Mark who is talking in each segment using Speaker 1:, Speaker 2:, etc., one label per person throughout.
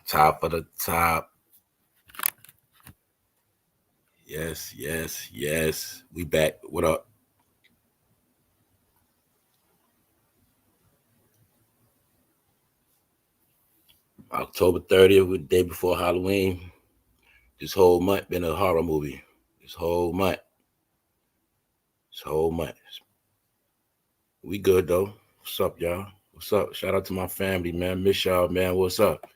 Speaker 1: Top of the top. Yes, yes, yes. We back. What up? October 30th, the day before Halloween. This whole month been a horror movie. This whole month. This whole month. We good though. What's up, y'all? What's up? Shout out to my family, man. Miss y'all, man. What's up?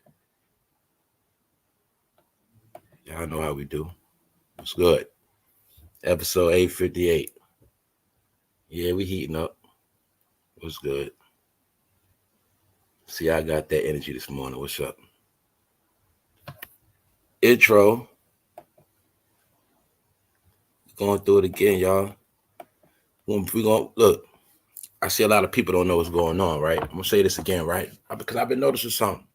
Speaker 1: Y'all know how we do. What's good? Episode 858. Yeah, we heating up. What's good? See, I got that energy this morning. What's up? Intro. Going through it again, y'all. We gonna look. I see a lot of people don't know what's going on, right? I'm gonna say this again, right? Because I've been noticing something.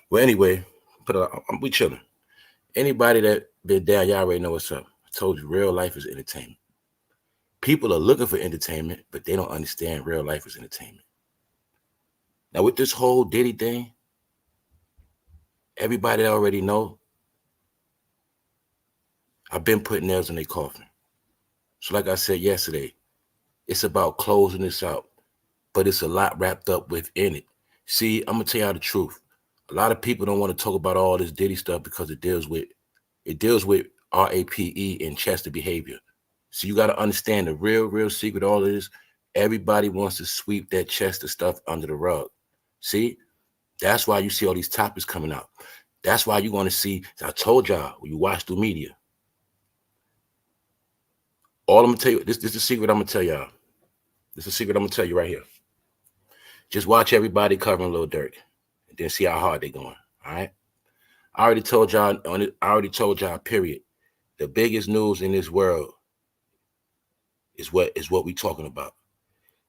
Speaker 1: Well, anyway, we chilling. Anybody that been down, y'all already know what's up. I told you, real life is entertainment. People are looking for entertainment, but they don't understand real life is entertainment. Now, with this whole Diddy thing, everybody already know I've been putting nails in their coffin. So like I said yesterday, it's about closing this out, but it's a lot wrapped up within it. See, I'm gonna tell y'all the truth. A lot of people don't want to talk about all this Diddy stuff because it deals with RAPE and Chester behavior. So you got to understand the real secret of all of this. Everybody wants to sweep that Chester stuff under the rug. See, that's why you see all these topics coming out. That's why you're going to see, I told y'all, when you watch through media, all I'm going to tell you, this is the secret I'm going to tell y'all. This is a secret I'm going to tell you right here. Just watch everybody covering Lil Durk and then see how hard they're going, all right? I already told y'all, period. The biggest news in this world is what we talking about.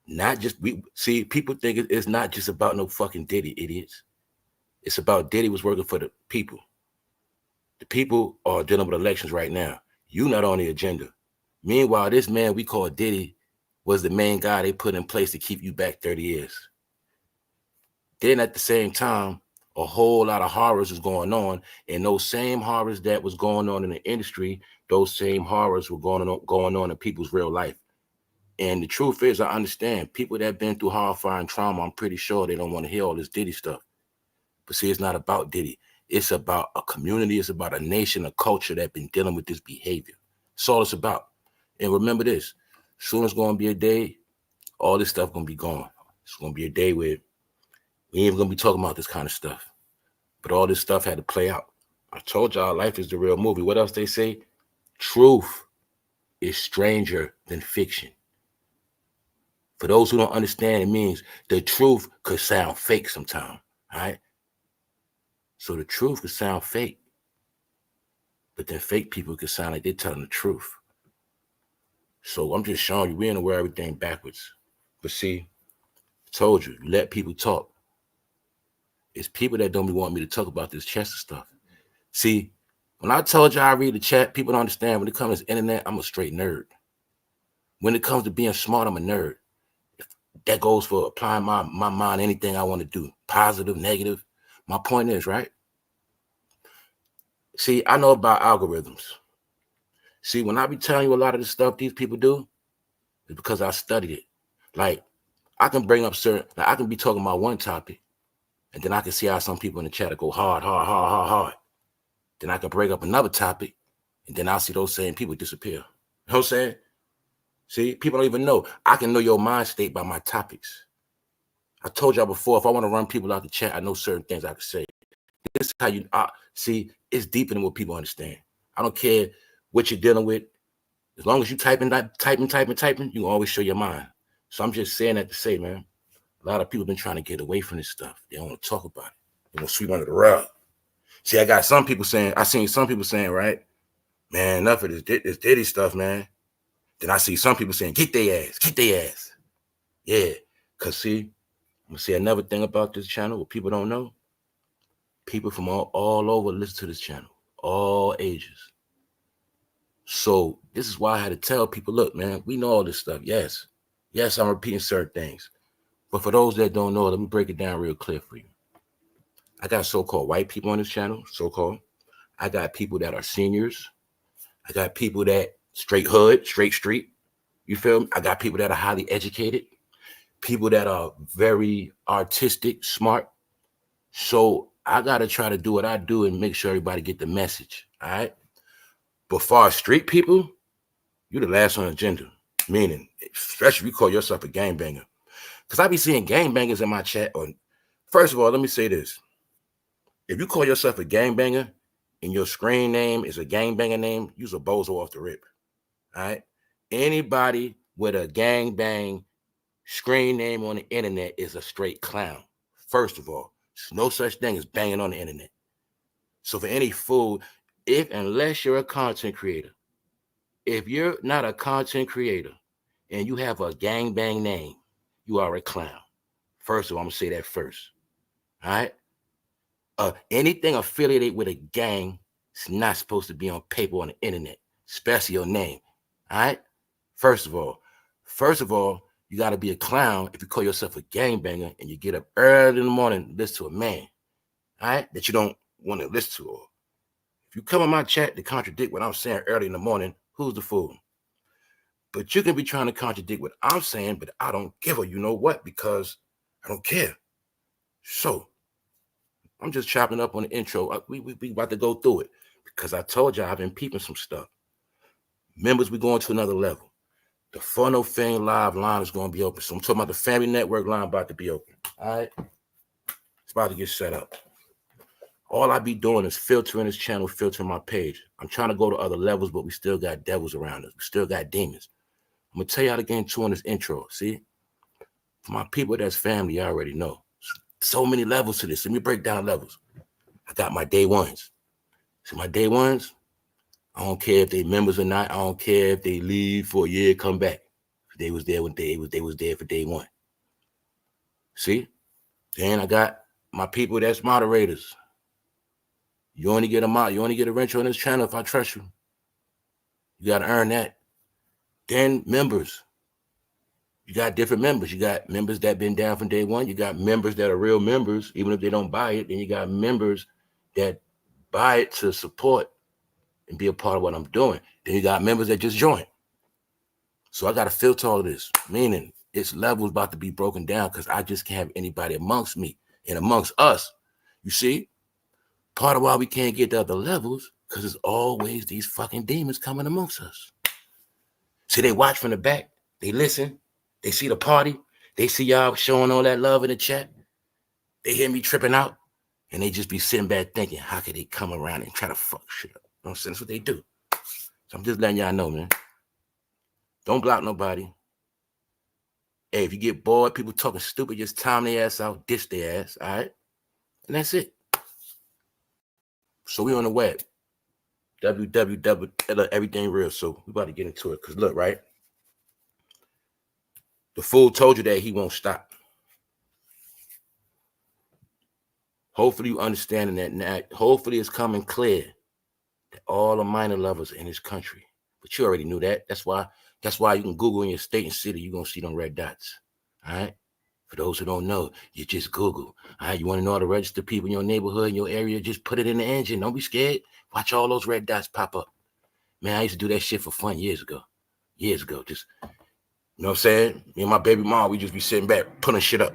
Speaker 1: Not just, we see, people think it's not just about no fucking Diddy, idiots. It's about Diddy was working for the people. The people are dealing with elections right now. You not on the agenda. Meanwhile, this man we call Diddy was the main guy they put in place to keep you back 30 years. Then at the same time, a whole lot of horrors is going on, and those same horrors that was going on in the industry, those same horrors were going on in people's real life. And the truth is, I understand people that have been through horrifying trauma, I'm pretty sure they don't want to hear all this Diddy stuff. But see, it's not about Diddy. It's about a community. It's about a nation, a culture that been dealing with this behavior. That's all it's about. And remember this, soon as going to be a day, all this stuff going to be gone. It's going to be a day where we ain't even going to be talking about this kind of stuff. But all this stuff had to play out. I told y'all life is the real movie. What else they say? Truth is stranger than fiction. For those who don't understand, it means the truth could sound fake sometimes, all right? So the truth could sound fake, but then fake people could sound like they're telling the truth. So I'm just showing you, we ain't aware of everything backwards. But see, I told you, let people talk. It's people that don't be wanting me to talk about this Chester stuff. See, when I told you I read the chat, people don't understand. When it comes to the internet, I'm a straight nerd. When it comes to being smart, I'm a nerd. That goes for applying my mind, anything I want to do, positive, negative. My point is, right? See, I know about algorithms. See, when I be telling you a lot of the stuff these people do, it's because I studied it. Like, I can bring up I can be talking about one topic, and then I can see how some people in the chat go hard. Then I can bring up another topic, and then I'll see those same people disappear. You know what I'm saying? See, people don't even know. I can know your mind state by my topics. I told y'all before, if I want to run people out the chat, I know certain things I can say. This is how you see, it's deeper than what people understand. I don't care what you're dealing with. As long as you typing, you can always show your mind. So I'm just saying that to say, man, a lot of people been trying to get away from this stuff. They don't want to talk about it. They want to sweep under the rug. See, I seen some people saying, right, man, enough of this Diddy stuff, man. Then I see some people saying, get their ass. Yeah, because see, I'm going to say another thing about this channel, what people don't know. People from all over listen to this channel, all ages. So this is why I had to tell people, look, man, we know all this stuff. Yes, I'm repeating certain things. But for those that don't know, let me break it down real clear for you. I got so-called white people on this channel, so-called. I got people that are seniors. I got people that straight hood, straight street. You feel me? I got people that are highly educated, people that are very artistic, smart. So I got to try to do what I do and make sure everybody get the message, all right? But far as street people, you're the last on the agenda, meaning, especially if you call yourself a gangbanger. Because I be seeing gangbangers in my chat. First of all, let me say this. If you call yourself a gangbanger and your screen name is a gangbanger name, you's a bozo off the rip, all right? Anybody with a gangbang screen name on the internet is a straight clown. First of all, there's no such thing as banging on the internet. So for any fool, unless you're a content creator, if you're not a content creator and you have a gangbang name, you are a clown. First of all, I'm gonna say that first. All right. Anything affiliated with a gang is not supposed to be on paper on the internet, especially your name. All right. First of all, you got to be a clown if you call yourself a gangbanger and you get up early in the morning and listen to a man, all right, that you don't want to listen to. Or if you come on my chat to contradict what I'm saying early in the morning, who's the fool? But you can be trying to contradict what I'm saying, but I don't give a you know what, because I don't care. So I'm just chopping up on the intro. We about to go through it because I told you I've been peeping some stuff. Members, we're going to another level. The Funnel Fame Live line is going to be open. So I'm talking about the Family Network line about to be open. All right? It's about to get set up. All I be doing is filtering this channel, filtering my page. I'm trying to go to other levels, but we still got devils around us. We still got demons. I'm going to tell you how to get into on this intro. See? For my people that's family, I already know. So many levels to this. Let me break down levels. I got my day ones. See, my day ones, I don't care if they members or not. I don't care if they leave for a year, come back. They was there when they was there for day one. See? Then I got my people that's moderators. You only get a rent on this channel if I trust you. You got to earn that. Then members. You got different members. You got members that been down from day one. You got members that are real members, even if they don't buy it. Then you got members that buy it to support and be a part of what I'm doing. Then you got members that just join. So I got to filter all of this, meaning it's levels about to be broken down because I just can't have anybody amongst me and amongst us. You see? Part of why we can't get to other levels because there's always these fucking demons coming amongst us. See, they watch from the back. They listen. They see the party. They see y'all showing all that love in the chat. They hear me tripping out. And they just be sitting back thinking, how could they come around and try to fuck shit up? You know what I'm saying? That's what they do. So I'm just letting y'all know, man. Don't block nobody. Hey, if you get bored, people talking stupid, just time their ass out, dish their ass, all right? And that's it. So we on the web. www. Everything real. So we about to get into it. Because look, right? The fool told you that he won't stop. Hopefully you understanding that now. Hopefully it's coming clear that all the minor lovers in this country. But you already knew that. That's why you can Google in your state and city, you're going to see them red dots. All right? For those who don't know, you just Google. All right? You want to know how to register people in your neighborhood, in your area, just put it in the engine. Don't be scared. Watch all those red dots pop up. Man, I used to do that shit for fun years ago. Just, you know what I'm saying? Me and my baby mom, we just be sitting back, putting shit up.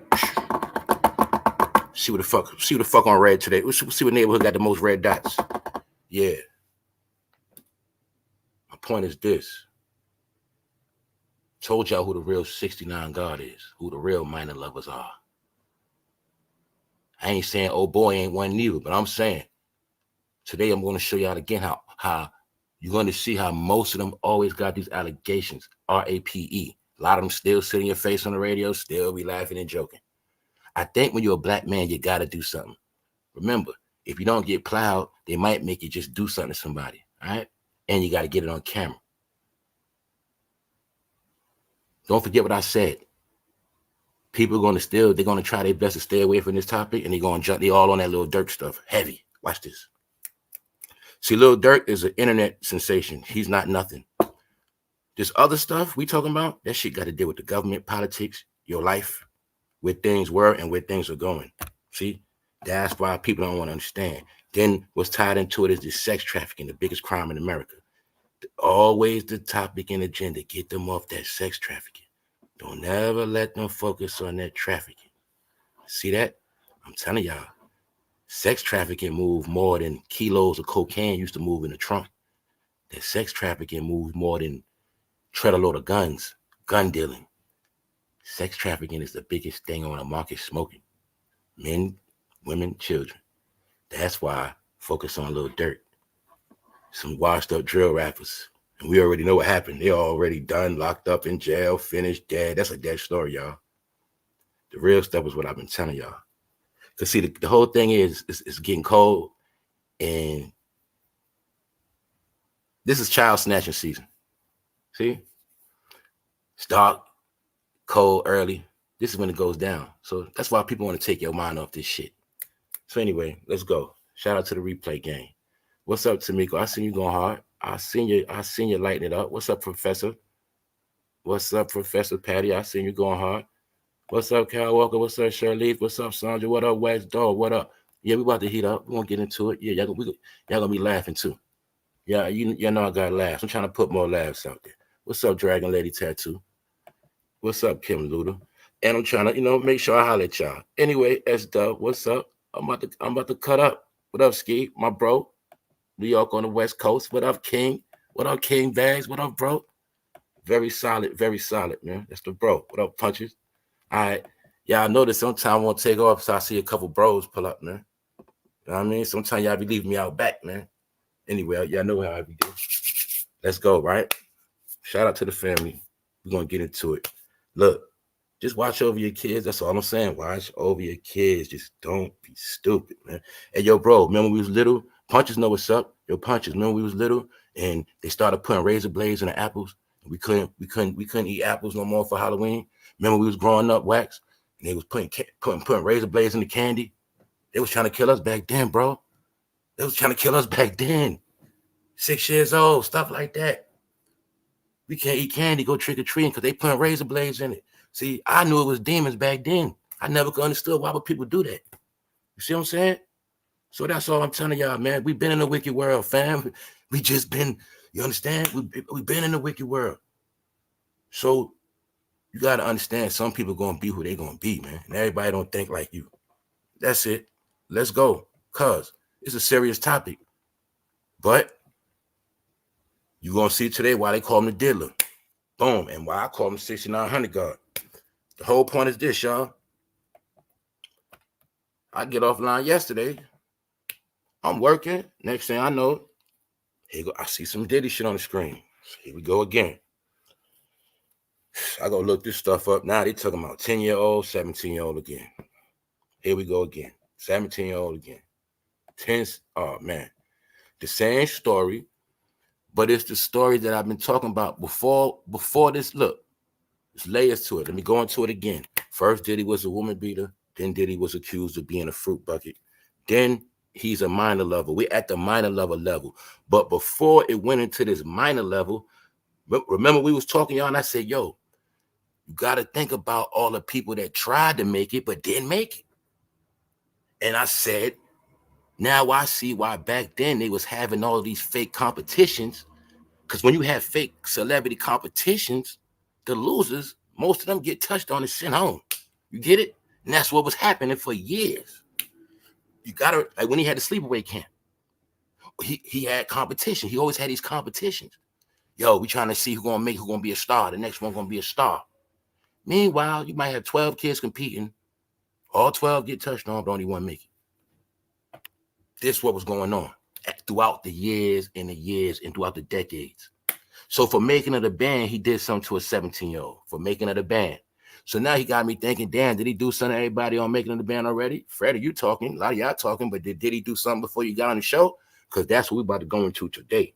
Speaker 1: See what the fuck on red today. We'll see what neighborhood got the most red dots. Yeah. My point is this. Told y'all who the real 69 God is, who the real minor lovers are. I ain't saying, oh boy, ain't one neither, but I'm saying today I'm going to show y'all again how you're going to see how most of them always got these allegations, R-A-P-E. A lot of them still sit in your face on the radio, still be laughing and joking. I think when you're a black man, you got to do something. Remember, if you don't get plowed, they might make you just do something to somebody, all right? And you got to get it on camera. Don't forget what I said. People are going to they're going to try their best to stay away from this topic, and they're going to jump, they all on that Lil Durk stuff. Heavy. Watch this. See, Lil Durk is an internet sensation. He's not nothing. This other stuff we talking about, that shit got to deal with the government, politics, your life, where things were and where things are going. See? That's why people don't want to understand. Then what's tied into it is the sex trafficking, the biggest crime in America. Always the topic and agenda. Get them off that sex trafficking. Don't ever let them focus on that trafficking. See that? I'm telling y'all, sex trafficking move more than kilos of cocaine used to move in the trunk. That sex trafficking moves more than tread a load of guns, gun dealing. Sex trafficking is the biggest thing on the market, smoking. Men, women, children. That's why focus on Lil Durk. Some washed up drill rappers. And we already know what happened. They're already done, locked up in jail, finished, dead. That's a dead story, y'all. The real stuff is what I've been telling y'all. Because see, the whole thing is it's getting cold. And this is child snatching season. See? It's dark, cold, early. This is when it goes down. So that's why people want to take your mind off this shit. So anyway, let's go. Shout out to the replay gang. What's up, Tamiko? I seen you going hard. I seen you lighting it up. What's up, Professor? What's up, Professor Patty? I seen you going hard. What's up, Cal Walker? What's up, Shirley? What's up, Sandra? What up, Wax Dog? What up? Yeah, we about to heat up. We're gonna get into it. Yeah, y'all gonna be laughing too. Yeah, you know I got laughs. I'm trying to put more laughs out there. What's up, Dragon Lady Tattoo? What's up, Kim Luda? And I'm trying to, make sure I holler at y'all. Anyway, S-Dub, what's up? I'm about to cut up. What up, Ski? My bro. New York on the West Coast. What up, King? What up, King Bags? What up, bro? Very solid, man. That's the bro. What up, Punches? All right. Yeah, I noticed sometimes I won't take off, so I see a couple bros pull up, man. You know what I mean? Sometimes y'all be leaving me out back, man. Anyway, y'all know how I be doing. Let's go, right? Shout out to the family. We're going to get into it. Look, just watch over your kids. That's all I'm saying. Watch over your kids. Just don't be stupid, man. Hey, yo, bro, remember when we was little? Punches know what's up. Yo, Punches, remember when we was little and they started putting razor blades in the apples? We couldn't eat apples no more for Halloween. Remember we was growing up, Wax, and they was putting razor blades in the candy. They was trying to kill us back then, bro. They was trying to kill us back then. 6 years old, stuff like that. We can't eat candy, go trick-or-treating because they putting razor blades in it. See, I knew it was demons back then. I never could understood why would people do that. You see what I'm saying? So that's all I'm telling y'all, man. We've been in a wicked world, fam. We just been, you understand? We've been in a wicked world. So you got to understand some people going to be who they going to be, man. And everybody don't think like you. That's it. Let's go. Because it's a serious topic. But you're going to see today why they call him the diddler. Boom. And why I call him 6900 guard. The whole point is this, y'all. I get offline yesterday. I'm working. Next thing I know, here go, I see some Diddy shit on the screen. Here we go again. I go look this stuff up. Now they talking about 10-year-old, 17-year-old again. Here we go again. 17-year-old again. 10, oh man. The same story, but it's the story that I've been talking about before this. Look, there's layers to it. Let me go into it again. First, Diddy was a woman beater. Then Diddy was accused of being a fruit bucket. Then he's a minor level. We're at the minor level. But before it went into this minor level, remember we was talking, y'all, and I said, yo, you got to think about all the people that tried to make it but didn't make it. And I said, now I see why back then they was having all these fake competitions. Because when you have fake celebrity competitions, the losers, most of them get touched on and sent home. You get it? And that's what was happening for years. You gotta, like when he had the sleepaway camp, he had competition. He always had these competitions. Yo, we trying to see who's gonna be a star. The next one gonna be a star. Meanwhile, you might have 12 kids competing. All 12 get touched on, but only one make it. This is what was going on throughout the years and throughout the decades. So for making of the band, he did something to a 17-year-old for making of the band. So now he got me thinking, damn, did he do something to everybody on making of the band already? Freddie, you talking, a lot of y'all talking, but did he do something before you got on the show? Because that's what we about to go into today.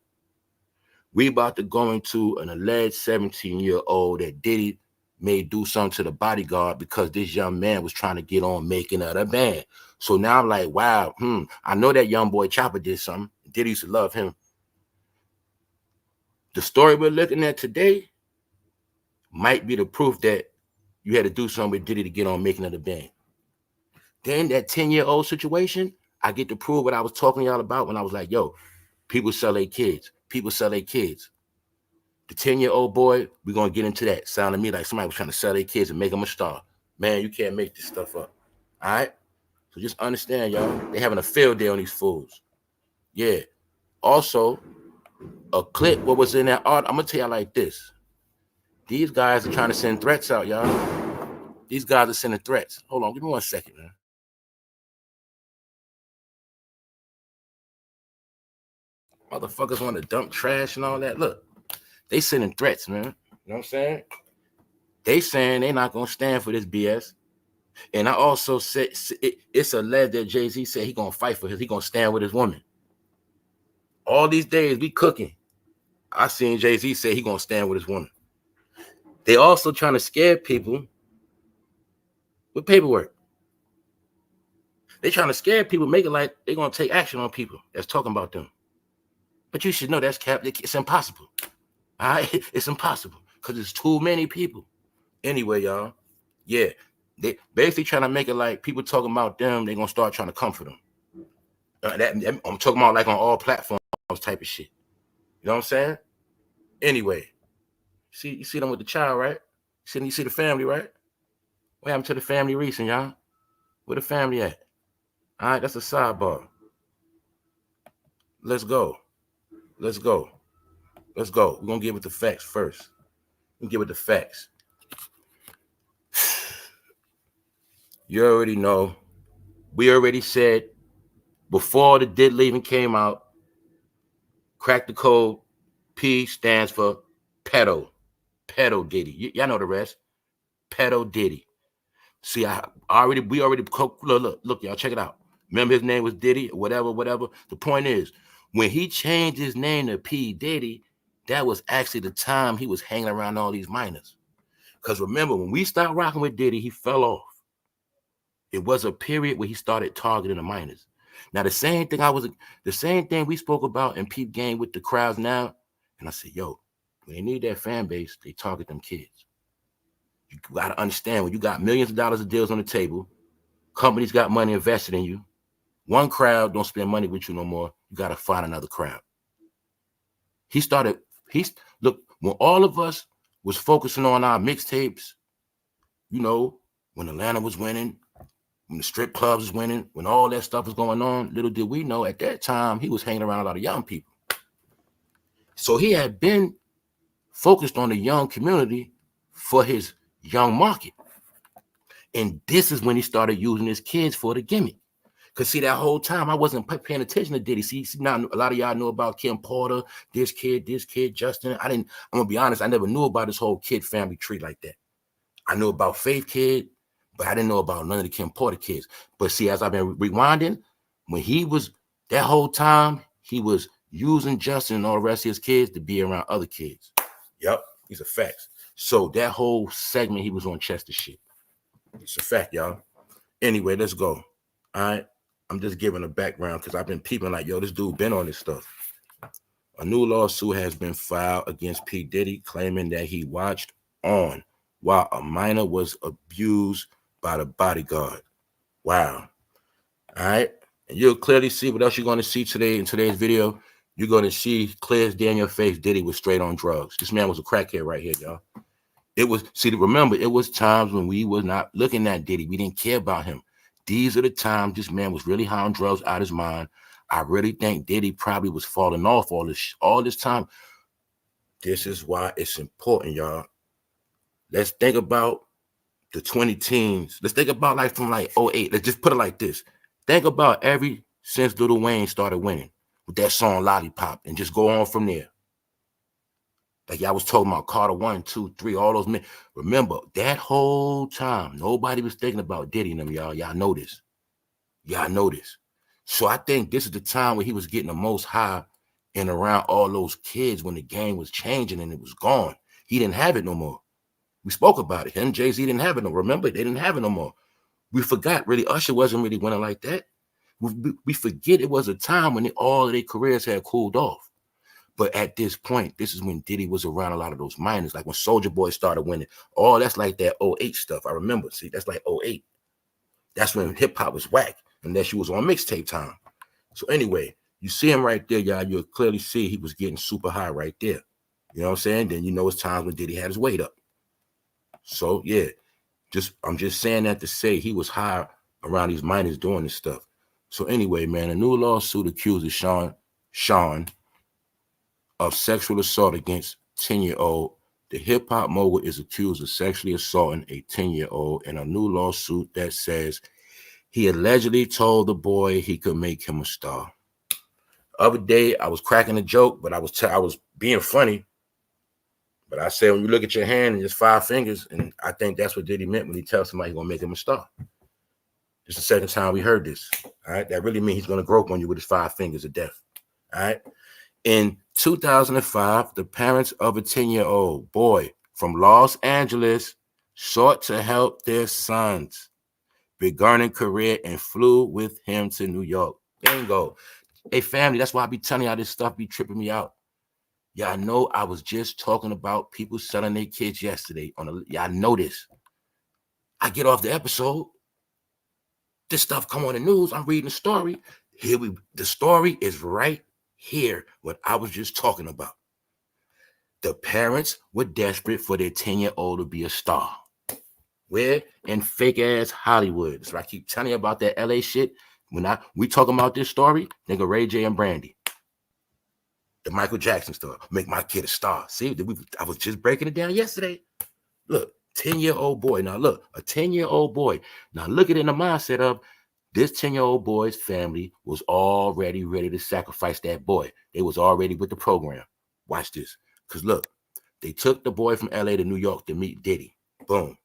Speaker 1: We about to go into an alleged 17-year-old that Diddy may do something to the bodyguard because this young man was trying to get on making of the band. So now I'm like, wow, I know that young boy Chopper did something. Diddy used to love him. The story we're looking at today might be the proof that you had to do something with Diddy to get on making of the band. Then that 10-year-old situation, I get to prove what I was talking to y'all about when I was like, yo, people sell their kids. People sell their kids. The 10-year-old boy, we're going to get into that. Sounded to me like somebody was trying to sell their kids and make them a star. Man, you can't make this stuff up. All right? So just understand, y'all. They having a field day on these fools. Yeah. Also, a clip, what was in that art, I'm going to tell y'all like this. These guys are trying to send threats out, y'all. These guys are sending threats. Hold on, give me 1 second, man. Motherfuckers want to dump trash and all that. Look, they sending threats, man. You know what I'm saying? They saying they not going to stand for this BS. And I also said, it's alleged that Jay-Z said he going to fight for his, he going to stand with his woman. All these days, we cooking. I seen Jay-Z say he going to stand with his woman. They also trying to scare people with paperwork. They trying to scare people, make it like they're going to take action on people that's talking about them. But you should know that's cap. It's impossible. All right? It's impossible because there's too many people. Anyway, y'all, yeah, they basically trying to make it like people talking about them, they're going to start trying to comfort them. I'm talking about like on all platforms type of shit. You know what I'm saying? Anyway, you see them with the child, right? You see the family, right? What happened to the family recent, y'all? Where the family at? All right, that's a sidebar. Let's go. Let's go. Let's go. We're going to give it the facts first. We'll give it the facts. You already know. We already said before the DIDDY even came out, crack the code. P stands for pedo. Pedo Diddy. Y'all know the rest. Pedo Diddy. See, we already look, y'all, check it out. Remember his name was Diddy, whatever. The point is, when he changed his name to P. Diddy, that was actually the time he was hanging around all these minors. Because remember, when we started rocking with Diddy, he fell off. It was a period where he started targeting the minors. Now, the same thing we spoke about in Peep Game with the crowds now. And I said, yo, when they need that fan base, they target them kids. You got to understand, when you got millions of dollars of deals on the table, companies got money invested in you. One crowd don't spend money with you no more. You got to find another crowd. Look, when all of us was focusing on our mixtapes, you know, when Atlanta was winning, when the strip clubs was winning, when all that stuff was going on, little did we know at that time he was hanging around a lot of young people. So he had been focused on the young community for his young market. And this is when he started using his kids for the gimmick. Because see, that whole time I wasn't paying attention to Diddy. See, now a lot of y'all know about Kim Porter, this kid, Justin. I'm going to be honest, I never knew about this whole kid family tree like that. I knew about Faith Kid, but I didn't know about none of the Kim Porter kids. But see, as I've been rewinding, when he was, that whole time, he was using Justin and all the rest of his kids to be around other kids. Yep, these are facts. So that whole segment, he was on Chester shit. It's a fact, y'all. Anyway, let's go. All right. I'm just giving a background because I've been peeping like, yo, this dude been on this stuff. A new lawsuit has been filed against P. Diddy, claiming that he watched on while a minor was abused by the bodyguard. Wow. All right. And you'll clearly see what else you're going to see today in today's video. You're going to see clear as day in your face, Diddy was straight on drugs. This man was a crackhead right here, y'all. Remember, it was times when we was not looking at Diddy. We didn't care about him. These are the times this man was really high on drugs, out of his mind. I really think Diddy probably was falling off all this time. This is why it's important, y'all. Let's think about the 20 teens. Let's think about like from like 08. Let's just put it like this. Think about since Lil Wayne started winning with that song Lollipop and just go on from there. Like y'all was talking about Carter 1, 2, 3, all those men. Remember, that whole time, nobody was thinking about Diddy and them, y'all. Y'all know this. Y'all know this. So I think this is the time where he was getting the most high and around all those kids when the game was changing and it was gone. He didn't have it no more. We spoke about it. Him, Jay-Z didn't have it no more. Remember, they didn't have it no more. We forgot, really, Usher wasn't really winning like that. We forget it was a time when all of their careers had cooled off. But at this point, this is when Diddy was around a lot of those minors, like when Soulja Boy started winning. Oh, that's like that 08 stuff. I remember. See, that's like 08. That's when hip hop was whack, unless you was on mixtape time. So anyway, you see him right there, y'all. You'll clearly see he was getting super high right there. You know what I'm saying? Then you know it's times when Diddy had his weight up. So yeah, I'm just saying that to say he was high around these minors doing this stuff. So anyway, man, a new lawsuit accuses Sean of sexual assault against 10-year-old. The hip-hop mogul is accused of sexually assaulting a 10-year-old in a new lawsuit that says he allegedly told the boy he could make him a star. Other day, I was cracking a joke, but I was being funny. But I said, when you look at your hand and just 5 fingers, and I think that's what Diddy meant when he tells somebody he's going to make him a star. It's the second time we heard this, all right? That really means he's going to grope on you with his 5 fingers of death, all right? In 2005, the parents of a 10-year-old boy from Los Angeles sought to help their son's beginning career and flew with him to New York. Bingo. Hey, family, that's why I be telling y'all this stuff be tripping me out. Y'all know I was just talking about people selling their kids yesterday. Y'all know this. I get off the episode. This stuff come on the news. I'm reading the story. The story is right here, what I was just talking about. The parents were desperate for their 10-year-old to be a star. Where? In fake-ass Hollywood. So I keep telling you about that LA shit. We talking about this story, nigga Ray J and Brandy. The Michael Jackson story. Make my kid a star. See, I was just breaking it down yesterday. Look, 10-year-old boy. Now look, a 10-year-old boy. Now look at it in the mindset of this 10-year-old boy's family was already ready to sacrifice that boy. They was already with the program. Watch this. Because look, they took the boy from LA to New York to meet Diddy. Boom.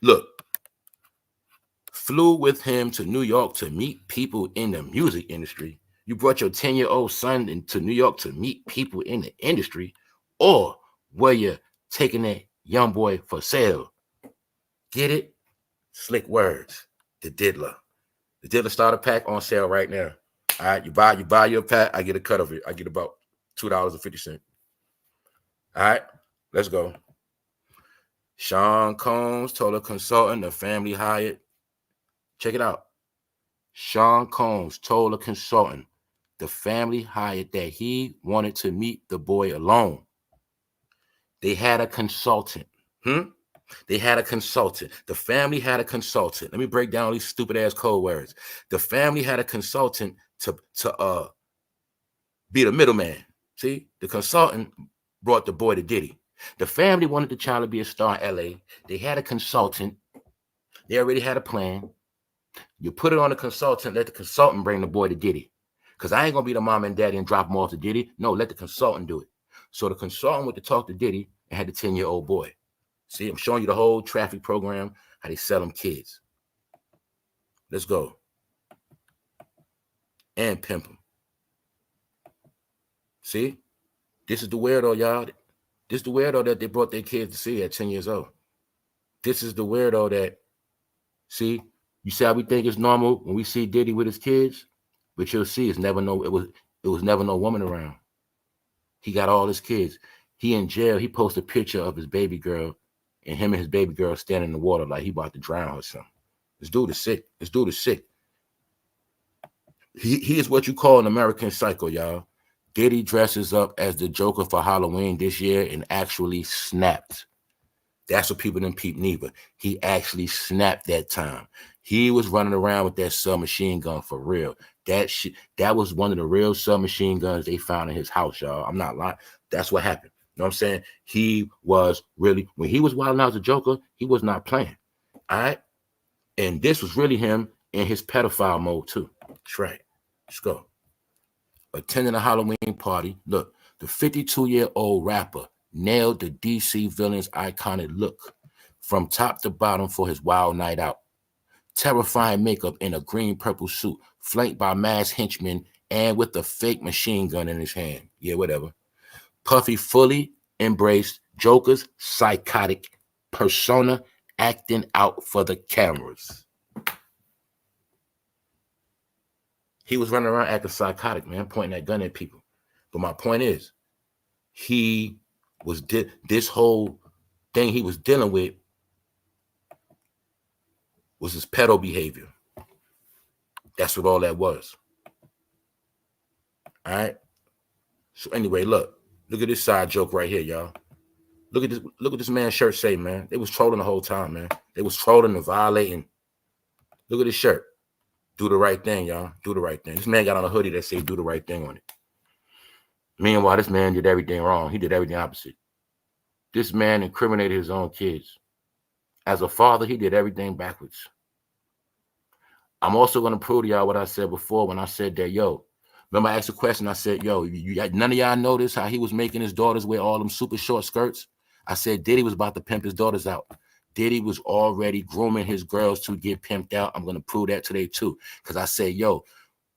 Speaker 1: Look, flew with him to New York to meet people in the music industry. You brought your 10-year-old son into New York to meet people in the industry, or were you taking that young boy for sale? Get it? Slick words. The Diddler. The Diddler starter pack on sale right now. All right, you buy your pack, I get a cut of it. I get about $2.50. All right, let's go. Sean Combs told a consultant the family hired. Check it out. Sean Combs told a consultant the family hired that he wanted to meet the boy alone. They had a consultant. They had a consultant. The family had a consultant. Let me break down these stupid ass code words. The family had a consultant to be the middleman. See, the consultant brought the boy to Diddy. The family wanted the child to be a star in LA. They had a consultant. They already had a plan. You put it on the consultant, let the consultant bring the boy to Diddy. Because I ain't going to be the mom and daddy and drop him off to Diddy. No, let the consultant do it. So the consultant went to talk to Diddy and had the 10-year-old boy. See, I'm showing you the whole traffic program, how they sell them kids. Let's go. And pimp them. See? This is the weirdo, y'all. This is the weirdo that they brought their kids to see at 10 years old. This is the weirdo that, see, you see how we think it's normal when we see Diddy with his kids? But you'll see it was never no woman around. He got all his kids. He in jail. He posted a picture of his baby girl and him and his baby girl standing in the water like he about to drown or something. This dude is sick. This dude is sick. He is what you call an American Psycho, y'all. Diddy dresses up as the Joker for Halloween this year and actually snapped. That's what people didn't peep neither. He actually snapped that time. He was running around with that submachine gun for real. That was one of the real submachine guns they found in his house, y'all. I'm not lying. That's what happened. You know what I'm saying? He was really, when he was wilding out as a Joker, he was not playing. All right? And this was really him in his pedophile mode too. That's right. Let's go. Attending a Halloween party. Look, the 52-year-old rapper nailed the DC villain's iconic look from top to bottom for his wild night out. Terrifying makeup in a green-purple suit, flanked by masked henchmen and with a fake machine gun in his hand. Yeah, whatever. Puffy fully embraced Joker's psychotic persona, acting out for the cameras. He was running around acting psychotic, man, pointing that gun at people. But my point is, he was this whole thing he was dealing with was his pedo behavior. That's what all that was. All right. So anyway, look at this side joke right here, y'all. Look at this man's shirt say, man. They was trolling the whole time, man. They was trolling and violating. Look at his shirt. Do the right thing, y'all. Do the right thing. This man got on a hoodie that say do the right thing on it. Meanwhile, this man did everything wrong. He did everything opposite. This man incriminated his own kids. As a father, he did everything backwards. I'm also going to prove to y'all what I said before when I said that, yo, remember I asked a question, I said, yo, none of y'all notice how he was making his daughters wear all them super short skirts? I said Diddy was about to pimp his daughters out. Diddy was already grooming his girls to get pimped out. I'm going to prove that today too. Because I said, yo,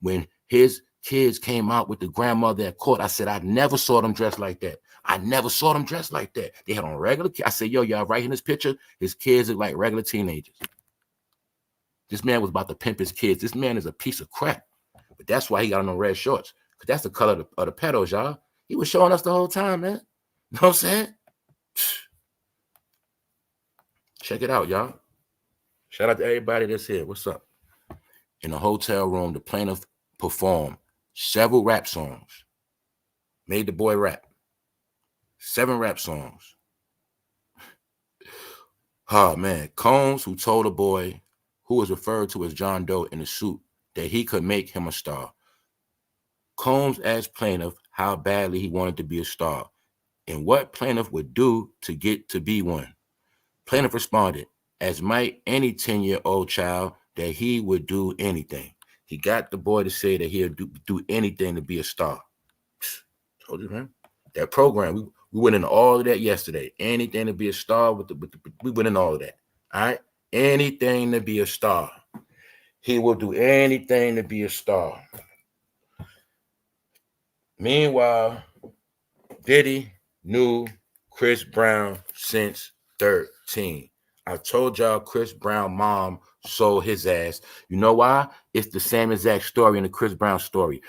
Speaker 1: when his kids came out with the grandmother at court, I said, I never saw them dressed like that. I never saw them dressed like that. They had on regular kids. I said, yo, y'all right in this picture, his kids look like regular teenagers. This man was about to pimp his kids. This man is a piece of crap. But that's why he got on the red shorts. Because that's the color of the pedos, y'all. He was showing us the whole time, man. You know what I'm saying? Check it out, y'all. Shout out to everybody that's here. What's up? In a hotel room, the plaintiff performed several rap songs. Made the boy rap. 7 rap songs. Oh, man. Combs, who told the boy, who was referred to as John Doe in the suit, that he could make him a star. Combs asked plaintiff how badly he wanted to be a star and what plaintiff would do to get to be one. Plaintiff responded, as might any 10-year-old child, that he would do anything. He got the boy to say that he'll do anything to be a star. Told you, man. That program, we went into all of that yesterday. Anything to be a star, we went into all of that. All right? Anything to be a star. He will do anything to be a star. Meanwhile, Diddy knew Chris Brown since 13. I told y'all Chris Brown mom sold his ass. You know why? It's the same exact story in the Chris Brown story.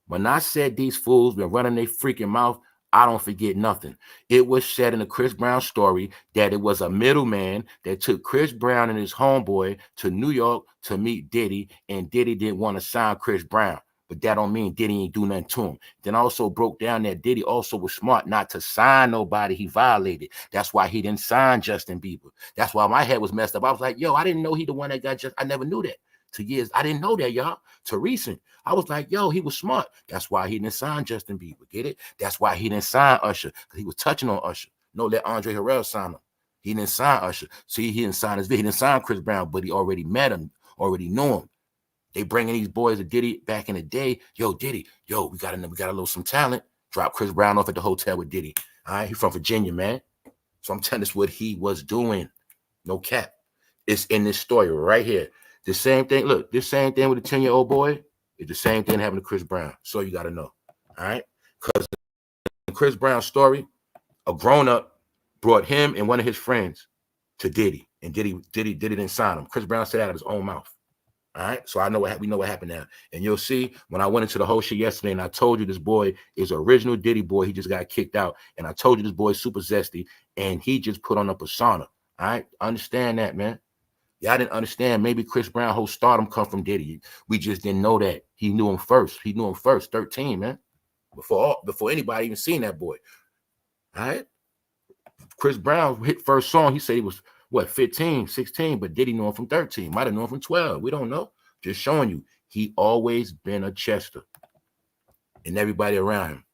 Speaker 1: When I said these fools been running their freaking mouth, I don't forget nothing. It was said in the Chris Brown story that it was a middleman that took Chris Brown and his homeboy to New York to meet Diddy, and Diddy didn't want to sign Chris Brown. But that don't mean Diddy ain't do nothing to him. Then also broke down that Diddy also was smart not to sign nobody he violated. That's why he didn't sign Justin Bieber. That's why my head was messed up. I was like, yo, I didn't know he the one that got just, I never knew that. To years, I didn't know that, y'all. To recent, I was like, yo, he was smart. That's why he didn't sign Justin Bieber. Get it? That's why he didn't sign Usher, because he was touching on Usher. No, let Andre Harrell sign him. He didn't sign Usher. See, he didn't sign his video. He didn't sign Chris Brown, but he already met him, already knew him. They bringing these boys to Diddy back in the day. Yo, Diddy, yo, we got a little some talent. Drop Chris Brown off at the hotel with Diddy. All right, he from Virginia, man. So I'm telling us what he was doing. No cap. It's in this story right here. The same thing. Look, this same thing with a 10-year-old boy is the same thing happened to Chris Brown. So you got to know. All right, because in Chris Brown's story, a grown-up brought him and one of his friends to Diddy, and Diddy didn't sign him. Chris Brown said out of his own mouth. All right, so we know what happened now, and you'll see when I went into the whole shit yesterday, and I told you this boy is an original Diddy boy. He just got kicked out, and I told you this boy's super zesty, and he just put on a persona. All right, understand that, man. Y'all didn't understand. Maybe Chris Brown whole stardom come from Diddy. We just didn't know that. He knew him first. 13, man. Before anybody even seen that boy. All right, Chris Brown hit first song. He said he was. What, 15, 16, but Diddy knew him from 13. Might have known him from 12. We don't know. Just showing you. He always been a Chester. And everybody around him.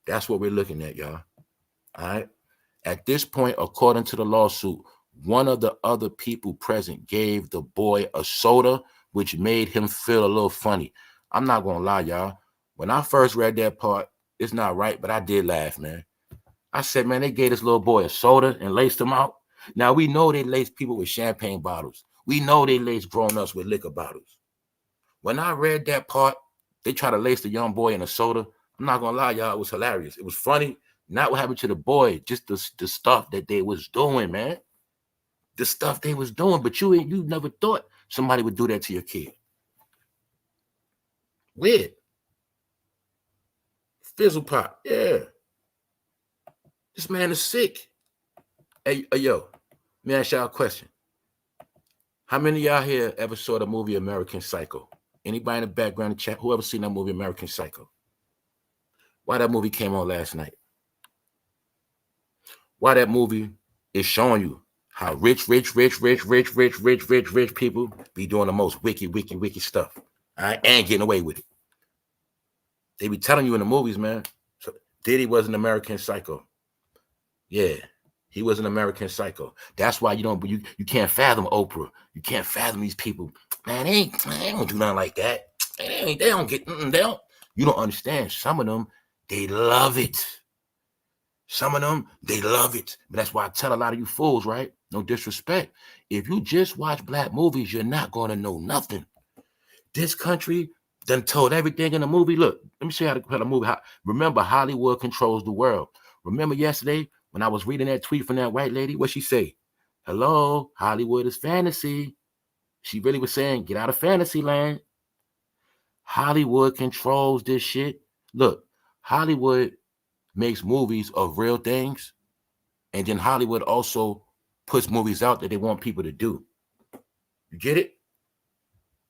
Speaker 1: That's what we're looking at, y'all. All right? At this point, according to the lawsuit, one of the other people present gave the boy a soda, which made him feel a little funny. I'm not going to lie, y'all. When I first read that part, it's not right, but I did laugh, man. I said, man, they gave this little boy a soda and laced him out. Now, we know they lace people with champagne bottles. We know they lace grown-ups with liquor bottles. When I read that part, they try to lace the young boy in a soda. I'm not going to lie, y'all, it was hilarious. It was funny. Not what happened to the boy, just the stuff that they was doing, man. The stuff they was doing, but you never thought somebody would do that to your kid. Weird. Fizzle pop, yeah. This man is sick. Hey, yo, let me ask y'all a question. How many of y'all here ever saw the movie American Psycho? Anybody in the background in the chat, whoever seen that movie American Psycho? Why that movie came on last night? Why that movie is showing you how rich people be doing the most wicked stuff. All right, and getting away with it. They be telling you in the movies, man. So Diddy was an American Psycho. Yeah, he was an American Psycho. That's why you can't fathom Oprah. You can't fathom these people. Man, they don't do nothing like that. They don't get, you don't understand. Some of them, they love it. Some of them, they love it. But that's why I tell a lot of you fools, right? No disrespect. If you just watch black movies, you're not going to know nothing. This country done told everything in the movie. Look, let me show you how to put a movie. Remember, Hollywood controls the world. Remember yesterday when I was reading that tweet from that white lady? What she say? Hello, Hollywood is fantasy. She really was saying, get out of fantasy land. Hollywood controls this shit. Look, Hollywood makes movies of real things, and then Hollywood also puts movies out that they want people to do. You get it?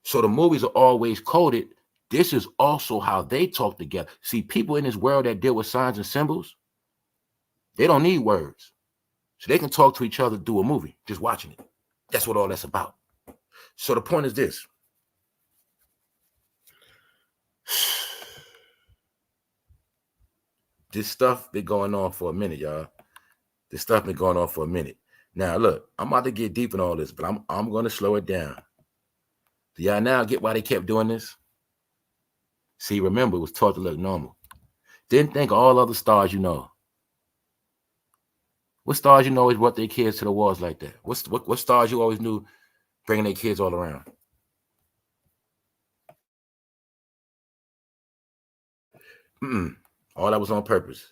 Speaker 1: So the movies are always coded. This is also how they talk together. See, people in this world that deal with signs and symbols, they don't need words. So they can talk to each other through a movie, just watching it. That's what all that's about. So the point is this. This stuff been going on for a minute, y'all. This stuff been going on for a minute. Now, look, I'm about to get deep in all this, but I'm going to slow it down. Do y'all now get why they kept doing this? See, remember, it was taught to look normal. Didn't think of all other stars you know. What stars you know is brought their kids to the walls like that? What stars you always knew bringing their kids all around? All that was on purpose.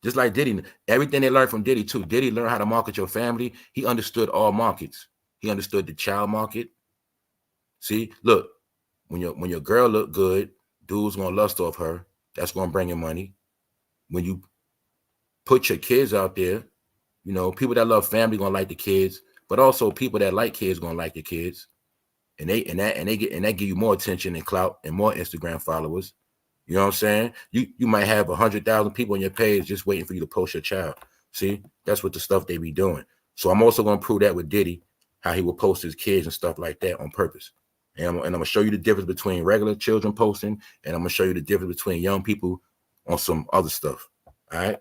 Speaker 1: Just like Diddy, everything they learned from Diddy too. Diddy learned how to market your family. He understood all markets. He understood the child market. See, look, when your girl look good, dude's gonna lust off her. That's gonna bring in money. When you put your kids out there, you know, people that love family gonna like the kids, but also people that like kids gonna like your kids, and that give you more attention and clout and more Instagram followers. You know what I'm saying? You might have 100,000 people on your page just waiting for you to post your child. See, that's what the stuff they be doing. So I'm also gonna prove that with Diddy, how he will post his kids and stuff like that on purpose. And I'm gonna show you the difference between regular children posting, and I'm gonna show you the difference between young people on some other stuff. All right.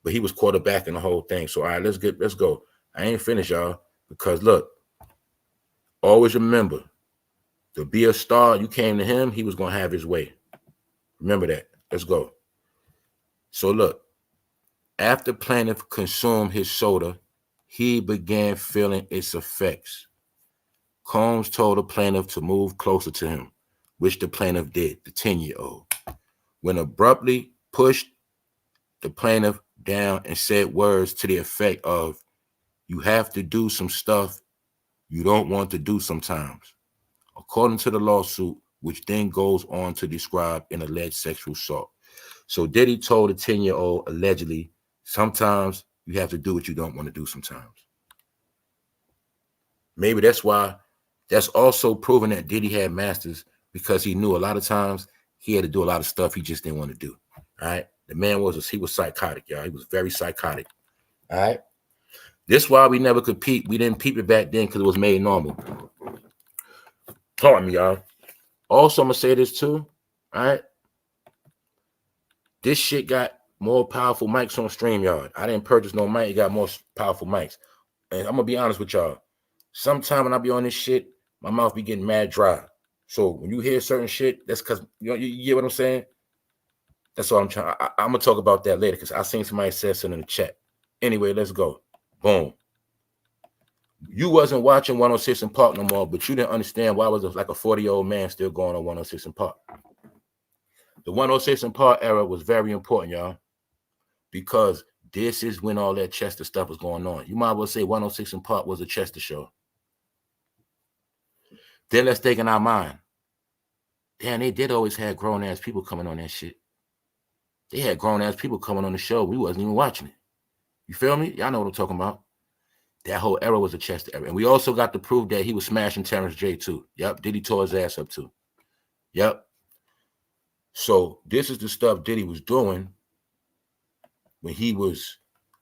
Speaker 1: But he was quarterbacking the whole thing. So all right, let's go. I ain't finished, y'all, because look, always remember, to be a star, you came to him, he was gonna have his way. Remember that. Let's go. So look, after plaintiff consumed his soda, he began feeling its effects. Combs told the plaintiff to move closer to him, which the plaintiff did, the 10-year-old. When abruptly pushed the plaintiff down and said words to the effect of, you have to do some stuff you don't want to do sometimes, according to the lawsuit, which then goes on to describe an alleged sexual assault. So Diddy told the 10-year-old, allegedly, sometimes you have to do what you don't want to do sometimes. Maybe that's why, that's also proven that Diddy had masters, because he knew a lot of times he had to do a lot of stuff he just didn't want to do. All right. The man he was psychotic, y'all. He was very psychotic. All right. This is why we never could peep. We didn't peep it back then because it was made normal. Pardon me, y'all. Also, I'm going to say this too. All right. This shit got more powerful mics on StreamYard. I didn't purchase no mic. It got more powerful mics. And I'm going to be honest with y'all. Sometime when I be on this shit, my mouth be getting mad dry. So when you hear certain shit, that's because, you get what I'm saying? That's all I'm trying. I'm going to talk about that later because I seen somebody say something in the chat. Anyway, let's go. Boom. You wasn't watching 106 in Park no more, but you didn't understand why was like a 40-year-old man still going on 106 in Park. The 106 in Park era was very important, y'all, because this is when all that Chester stuff was going on. You might as well say 106 in Park was a Chester show. Then let's think in our mind. Damn, they did always have grown-ass people coming on that shit. They had grown-ass people coming on the show. We wasn't even watching it. You feel me? Y'all know what I'm talking about. That whole era was a Chester era. And we also got to prove that he was smashing Terrence J too. Yep. Diddy tore his ass up too. Yep. So this is the stuff Diddy was doing when he was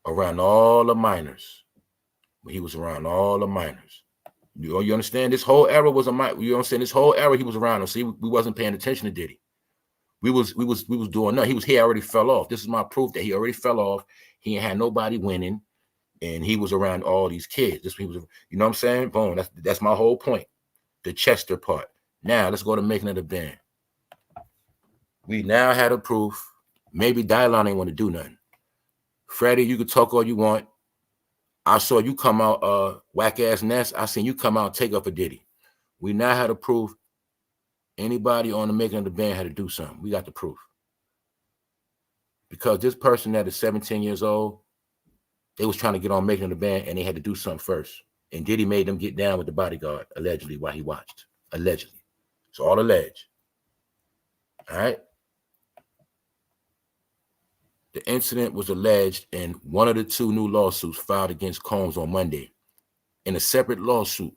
Speaker 1: around all the minors. When he was around all the minors. You understand? This whole era was a minor. You understand? This whole era he was around them. See, we wasn't paying attention to Diddy. We was doing nothing. He already fell off. This is my proof that he already fell off. He ain't had nobody winning. And he was around all these kids. This he was, you know what I'm saying? Boom. That's my whole point. The Chester part. Now let's go to making of the band. We now had a proof. Maybe Dylon ain't want to do nothing. Freddie, you can talk all you want. I saw you come out whack ass Ness. I seen you come out and take up a Diddy. We now had a proof. Anybody on the making of the band had to do something. We got the proof. Because this person that is 17 years old, they was trying to get on making of the band and they had to do something first. And Diddy made them get down with the bodyguard, allegedly, while he watched. Allegedly. It's all alleged. All right? The incident was alleged in one of the two new lawsuits filed against Combs on Monday. In a separate lawsuit,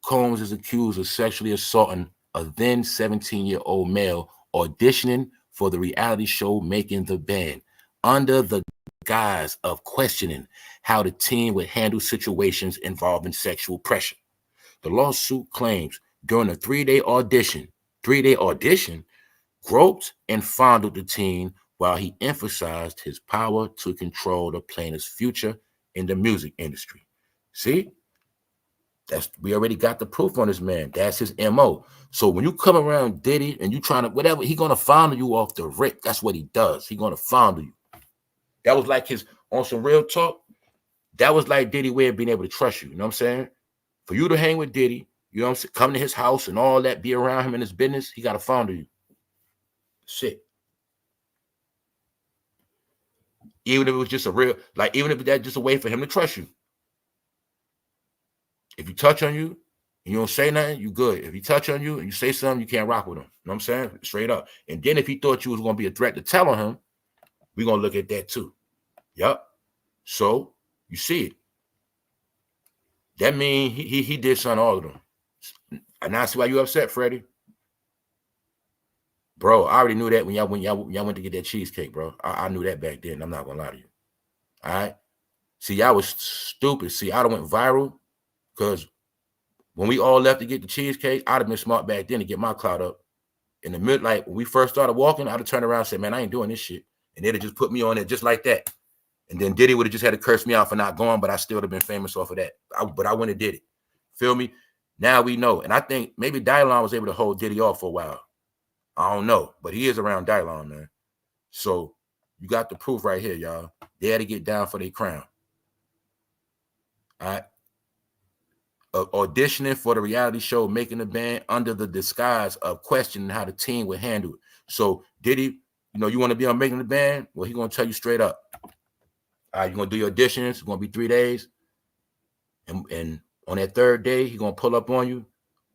Speaker 1: Combs is accused of sexually assaulting a then 17-year-old male auditioning for the reality show Making the Band under the guise of questioning how the team would handle situations involving sexual pressure. The lawsuit claims during a three-day audition, groped and fondled the teen while he emphasized his power to control the plaintiff's future in the music industry. See? We already got the proof on this man. That's his MO. So when you come around Diddy and you trying to whatever, he gonna fondle you off the rip. That's what he does. He gonna fondle you. That was like his, on some real talk, that was like Diddy way of being able to trust you. You know what I'm saying? For you to hang with Diddy, you know what I'm saying, come to his house and all that, be around him in his business, he gotta fondle you. Shit. Even if it was just a real, like even if that's just a way for him to trust you. If you touch on you, and you don't say nothing, you good. If he touch on you and you say something, you can't rock with him. You know what I'm saying? Straight up. And then if he thought you was going to be a threat to tell on him, we're going to look at that too. Yep. So, you see it. That means he did something to all of them. And I see why you upset, Freddie. Bro, I already knew that when y'all went to get that cheesecake, bro. I knew that back then. I'm not going to lie to you. All right? See, y'all was stupid. See, I done went viral because when we all left to get the cheesecake, I'd have been smart back then to get my clout up. In the middle, like when we first started walking, I'd have turned around and said, man, I ain't doing this shit. And they'd have just put me on it just like that. And then Diddy would have just had to curse me out for not going, but I still would have been famous off of that. But I went and did it. Feel me? Now we know. And I think maybe Dylon was able to hold Diddy off for a while. I don't know. But he is around Dylon, man. So you got the proof right here, y'all. They had to get down for their crown. All right? Auditioning for the reality show Making the Band under the disguise of questioning how the team would handle it. So Diddy, you know, you want to be on Making the Band? Well, he's going to tell you straight up. All right, you're going to do your auditions. It's going to be 3 days. And on that third day, he's going to pull up on you.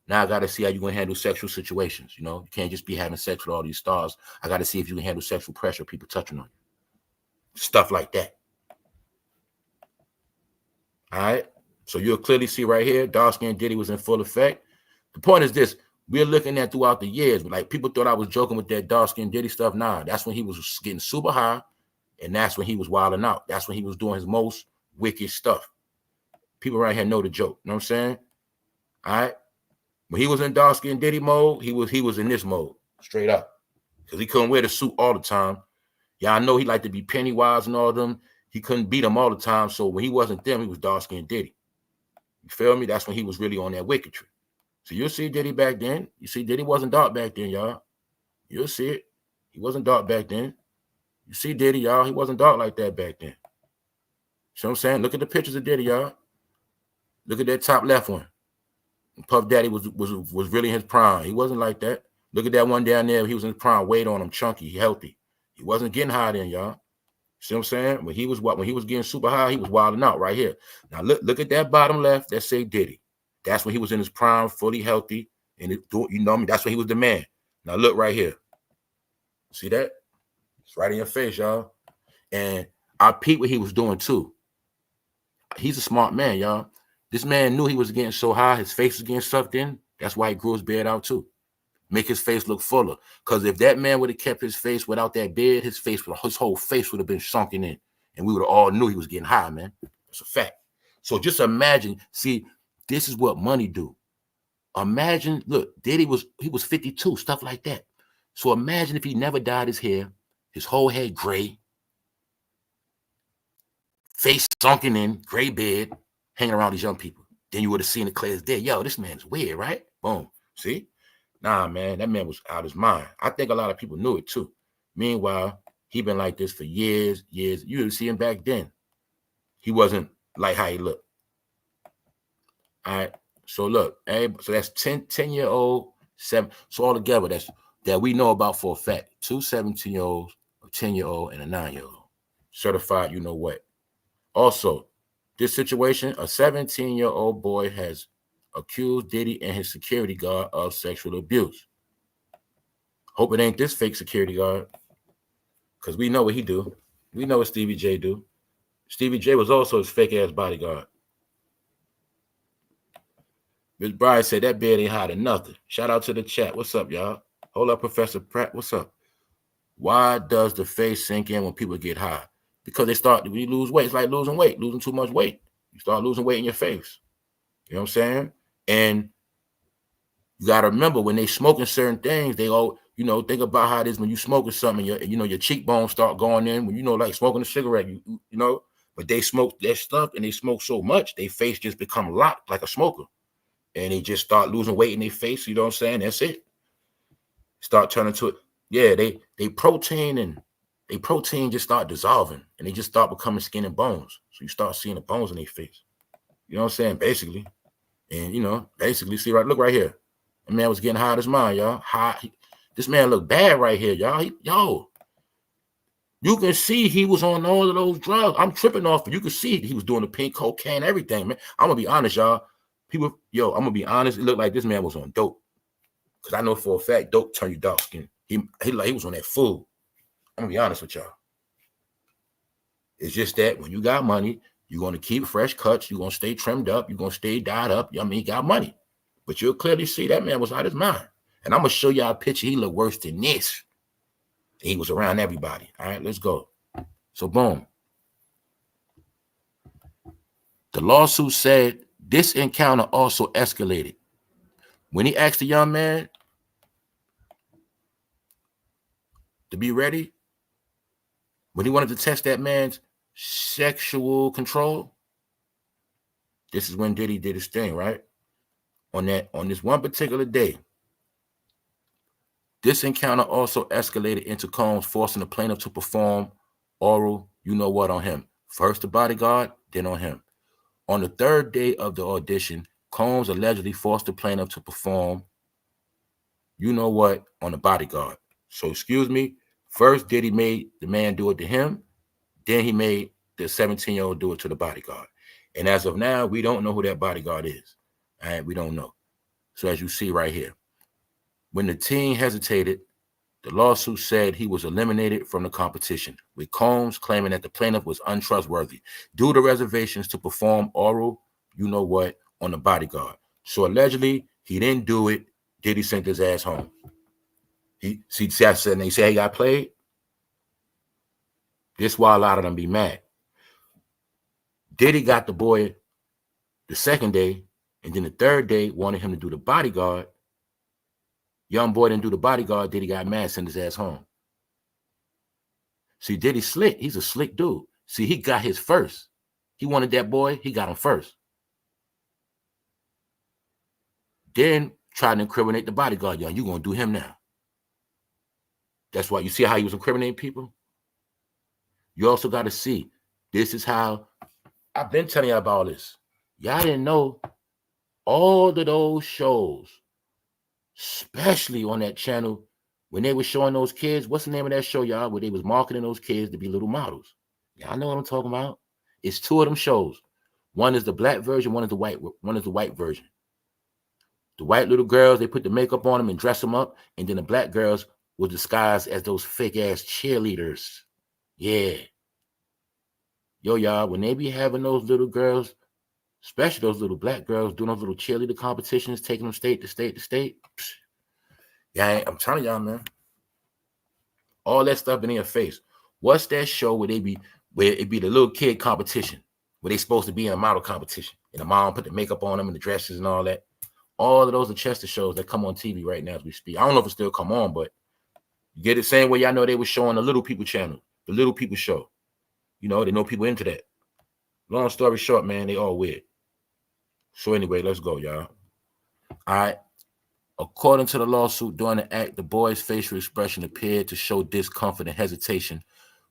Speaker 1: Now I got to see how you're going to handle sexual situations. You know, you can't just be having sex with all these stars. I got to see if you can handle sexual pressure, people touching on you. Stuff like that. All right. So you'll clearly see right here, dark-skinned Diddy was in full effect. The point is this, we're looking at throughout the years, but like people thought I was joking with that dark-skinned Diddy stuff. Nah, that's when he was getting super high, and that's when he was wilding out. That's when he was doing his most wicked stuff. People around here know the joke. You know what I'm saying? All right. When he was in dark-skinned Diddy mode, he was in this mode, straight up. Because he couldn't wear the suit all the time. Yeah, I know he liked to be Pennywise and all of them. He couldn't beat them all the time. So when he wasn't them, he was dark-skinned Diddy. You feel me? That's when he was really on that wicked tree. So you'll see Diddy back then. You see Diddy wasn't dark back then, y'all. You'll see it. He wasn't dark back then. You see Diddy, y'all. He wasn't dark like that back then. See what I'm saying? Look at the pictures of Diddy, y'all. Look at that top left one. Puff Daddy was really in his prime. He wasn't like that. Look at that one down there. He was in his prime. Weight on him, chunky, healthy. He wasn't getting high then, y'all. See what I'm saying? When he was getting super high, he was wilding out right here. Now look at that bottom left that say Diddy. That's when he was in his prime, fully healthy, and you know what I mean? That's when he was the man. Now look right here. See that? It's right in your face, y'all. And I peeped what he was doing too. He's a smart man, y'all. This man knew he was getting so high, his face was getting sucked in. That's why he grew his beard out too. Make his face look fuller. Because if that man would have kept his face without that beard, his whole face would have been sunken in. And we would have all knew he was getting high, man. That's a fact. So just imagine, see, this is what money do. Imagine, look, Diddy was 52, stuff like that. So imagine if he never dyed his hair, his whole head gray, face sunken in, gray beard, hanging around these young people. Then you would have seen it clear as day. Yo, this man's weird, right? Boom. See? Nah, man, that man was out of his mind. I think a lot of people knew it too. Meanwhile, he been like this for years. You didn't see him back then. He wasn't like how he looked. All right. So look, so that's 10-year-old, 7. So all together, that we know about for a fact. 2 17-year-olds, a 10-year-old, and a 9-year-old. Certified, you know what. Also, this situation, a 17-year-old boy has accused Diddy and his security guard of sexual abuse. Hope it ain't this fake security guard, because we know what he do. We know what Stevie J do. Stevie J was also his fake-ass bodyguard. Miss Bride said that beard ain't hot enough. Shout out to the chat. What's up, y'all? Hold up, Professor Pratt. What's up? Why does the face sink in when people get high? Because when you lose weight, it's like losing weight, losing too much weight. You start losing weight in your face. You know what I'm saying? And you got to remember, when they smoking certain things, they all, think about how it is when you smoking something, your cheekbones start going in. When, like smoking a cigarette, but they smoke that stuff and they smoke so much, their face just become locked like a smoker. And they just start losing weight in their face. You know what I'm saying? That's it. Start turning to it. Yeah, they protein just start dissolving, and they just start becoming skin and bones. So you start seeing the bones in their face. You know what I'm saying? Basically. And, basically, see, look right here. The man was getting high out of his mind, y'all. This man looked bad right here, y'all. You can see he was on all of those drugs. I'm tripping off, but you can see he was doing the pink cocaine, everything, man. I'm going to be honest, y'all. I'm going to be honest. It looked like this man was on dope. Because I know for a fact, dope turn you dark skin. He was on that food. I'm going to be honest with y'all. It's just that when you got money, you're going to keep fresh cuts. You're going to stay trimmed up. You're going to stay dyed up. You got money. But you'll clearly see that man was out of his mind. And I'm going to show y'all a picture. He looked worse than this. He was around everybody. All right, let's go. So, boom. The lawsuit said this encounter also escalated. When he asked the young man to be ready, when he wanted to test that man's sexual control, this is when Diddy did his thing, right? On this one particular day, this encounter also escalated into Combs forcing the plaintiff to perform oral you-know-what on him. First the bodyguard, then on him. On the third day of the audition, Combs allegedly forced the plaintiff to perform you-know-what on the bodyguard. So, excuse me, first Diddy made the man do it to him, then he made the 17-year-old do it to the bodyguard. And as of now, we don't know who that bodyguard is. All right, we don't know. So as you see right here, when the teen hesitated, the lawsuit said he was eliminated from the competition, with Combs claiming that the plaintiff was untrustworthy due to reservations to perform oral you-know-what on the bodyguard. So allegedly, he didn't do it. Diddy sent his ass home. I said, and they say he got played. This is why a lot of them be mad. Diddy got the boy the second day, and then the third day wanted him to do the bodyguard. Young boy didn't do the bodyguard. Diddy got mad, sent his ass home. See, Diddy slick. He's a slick dude. See, he got his first. He wanted that boy. He got him first. Then tried to incriminate the bodyguard. Young, you going to do him now. That's why you see how he was incriminating people. You also got to see, this is how, I've been telling you about all this. Y'all didn't know all of those shows, especially on that channel, when they were showing those kids, what's the name of that show, y'all, where they was marketing those kids to be little models? Y'all know what I'm talking about? It's 2 of them shows. One is the black version, one is the white version. The white little girls, they put the makeup on them and dress them up, and then the black girls were disguised as those fake ass cheerleaders. Yeah. Yo, y'all, when they be having those little girls, especially those little black girls, doing those little cheerleader competitions, taking them state to state to state. Yeah, I'm telling y'all, man. All that stuff in their face. What's that show where it be the little kid competition, where they supposed to be in a model competition, and the mom put the makeup on them and the dresses and all that. All of those are Chester shows that come on TV right now as we speak. I don't know if it still come on, but you get it same way y'all know they were showing the Little People channel, the Little People show. You know, they know people into that. Long story short, man, they all weird. So anyway, let's go, y'all. All right. According to the lawsuit, during the act, the boy's facial expression appeared to show discomfort and hesitation,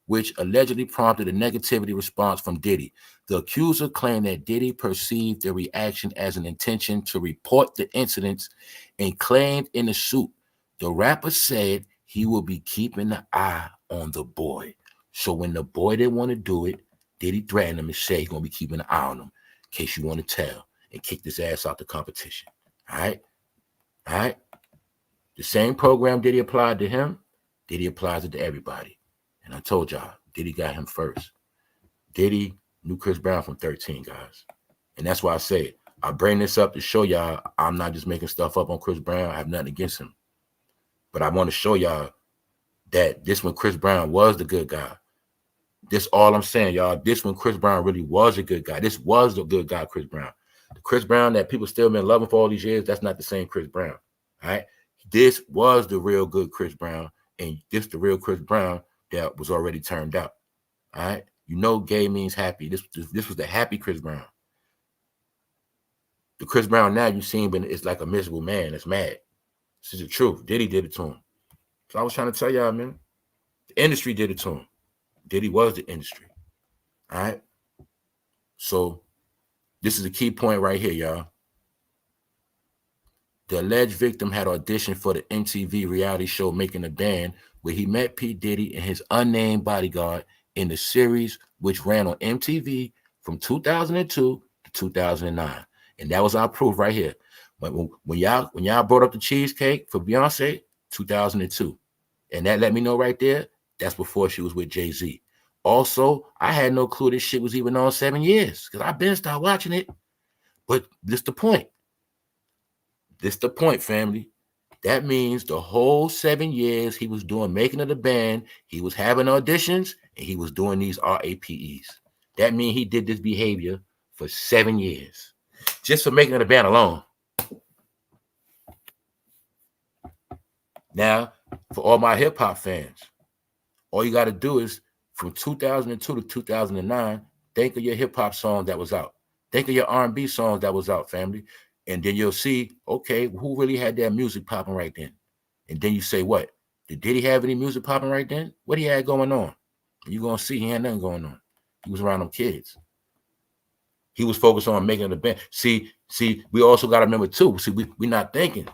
Speaker 1: which allegedly prompted a negativity response from Diddy. The accuser claimed that Diddy perceived the reaction as an intention to report the incidents and claimed in the suit, the rapper said he will be keeping an eye on the boy. So when the boy didn't want to do it, Diddy threatened him and said he's going to be keeping an eye on him in case you want to tell, and kick this ass out the competition. All right? All right? The same program Diddy applied to him, Diddy applies it to everybody. And I told y'all, Diddy got him first. Diddy knew Chris Brown from 13, guys. And that's why I say, I bring this up to show y'all I'm not just making stuff up on Chris Brown. I have nothing against him. But I want to show y'all that this when Chris Brown was the good guy. This all I'm saying, y'all. This when Chris Brown really was a good guy. This was the good guy, Chris Brown. The Chris Brown that people still been loving for all these years, that's not the same Chris Brown. All right? This was the real good Chris Brown. And this the real Chris Brown that was already turned out. All right? You know gay means happy. This was the happy Chris Brown. The Chris Brown now you seen, but it's like a miserable man that's mad. This is the truth. Diddy did it to him. So I was trying to tell y'all, man. The industry did it to him. Diddy was the industry. All right? So this is a key point right here, y'all. The alleged victim had auditioned for the MTV reality show Making a Band, where he met P. Diddy and his unnamed bodyguard in the series, which ran on MTV from 2002 to 2009. And that was our proof right here. But when y'all brought up the cheesecake for Beyonce, 2002. And that let me know right there, that's before she was with Jay-Z. Also, I had no clue this shit was even on 7 years because I've been started watching it. But this the point. This the point, family. That means the whole 7 years he was doing Making of the Band, he was having auditions, and he was doing these RAPEs. That means he did this behavior for 7 years. Just for Making of the Band alone. Now, for all my hip-hop fans, all you got to do is from 2002 to 2009, think of your hip-hop song that was out. Think of your R&B songs that was out, family. And then you'll see, okay, who really had that music popping right then? And then you say, what? Did Diddy have any music popping right then? What he had going on? And you're going to see he had nothing going on. He was around them kids. He was focused on Making the Band. See, we also got to remember, too, we're not thinking.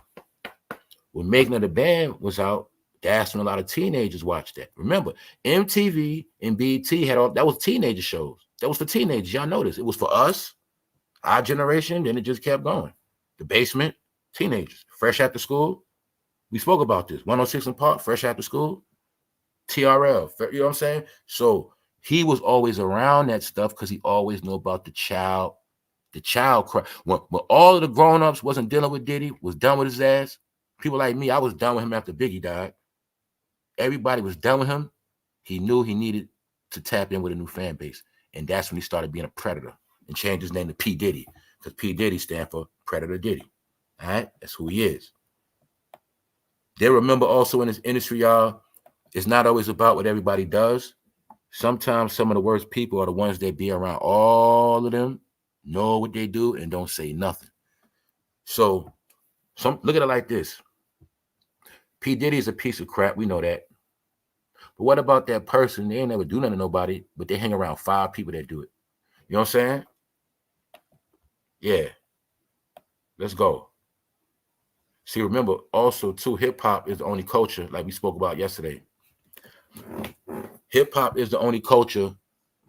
Speaker 1: When Making of the Band was out, that's when a lot of teenagers watched that. Remember, MTV and BET had all, that was teenager shows. That was for teenagers. Y'all notice. It was for us, our generation, then it just kept going. The Basement, teenagers, fresh after school. We spoke about this. 106 and Park, fresh after school. TRL, you know what I'm saying? So he was always around that stuff because he always knew about the child cry. When all of the grown-ups wasn't dealing with Diddy, was done with his ass, people like me, I was done with him after Biggie died. Everybody was done with him. He knew he needed to tap in with a new fan base. And that's when he started being a predator and changed his name to P. Diddy. Because P. Diddy stands for Predator Diddy. All right? That's who he is. They remember also in this industry, y'all, it's not always about what everybody does. Sometimes some of the worst people are the ones that be around all of them, know what they do, and don't say nothing. So look at it like this. P. Diddy is a piece of crap. We know that. But what about that person? They ain't never do nothing to nobody, but they hang around 5 people that do it. You know what I'm saying? Yeah. Let's go. See, remember, also, too, hip-hop is the only culture, like we spoke about yesterday. Hip-hop is the only culture.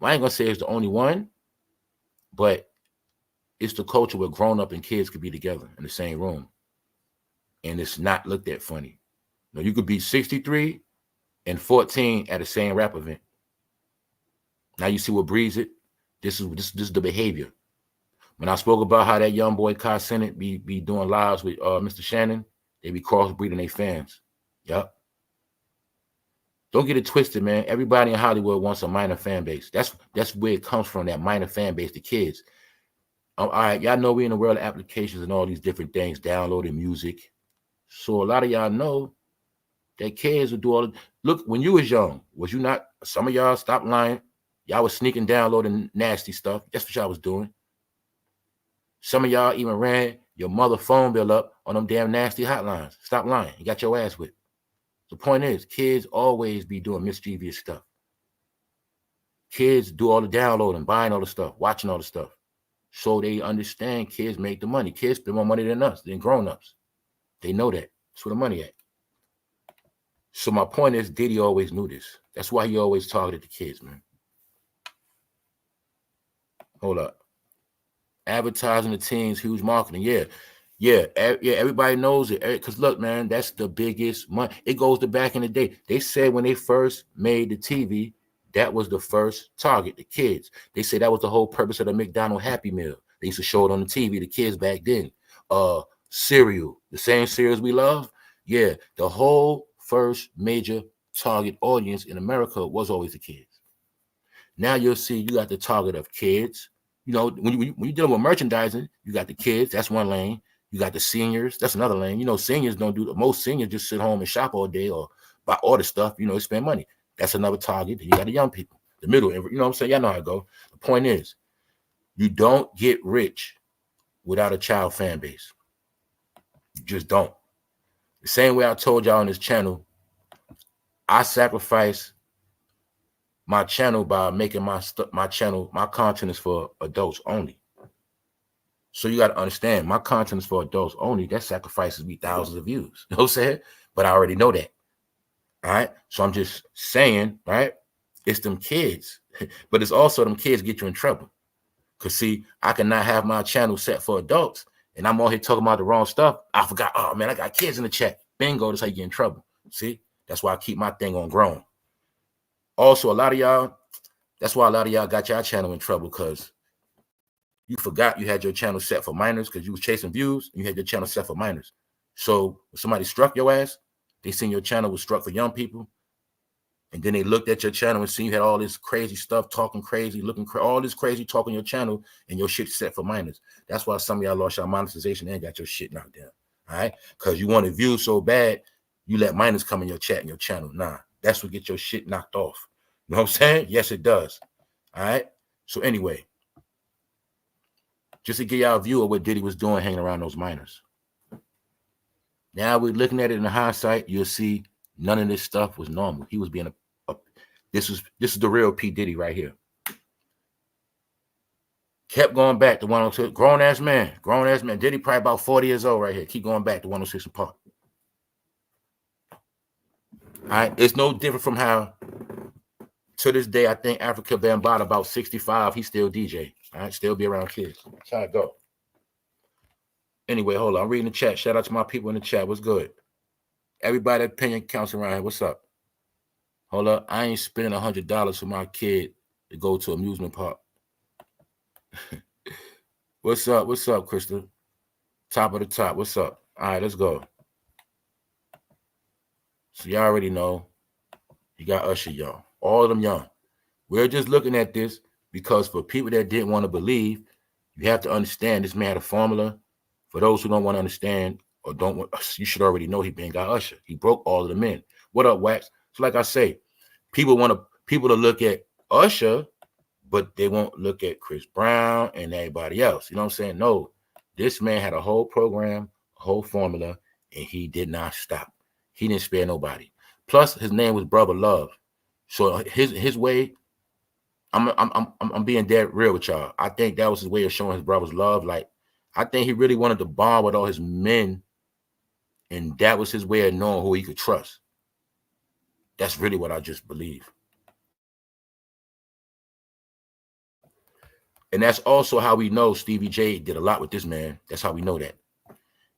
Speaker 1: I ain't going to say it's the only one, but it's the culture where grown-up and kids could be together in the same room. And it's not looked at funny. Now, you could be 63 and 14 at the same rap event. Now you see what breeds it? This is the behavior. When I spoke about how that young boy Kai Sennett be doing lives with Mr. Shannon, they be crossbreeding their fans. Yep. Don't get it twisted, man. Everybody in Hollywood wants a minor fan base. That's where it comes from, that minor fan base, the kids. All right, y'all know we in the world of applications and all these different things, downloading music. So a lot of y'all know that kids will do all the, look, when you was young, was you not, some of y'all, stop lying, y'all was sneaking downloading nasty stuff. That's what y'all was doing. Some of y'all even ran your mother phone bill up on them damn nasty hotlines. Stop lying. You got your ass whipped. The point is, kids always be doing mischievous stuff. Kids do all the downloading, buying all the stuff, watching all the stuff. So they understand kids make the money. Kids spend more money than us, than grown-ups. They know that. That's where the money at. So my point is, Diddy always knew this. That's why he always targeted the kids, man. Hold up. Advertising the teens, huge marketing. Yeah, everybody knows it. Because look, man, that's the biggest money. It goes to back in the day. They said when they first made the TV, that was the first target, the kids. They said that was the whole purpose of the McDonald's Happy Meal. They used to show it on the TV, the kids back then. Cereal, the same cereals we love. Yeah, the whole first major target audience in America was always the kids. Now you'll see you got the target of kids. You know, when you're dealing with merchandising, you got the kids, that's one lane. You got the seniors, that's another lane. You know, seniors don't do, most seniors just sit home and shop all day or buy all the stuff, you know, spend money. That's another target. You got the young people, the middle, you know what I'm saying? Y'all know how it go. The point is, you don't get rich without a child fan base. You just don't. The same way I told y'all on this channel, I sacrifice my channel by making my content is for adults only. So you got to understand, my content is for adults only. That sacrifices me thousands of views. You know what I'm saying? But I already know that. All right. So I'm just saying, right? It's them kids, but it's also them kids get you in trouble. Because see, I cannot have my channel set for adults and I'm all here talking about the wrong stuff. I forgot, oh man, I got kids in the chat. Bingo, that's how you get in trouble. See, that's why I keep my thing on grown. Also, a lot of y'all, that's why a lot of y'all got your channel in trouble, because you forgot you had your channel set for minors because you was chasing views and you had your channel set for minors. So when somebody struck your ass, they seen your channel was struck for young people. And then they looked at your channel and seen you had all this crazy stuff, talking crazy, all this crazy talk on your channel, and your shit set for minors. That's why some of y'all lost your monetization and got your shit knocked down. All right? Because you wanted views so bad, you let minors come in your chat and your channel. Nah, that's what get your shit knocked off. You know what I'm saying? Yes, it does. All right? So anyway, just to give y'all a view of what Diddy was doing hanging around those minors. Now we're looking at it in hindsight, you'll see none of this stuff was normal. He was being this is the real P. Diddy right here. Kept going back to 106, grown-ass man. Diddy probably about 40 years old right here. Keep going back to 106 and Park. All right, it's no different from how, to this day, I think Africa Bambaataa about 65, he still DJ. All right, still be around kids. That's how it go. Anyway, hold on. I'm reading the chat. Shout out to my people in the chat. What's good? Everybody opinion counts around here. What's up? Hold up. I ain't spending $100 for my kid to go to amusement park. What's up? What's up, Crystal? Top of the top. What's up? All right, let's go. So y'all already know. You got Usher, y'all. All of them young. We're just looking at this because for people that didn't want to believe, you have to understand this man had a formula. For those who don't want to understand or don't want, you should already know he been got Usher. He broke all of them in. What up, Wax? So like I say, people to look at Usher, but they won't look at Chris Brown and everybody else. You know what I'm saying? No, this man had a whole program, a whole formula, and he did not stop. He didn't spare nobody. Plus, his name was Brother Love. So his way, I'm being dead real with y'all. I think that was his way of showing his brother's love. Like, I think he really wanted to bond with all his men, and that was his way of knowing who he could trust. That's really what I just believe. And that's also how we know Stevie J did a lot with this man. That's how we know that.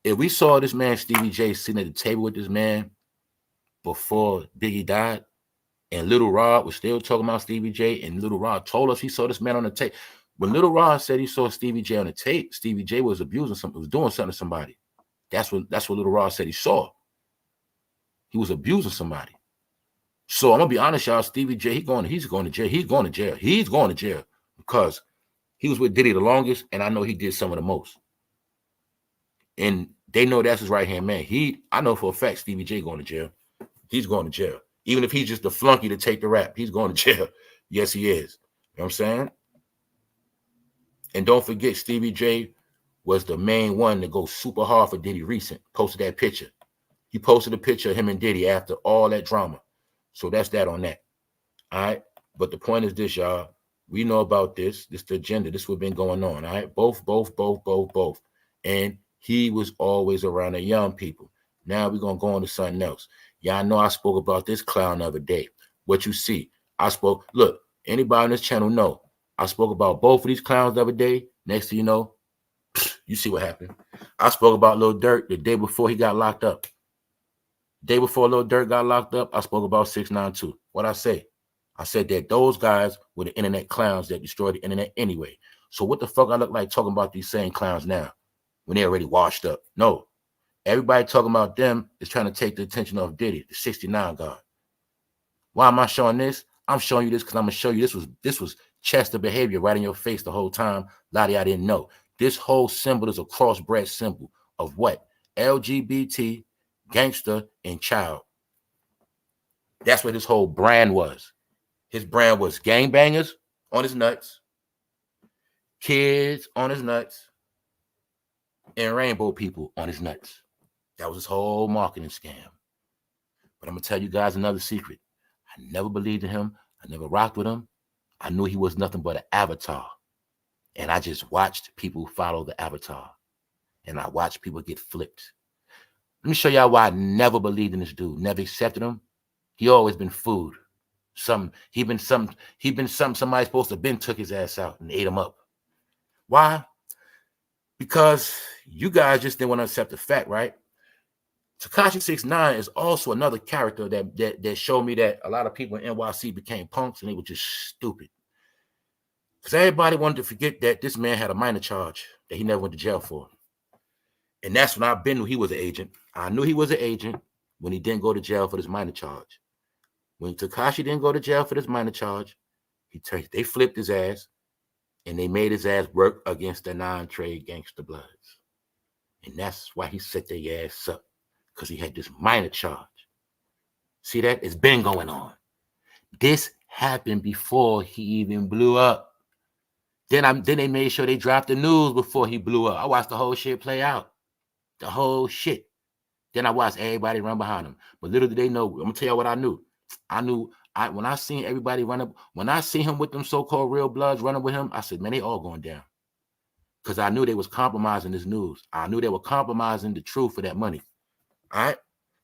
Speaker 1: If we saw this man, Stevie J, sitting at the table with this man before Biggie died, And Little Rod was still talking about Stevie J, and Little Rod told us he saw this man on the tape. When Little Rod said he saw Stevie J on the tape, Stevie J was abusing something, was doing something to somebody. That's what Little Rod said he saw. He was abusing somebody. So I'm gonna be honest, y'all. Stevie J, he's going to jail. He's going to jail. He's going to jail because he was with Diddy the longest, and I know he did some of the most. And they know that's his right-hand man. I know for a fact Stevie J going to jail. He's going to jail. Even if he's just the flunky to take the rap, he's going to jail. Yes, he is. You know what I'm saying? And don't forget, Stevie J was the main one to go super hard for Diddy recent. Posted that picture. He posted a picture of him and Diddy after all that drama. So that's that on that. All right. But the point is this, y'all. We know about this. This the agenda. This what's been going on. All right. Both. And he was always around the young people. Now we're going to go on to something else. Y'all know I spoke about this clown the other day. What you see. Look, anybody on this channel know. I spoke about both of these clowns the other day. Next thing you know, you see what happened. I spoke about Lil Durk the day before he got locked up. Day before Lil Durk got locked up, I spoke about 6ix9ine. What'd I say? I said that those guys were the internet clowns that destroyed the internet anyway. So what the fuck I look like talking about these same clowns now when they're already washed up? No. Everybody talking about them is trying to take the attention off Diddy, the 69 God. Why am I showing this? I'm showing you this because I'm going to show you this was Chester behavior right in your face the whole time. A lot of y'all didn't know. This whole symbol is a crossbred symbol of what? LGBT, gangster, and child. That's what his whole brand was. His brand was gangbangers on his nuts, kids on his nuts, and rainbow people on his nuts. That was his whole marketing scam. But I'm going to tell you guys another secret. I never believed in him. I never rocked with him. I knew he was nothing but an avatar. And I just watched people follow the avatar. And I watched people get flipped. Let me show y'all why I never believed in this dude. Never accepted him. He always been food. He been something somebody supposed to have been took his ass out and ate him up. Why? Because you guys just didn't want to accept the fact, right? Tekashi 6ix9ine is also another character that showed me that a lot of people in NYC became punks and they were just stupid. Because everybody wanted to forget that this man had a minor charge that he never went to jail for. And that's when I knew he was an agent. I knew he was an agent when he didn't go to jail for this minor charge. When Tekashi didn't go to jail for this minor charge, they flipped his ass and they made his ass work against the non-trade gangster bloods. And that's why he set their ass up. Because he had this minor charge. See that? It's been going on. This happened before he even blew up. Then they made sure they dropped the news before he blew up. I watched the whole shit play out. The whole shit. Then I watched everybody run behind him. But little did they know, I'm going to tell you what I knew. When I seen everybody run up, when I see him with them so-called real bloods running with him, I said, man, they all going down. Because I knew they was compromising this news. I knew they were compromising the truth for that money. All right.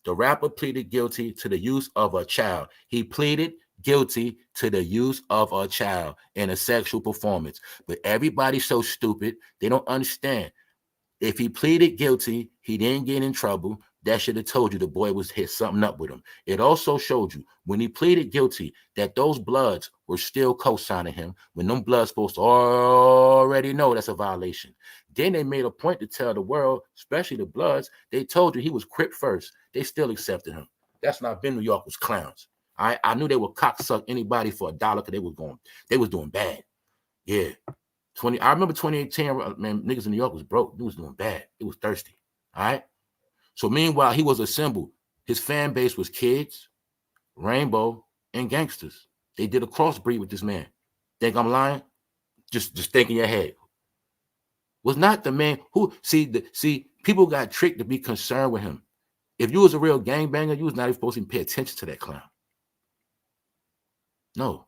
Speaker 1: The rapper pleaded guilty to the use of a child. He pleaded guilty to the use of a child in a sexual performance. But everybody's so stupid, they don't understand. If he pleaded guilty, he didn't get in trouble. That should have told you the boy was hit something up with him. It also showed you when he pleaded guilty that those bloods were still co-signing him when them bloods supposed to already know that's a violation. Then they made a point to tell the world, especially the bloods, they told you he was Crip first. They still accepted him. That's not been New York was clowns. I knew they would cocksuck anybody for $1 because they was doing bad. Yeah. I remember 2018, man, niggas in New York was broke. They was doing bad. It was thirsty. All right. So meanwhile, he was a symbol. His fan base was kids, rainbow, and gangsters. They did a crossbreed with this man. Think I'm lying? Just think in your head. Was not the man who see people got tricked to be concerned with him. If you was a real gangbanger, you was not even supposed to pay attention to that clown. No.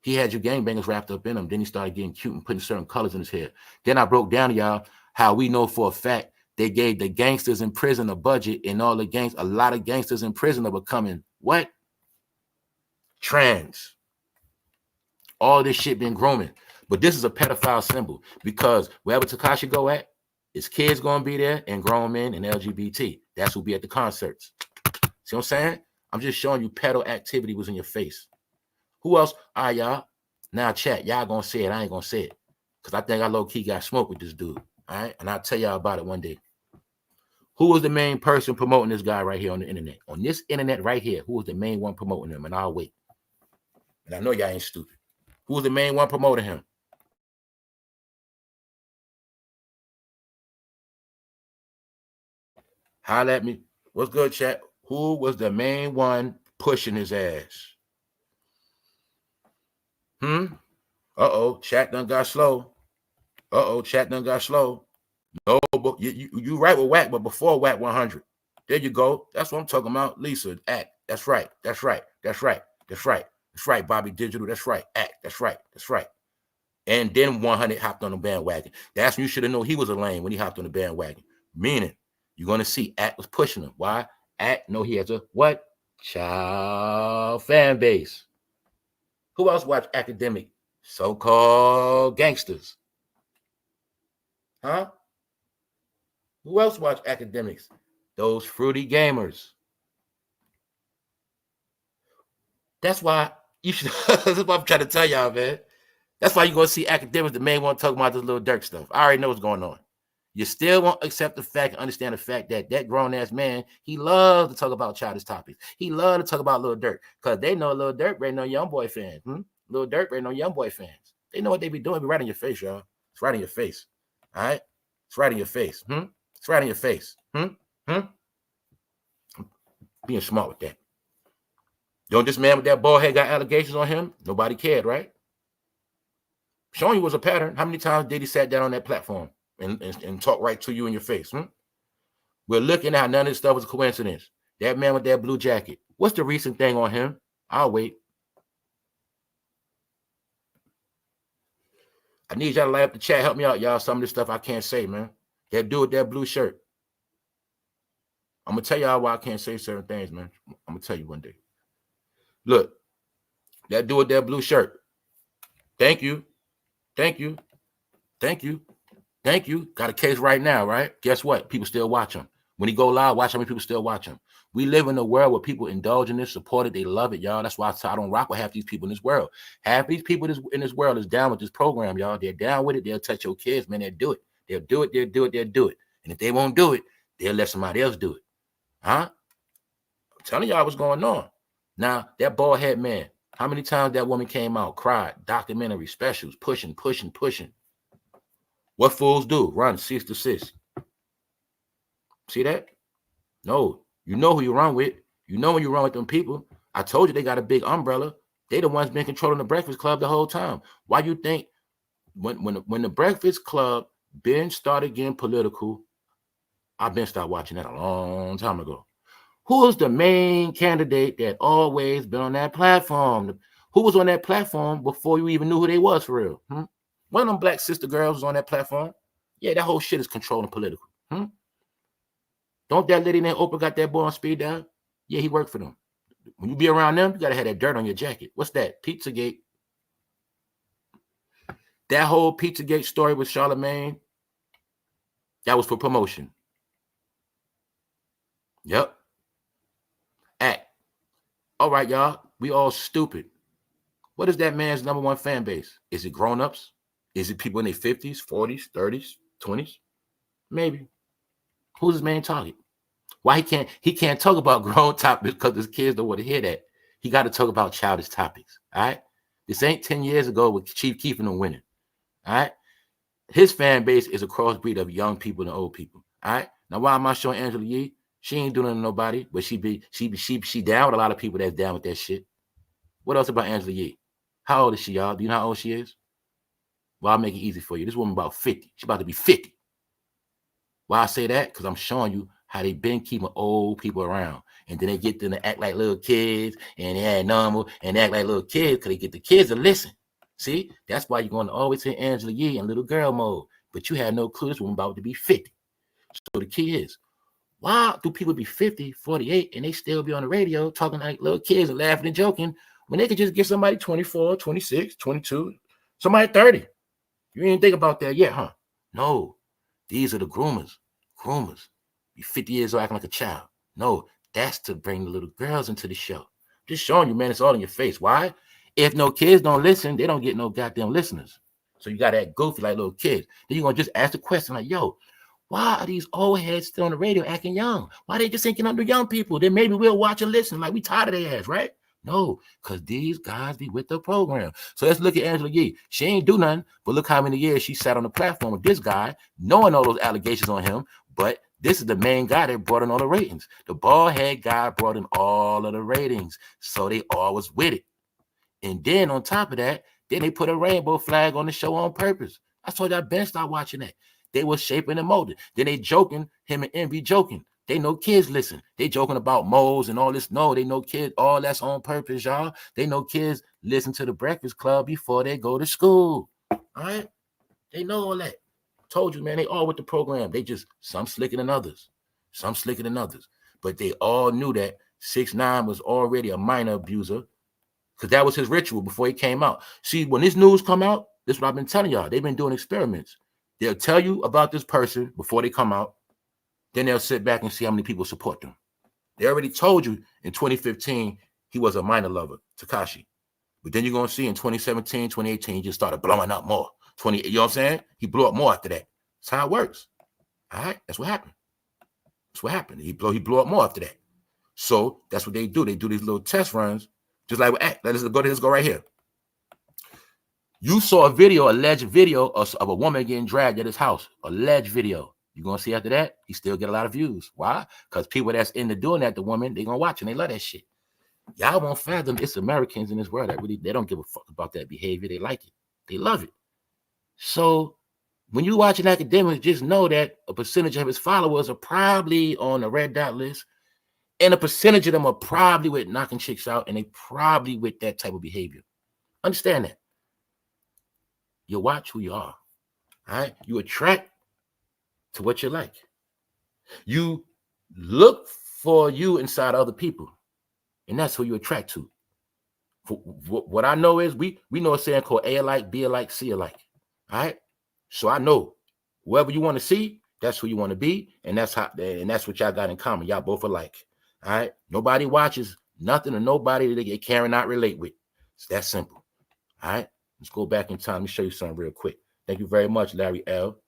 Speaker 1: He had your gangbangers wrapped up in him. Then he started getting cute and putting certain colors in his hair. Then I broke down to y'all how we know for a fact they gave the gangsters in prison a budget, and a lot of gangsters in prison are becoming what? Trans. All this shit been grooming. But this is a pedophile symbol because wherever Tekashi go at, his kids gonna be there and grown men and LGBT. That's who'll be at the concerts. See what I'm saying? I'm just showing you pedo activity was in your face. Who else? All right, y'all. Now chat. Y'all gonna say it. I ain't gonna say it. Because I think I low-key got smoke with this dude. All right. And I'll tell y'all about it one day. Who was the main person promoting this guy right here on the internet? On this internet right here, who was the main one promoting him? And I'll wait. And I know y'all ain't stupid. Who was the main one promoting him? Holla at me. What's good, chat? Who was the main one pushing his ass? Uh-oh, chat done got slow. Uh-oh, chat done got slow. No, but you right with whack, but before whack 100. There you go. That's what I'm talking about. Lisa, act. That's right. That's right. That's right. That's right. That's right, Bobby Digital. That's right. Act. That's right. That's right. And then 100 hopped on the bandwagon. That's when you should have known he was a lame when he hopped on the bandwagon. Meaning, you're going to see Act was pushing him. Why? Act know he has a what? Child fan base. Who else watch academic? So-called gangsters. Huh? Who else watch academics? Those fruity gamers. That's why you should. That's what I'm trying to tell y'all, man. That's why you're going to see academics that may want to talk about this little Dirk stuff. I already know what's going on. You still won't accept the fact and understand the fact that that grown-ass man, he loves to talk about childish topics. He loves to talk about Lil Durk because they know Lil Durk rating on young boy fans. Lil Durk rating on young boy fans. They know what they be doing. It be right in your face, y'all. It's right in your face. All right? It's right in your face. It's right in your face. Being smart with that. Don't this man with that bald head got allegations on him? Nobody cared, right? Showing you was a pattern. How many times did he sat down on that platform and talk right to you in your face? We're looking at none of this stuff was a coincidence. That man with that blue jacket. What's the recent thing on him? I'll wait. I need y'all to light up the chat. Help me out, y'all. Some of this stuff I can't say, man. That dude with that blue shirt. I'm going to tell y'all why I can't say certain things, man. I'm going to tell you one day. Look, that dude with that blue shirt. Thank you. Thank you. Thank you. Thank you. Got a case right now, right? Guess what? People still watch him. When he go live, watch how many people still watch him. We live in a world where people indulge in this, support it, they love it, y'all. That's why I don't rock with half these people in this world. Half these people in this world is down with this program, y'all. They're down with it. They'll touch your kids, man. They'll do it. They'll do it. They'll do it. They'll do it. And if they won't do it, they'll let somebody else do it. Huh? I'm telling y'all what's going on. Now, that bald head man, how many times that woman came out, cried, documentary specials, pushing. What fools do? Run 6 to 6. See that? No. You know who you run with. You know when you run with them people. I told you they got a big umbrella. They the ones been controlling the Breakfast Club the whole time. Why you think when the Breakfast Club been started getting political, I've been started watching that a long time ago. Who was the main candidate that always been on that platform? Who was on that platform before you even knew who they was for real? One of them black sister girls was on that platform. Yeah, that whole shit is controlling political. Don't that lady named Oprah got that boy on speed dial? Yeah, he worked for them. When you be around them, you got to have that dirt on your jacket. What's that? Pizzagate. That whole Pizzagate story with Charlemagne, that was for promotion. Yep. Act. All right, y'all. We all stupid. What is that man's #1 fan base? Is it grown-ups? Is it people in their 50s, 40s, 30s, 20s? Maybe. Who's his main target? Why he can't talk about grown topics because his kids don't want to hear that. He got to talk about childish topics. All right. This ain't 10 years ago with Chief Keef and them winning. All right. His fan base is a crossbreed of young people and old people. All right. Now, why am I showing Angela Yee? She ain't doing it to nobody, but she down with a lot of people that's down with that shit. What else about Angela Yee? How old is she, y'all? Do you know how old she is? Well, I'll make it easy for you. This woman about 50. She's about to be 50. Why I say that? Because I'm showing you how they been keeping old people around. And then they get them to act like little kids and they act normal and act like little kids because they get the kids to listen. See? That's why you're going to always hear Angela Yee in little girl mode. But you had no clue this woman about to be 50. So the key is, why do people be 50, 48, and they still be on the radio talking like little kids and laughing and joking when they could just get somebody 24, 26, 22, somebody 30? You ain't think about that yet, huh? No. These are the groomers. Groomers. You're 50 years old acting like a child. No, that's to bring the little girls into the show. Just showing you, man, it's all in your face. Why? If no kids don't listen, they don't get no goddamn listeners. So you got to act goofy like little kids. Then you're going to just ask the question like, yo, why are these old heads still on the radio acting young? Why they just thinking under young people? Then maybe we'll watch and listen. Like, we tired of their ass, right? No, because these guys be with the program. So let's look at Angela Yee. She ain't do nothing, but look how many years she sat on the platform with this guy, knowing all those allegations on him. But this is the main guy that brought in all the ratings. The bald head guy brought in all of the ratings. So they all was with it. And then on top of that, then they put a rainbow flag on the show on purpose. I told y'all Ben start watching that. They were shaping and molding. Then they joking, him and Envy joking. They know kids listen. They joking about moles and all this. No, they know kids. All that's on purpose, y'all. They know kids listen to the Breakfast Club before they go to school. All right? They know all that. Told you, man, they all with the program. They just, some slicker than others. Some slicker than others. But they all knew that 6ix9ine was already a minor abuser because that was his ritual before he came out. See, when this news come out, this is what I've been telling y'all. They've been doing experiments. They'll tell you about this person before they come out. Then they'll sit back and see how many people support them. They already told you in 2015 he was a minor lover, Tekashi. But then you're going to see in 2017, 2018, he just started blowing up more. You know what I'm saying? He blew up more after that. That's how it works. All right? That's what happened. That's what happened. He blew up more after that. So that's what they do. They do these little test runs, just like, let's go right here. You saw a video, alleged video of a woman getting dragged at his house. Alleged video. You're going to see after that, he still get a lot of views. Why? Because people that's into doing that to women, they're going to watch and they love that shit. Y'all won't fathom it's Americans in this world that really, they don't give a fuck about that behavior. They like it. They love it. So when you watch an academic, just know that a percentage of his followers are probably on the red dot list. And a percentage of them are probably with knocking chicks out and they probably with that type of behavior. Understand that. You watch who you are. All right? You attract to what you like. You look for you inside other people. And that's who you attract to. What I know is we know a saying called A alike, B alike, C alike. All right? So I know whoever you want to see, that's who you want to be. And that's what y'all got in common. Y'all both alike. All right? Nobody watches nothing or nobody that they cannot relate with. It's that simple. All right? Let's go back in time. Let me show you something real quick. Thank you very much, Larry L.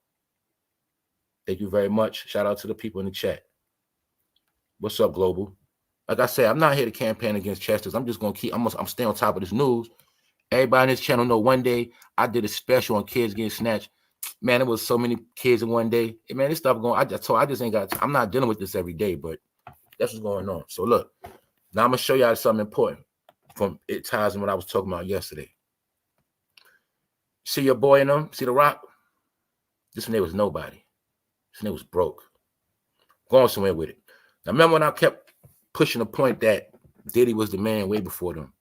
Speaker 1: Thank you very much. Shout out to the people in the chat. What's up, Global? Like I said, I'm not here to campaign against Chesters. I'm just going to keep, I'm staying on top of this news. Everybody on this channel know one day I did a special on kids getting snatched. Man, it was so many kids in one day. Hey, man, this stuff going, I just ain't got time. I'm not dealing with this every day, but that's what's going on. So look, now I'm going to show y'all something important from it ties in what I was talking about yesterday. See your boy in them? See The Rock? This one, there was nobody. This nigga was broke. Going somewhere with it. Now, remember when I kept pushing the point that Diddy was the man way before them?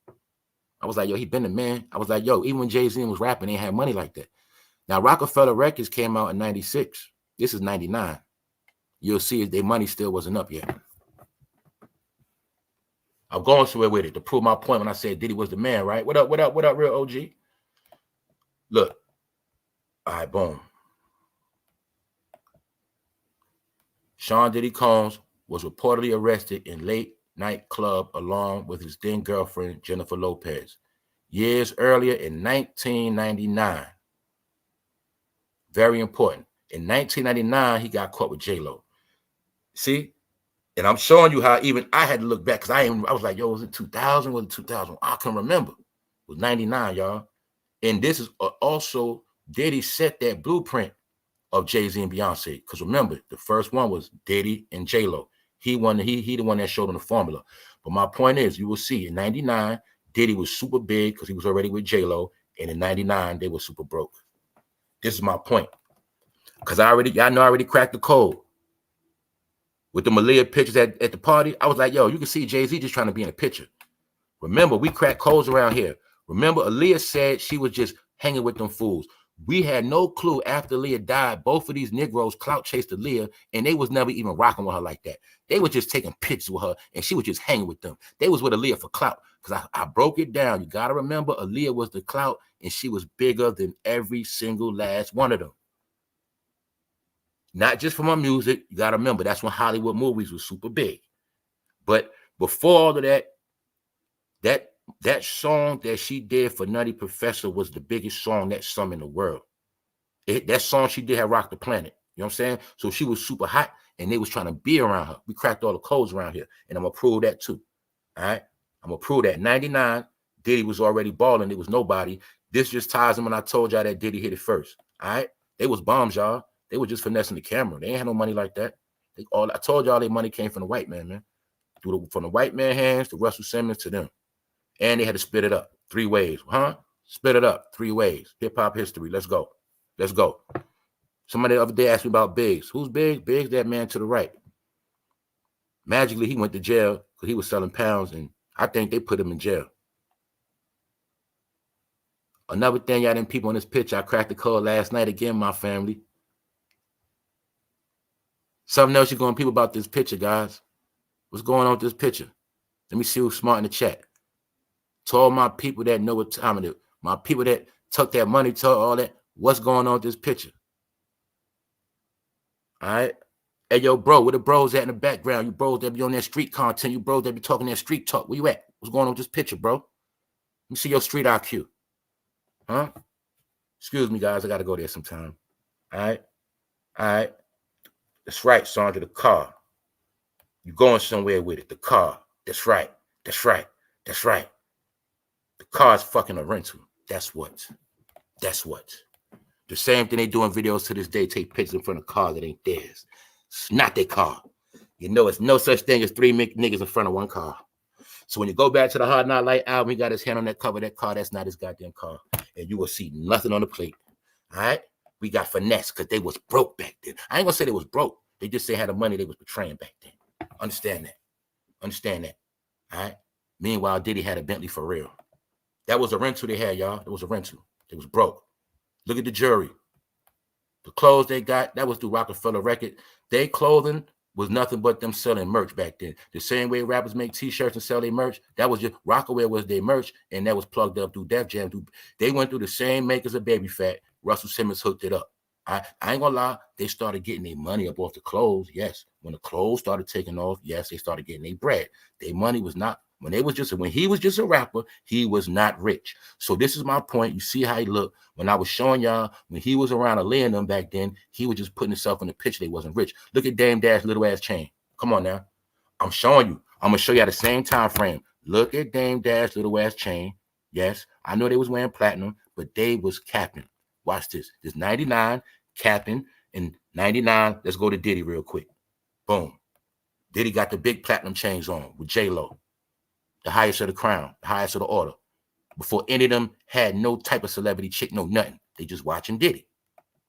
Speaker 1: I was like, yo, he been the man. I was like, yo, even when Jay-Z was rapping, they had money like that. Now, Rockefeller Records came out in 96. This is 99. You'll see their money still wasn't up yet. I'm going somewhere with it to prove my point when I said Diddy was the man, right? What up, real OG? Look. All right, boom. Sean Diddy Combs was reportedly arrested in late night club along with his then girlfriend, Jennifer Lopez, years earlier in 1999. Very important. In 1999, he got caught with J-Lo. See? And I'm showing you how even I had to look back because I was like, yo, was it 2000? Was it 2000? I can remember. It was 99, y'all. And this is also, Diddy set that blueprint of Jay-Z and Beyonce. Because remember, the first one was Diddy and J-Lo. He the one that showed them the formula. But my point is, you will see in 99, Diddy was super big because he was already with J-Lo. And in 99, they were super broke. This is my point. Because y'all know I already cracked the code. With the Malia pictures at the party, I was like, yo, you can see Jay-Z just trying to be in a picture. Remember, we crack codes around here. Remember, Aaliyah said she was just hanging with them fools. We had no clue after Aaliyah died, both of these Negroes clout chased Aaliyah, and they was never even rocking with her like that. They were just taking pictures with her, and she was just hanging with them. They was with Aaliyah for clout, because I broke it down. You got to remember, Aaliyah was the clout, and she was bigger than every single last one of them. Not just from her music. You got to remember, that's when Hollywood movies was super big. But before all of that, that That song that she did for Nutty Professor was the biggest song that summer in the world. That song she did had rocked the planet. You know what I'm saying? So she was super hot, and they was trying to be around her. We cracked all the codes around here, and I'm gonna prove that too. All right, I'm gonna prove that. 99, Diddy was already balling. It was nobody. This just ties him when I told y'all that Diddy hit it first. All right, they was bombs, y'all. They were just finessing the camera. They ain't had no money like that. I told y'all their money came from the white man, man. From the white man hands to Russell Simmons to them. And they had to split it up 3 ways. Huh? Split it up 3 ways. Hip-hop history. Let's go. Let's go. Somebody the other day asked me about Biggs. Who's Biggs? Biggs, that man to the right. Magically, he went to jail because he was selling pounds, and I think they put him in jail. Another thing, y'all, them people in this picture, I cracked the code last night again, my family. Something else you're going to people about this picture, guys. What's going on with this picture? Let me see who's smart in the chat. To all my people that know what time it is, my people that took that money, to all that, what's going on with this picture? All right. Hey, yo, bro, where the bros at in the background? You bros that be on that street content. You bros that be talking that street talk. Where you at? What's going on with this picture, bro? Let me see your street IQ. Huh? Excuse me, guys. I got to go there sometime. All right. All right. That's right, Sandra, the car. You going somewhere with it. The car. That's right. That's right. That's right. The car is fucking a rental. That's what. That's what. The same thing they do in videos to this day. Take pictures in front of cars that ain't theirs. It's not their car. You know, it's no such thing as 3 niggas in front of 1 car. So when you go back to the Hard Knock Life album, he got his hand on that cover of that car. That's not his goddamn car. And you will see nothing on the plate. All right? We got finesse because they was broke back then. I ain't going to say they was broke. They just say had the money they was betraying back then. Understand that. Understand that. All right? Meanwhile, Diddy had a Bentley for real. That was a rental they had, y'all. It was a rental. It was broke. Look at the jury. The clothes they got, that was through Rockefeller Record. Their clothing was nothing but them selling merch back then. The same way rappers make T-shirts and sell their merch, that was just Rockaway was their merch, and that was plugged up through Def Jam. They went through the same makers of Baby Fat. Russell Simmons hooked it up. I ain't gonna lie, they started getting their money up off the clothes. Yes, when the clothes started taking off, yes, they started getting their bread. Their money was not, when he was just a rapper, he was not rich. So this is my point. You see how he looked. When I was showing y'all, when he was around Aaliyah and them back then, he was just putting himself in the picture. They wasn't rich. Look at Dame Dash little ass chain. Come on now. I'm showing you. I'm gonna show you at the same time frame. Look at Dame Dash little ass chain. Yes, I know they was wearing platinum, but they was capping. Watch this. This 99 capping and 99. Let's go to Diddy real quick. Boom. Diddy got the big platinum chains on with J-Lo. The highest of the crown, the highest of the order. Before any of them had no type of celebrity chick, no nothing. They just watching Diddy.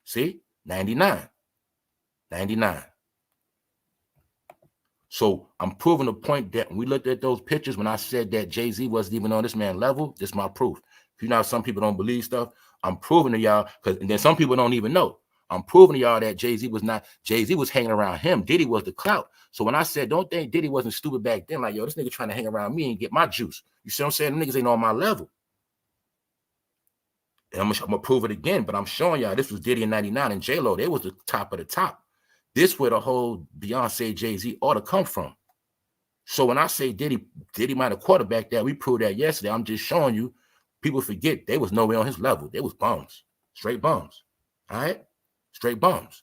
Speaker 1: See? 99. 99. So I'm proving the point that when we looked at those pictures, when I said that Jay-Z wasn't even on this man's level, this is my proof. You know how some people don't believe stuff? I'm proving to y'all, because then some people don't even know. I'm proving to y'all that Jay-Z was not, Jay-Z was hanging around him. Diddy was the clout. So when I said, don't think Diddy wasn't stupid back then, like, yo, this nigga trying to hang around me and get my juice. You see what I'm saying? The niggas ain't on my level. And I'm gonna prove it again, but I'm showing y'all this was Diddy in 99 and J-Lo. They was the top of the top. This where the whole Beyonce, Jay-Z ought to come from. So when I say Diddy might have quarterbacked that, we proved that yesterday. I'm just showing you, people forget they was nowhere on his level. They was bums, straight bums. All right? Straight bums.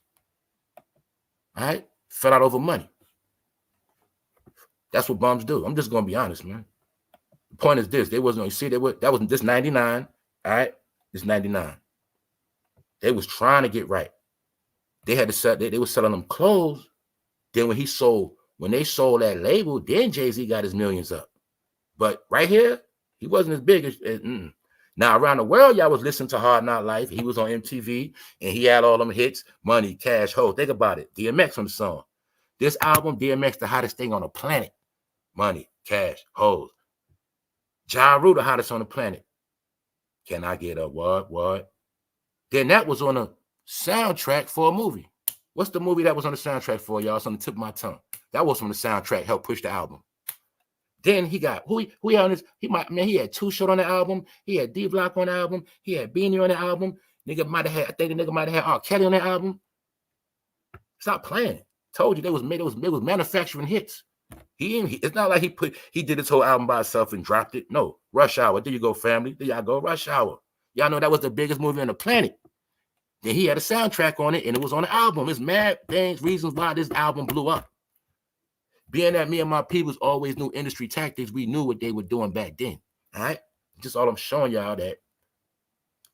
Speaker 1: All right? Fell out over money. That's what bums do. I'm just gonna be honest, man. The point is this: they wasn't. You see, that wasn't this 99. All right, this 99. They was trying to get right. They had to sell. They were selling them clothes. Then when they sold that label, then Jay-Z got his millions up. But right here, he wasn't as big as Now, around the world, y'all was listening to Hard Knock Life. He was on MTV, and he had all them hits, Money, Cash, Ho. Think about it. DMX on the song. This album, DMX, the hottest thing on the planet. Money, Cash, Hoes. Ja Rule, the hottest on the planet. Can I get a what? Then that was on a soundtrack for a movie. What's the movie that was on the soundtrack for, y'all? It's on the tip of my tongue. That was from the soundtrack, helped push the album. Then he got who he on this. He had Too Short on the album. He had D Block on the album. He had Beanie on the album. I think the nigga might have had R. Kelly on the album. Stop playing. Told you they was manufacturing hits. It's not like he did this whole album by himself and dropped it. No, Rush Hour. There you go, family. There y'all go, Rush Hour. Y'all know that was the biggest movie on the planet. Then he had a soundtrack on it, and it was on the album. It's mad things, reasons why this album blew up. Being that me and my peoples always knew industry tactics, we knew what they were doing back then. All right, just all I'm showing y'all that.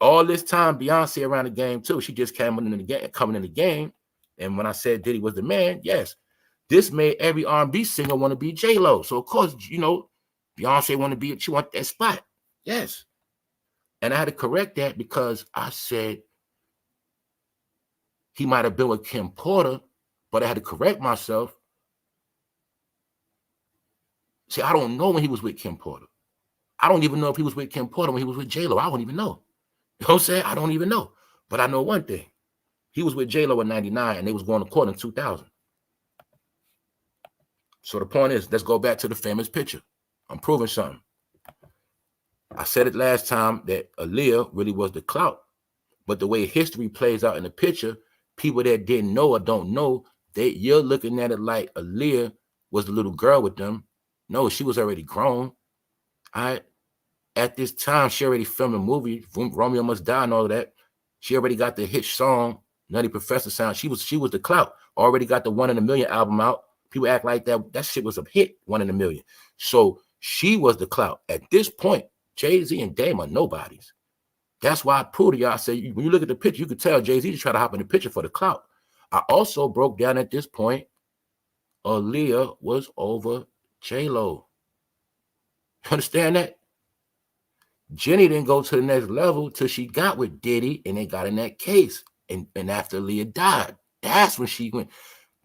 Speaker 1: All this time, Beyonce around the game too. She just coming in the game. And when I said Diddy was the man, yes, this made every R&B singer want to be J-Lo. So of course, you know, Beyonce want to be. She want that spot. Yes, and I had to correct that because I said he might have been with Kim Porter, but I had to correct myself. See, I don't know when he was with Kim Porter. I don't even know if he was with Kim Porter when he was with J-Lo. I don't even know. You know what I'm saying? I don't even know. But I know one thing. He was with J-Lo in 99 and they was going to court in 2000. So the point is, let's go back to the famous picture. I'm proving something. I said it last time that Aaliyah really was the clout. But the way history plays out in the picture, people that didn't know or don't know, you're looking at it like Aaliyah was the little girl with them. No, she was already grown. At this time, she already filmed a movie, Romeo Must Die and all of that. She already got the hit song, Nutty Professor sound. She was the clout. Already got the 1 in a Million album out. People act like that shit was a hit, 1 in a Million. So she was the clout. At this point, Jay-Z and Dame are nobodies. That's why I proved to y'all. I say, when you look at the picture, you could tell Jay-Z just try to hop in the picture for the clout. I also broke down at this point, Aaliyah was over J-Lo. Understand that? Jenny didn't go to the next level till she got with Diddy and they got in that case. And after Aaliyah died, that's when she went.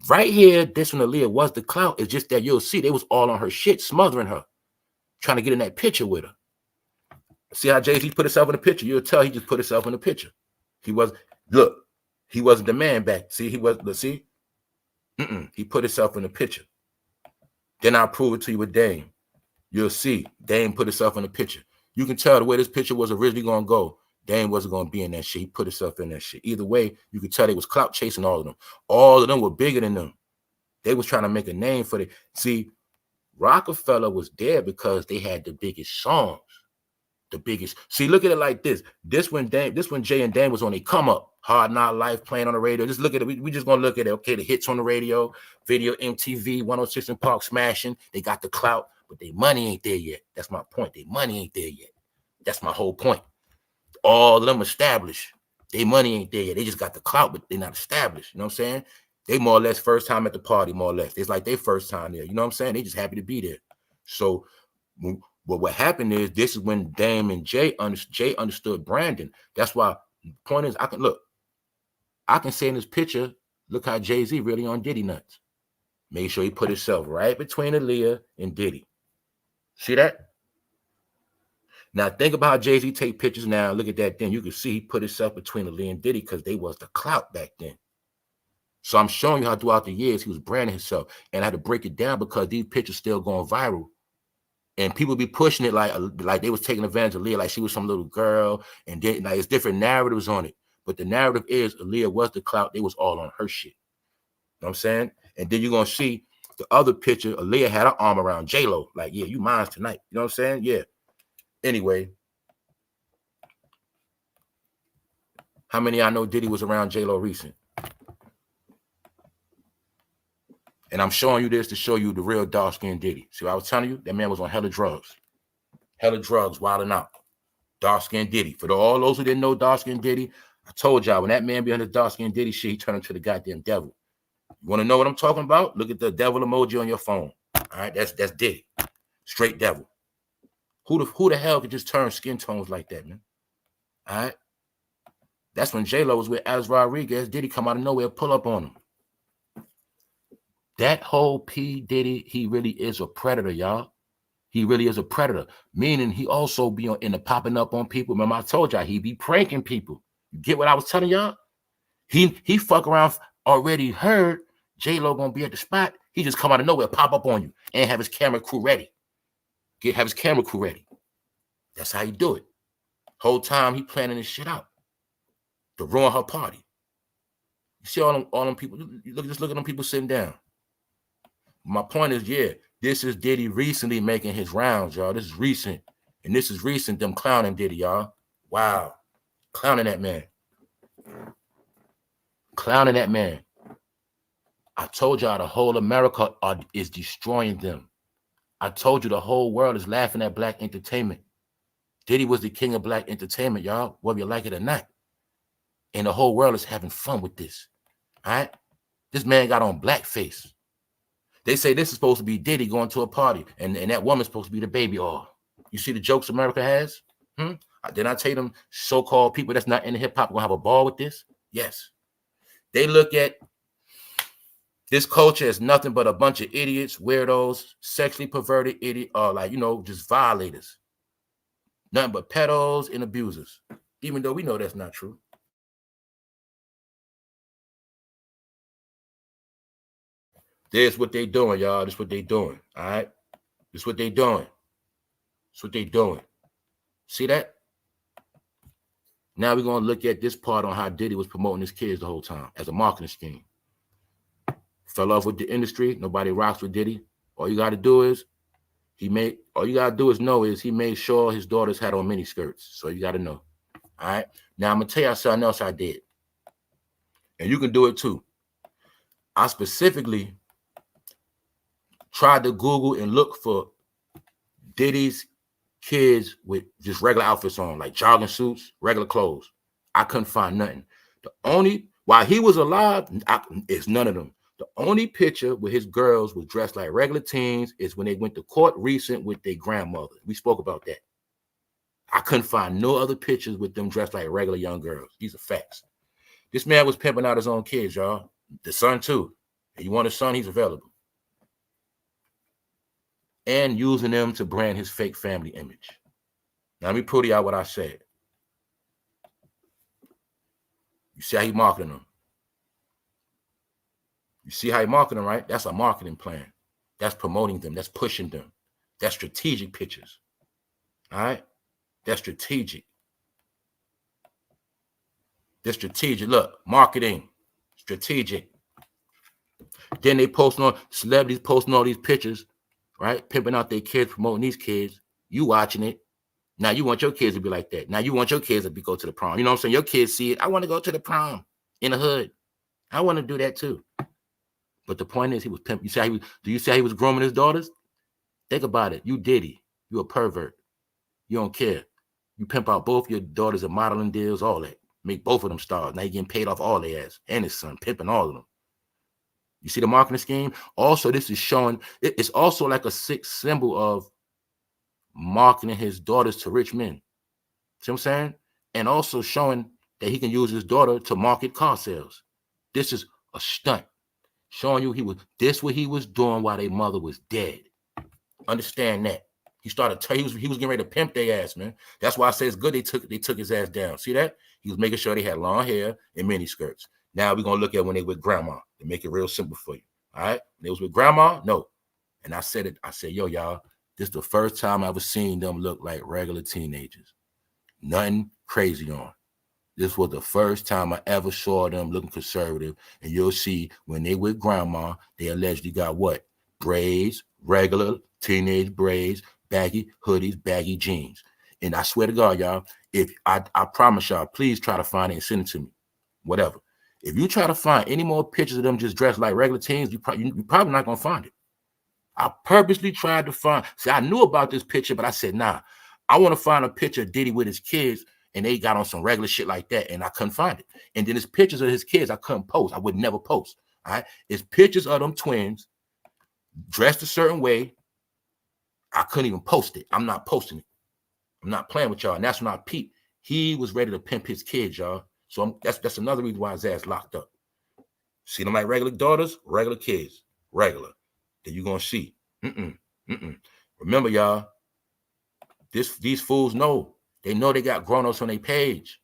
Speaker 1: Right here, this when Aaliyah was the clout. It's just that you'll see they was all on her shit, smothering her, trying to get in that picture with her. See how Jay-Z put himself in the picture? You'll tell he just put himself in the picture. He wasn't the man back. See, he put himself in the picture. Then I'll prove it to you with Dame. You'll see Dame put himself in the picture. You can tell the way this picture was originally going to go. Dame wasn't going to be in that shit. He put himself in that shit. Either way, you could tell they was clout chasing all of them. All of them were bigger than them. They was trying to make a name for it. See, Rockefeller was there because they had the biggest songs. The biggest. See, look at it like this. This when Jay and Dame was on a come up. Hard Knock Life playing on the radio. Just look at it. We just gonna look at it. Okay, the hits on the radio, video, MTV, 106 and Park smashing. They got the clout, but their money ain't there yet. That's my point. Their money ain't there yet. That's my whole point. All of them established. Their money ain't there yet. They just got the clout, but they're not established. You know what I'm saying? They more or less first time at the party, more or less. It's like their first time there. You know what I'm saying? They just happy to be there. So, but what happened is this is when Dame and Jay understood branding. That's why the point is I can say in this picture, look how Jay-Z really on Diddy nuts. Make sure he put himself right between Aaliyah and Diddy. See that? Now think about how Jay-Z take pictures now. Look at that then. You can see he put himself between Aaliyah and Diddy because they was the clout back then. So I'm showing you how throughout the years he was branding himself. And I had to break it down because these pictures still going viral. And people be pushing it like they was taking advantage of Aaliyah, like she was some little girl. And then like it's different narratives on it. But the narrative is Aaliyah was the clout. They was all on her shit. You know what I'm saying? And then you're going to see the other picture. Aaliyah had her arm around J-Lo. Like, yeah, you mine tonight. You know what I'm saying? Yeah. Anyway. How many of y'all know Diddy was around J-Lo recent? And I'm showing you this to show you the real dark-skinned Diddy. See what I was telling you? That man was on hella drugs. Hella drugs, wilding out. Dark-skinned Diddy. For all those who didn't know dark-skinned Diddy, I told y'all, when that man be under dark-skinned Diddy shit, he turned into the goddamn devil. You want to know what I'm talking about? Look at the devil emoji on your phone. All right, that's Diddy. Straight devil. Who the hell could just turn skin tones like that, man? All right? That's when J-Lo was with Alex Rodriguez. Diddy come out of nowhere, pull up on him. That whole P. Diddy, he really is a predator, y'all. He really is a predator, meaning he also be in the popping up on people. Remember, I told y'all he be pranking people. You get what I was telling y'all? He fuck around, already heard J-Lo gonna be at the spot. He just come out of nowhere, pop up on you, and have his camera crew ready. Have his camera crew ready. That's how you do it. Whole time he planning this shit out to ruin her party. You see all them people. Just look at them people sitting down. My point is, yeah, this is Diddy recently making his rounds, y'all. This is recent. And this is recent, them clowning Diddy, y'all. Wow. Clowning that man. Clowning that man. I told y'all the whole America is destroying them. I told you the whole world is laughing at black entertainment. Diddy was the king of black entertainment, y'all, whether you like it or not. And the whole world is having fun with this. All right? This man got on blackface. They say this is supposed to be Diddy going to a party, and that woman's supposed to be the baby. Oh, you see the jokes America has? Did I tell them so-called people that's not in hip-hop gonna have a ball with this? Yes. They look at this culture as nothing but a bunch of idiots, weirdos, sexually perverted idiots, like, just violators. Nothing but pedos and abusers, even though we know that's not true. This is what they doing, y'all. This is what they doing, all right? This is what they doing. That's what they doing. See that? Now we're going to look at this part on how Diddy was promoting his kids the whole time as a marketing scheme. Fell off with the industry. Nobody rocks with Diddy. All you got to do is he made sure his daughters had on mini skirts. So you got to know. All right. Now I'm going to tell you something else I did. And you can do it too. I specifically tried to Google and look for Diddy's kids with just regular outfits on, like jogging suits, regular clothes. I couldn't find nothing. While he was alive, it's none of them. The only picture with his girls was dressed like regular teens is when they went to court recent with their grandmother. We spoke about that. I couldn't find no other pictures with them dressed like regular young girls. These are facts. This man was pimping out his own kids, y'all. The son too. If you want a son, he's available. And using them to brand his fake family image. Now let me prove to y'all what I said. You see how he marketing them. You see how he marketing them, right? That's a marketing plan. That's promoting them. That's pushing them. That's strategic pictures. All right? That's strategic. That's strategic. Look, marketing, strategic. Then they celebrities posting all these pictures, right? Pimping out their kids, promoting these kids. You watching it. Now you want your kids to be like that. Now you want your kids to go to the prom. You know what I'm saying? Your kids see it. I want to go to the prom in the hood. I want to do that too. But the point is, he was pimping. Do you say he was grooming his daughters? Think about it. You Diddy. You a pervert. You don't care. You pimp out both your daughters at modeling deals, all that. Make both of them stars. Now you're getting paid off all their ass. And his son, pimping all of them. You see the marketing scheme? Also, this is showing, it's also like a sick symbol of marketing his daughters to rich men. See what I'm saying? And also showing that he can use his daughter to market car sales. This is a stunt. Showing you what he was doing while their mother was dead. Understand that. He was getting ready to pimp their ass, man. That's why I say it's good they took his ass down. See that? He was making sure they had long hair and mini skirts. Now we're gonna look at when they with grandma to make it real simple for you. All right? When they was with grandma, no. And I said, yo, y'all, this is the first time I ever seen them look like regular teenagers. Nothing crazy on. This was the first time I ever saw them looking conservative. And you'll see when they with grandma, they allegedly got what? Braids, regular teenage braids, baggy hoodies, baggy jeans. And I swear to God, y'all, if I promise y'all, please try to find it and send it to me. Whatever. If you try to find any more pictures of them just dressed like regular teens, you're probably not going to find it. I purposely tried to find. See, I knew about this picture, but I said, nah, I want to find a picture of Diddy with his kids, and they got on some regular shit like that, and I couldn't find it. And then it's pictures of his kids I couldn't post. I would never post. All right? It's pictures of them twins dressed a certain way. I couldn't even post it. I'm not posting it. I'm not playing with y'all. And that's when I peeped. He was ready to pimp his kids, y'all. So that's another reason why his ass locked up. See them like regular daughters, regular kids, regular. Then you're going to see. Remember, y'all, these fools know. They know they got grown-ups on their page.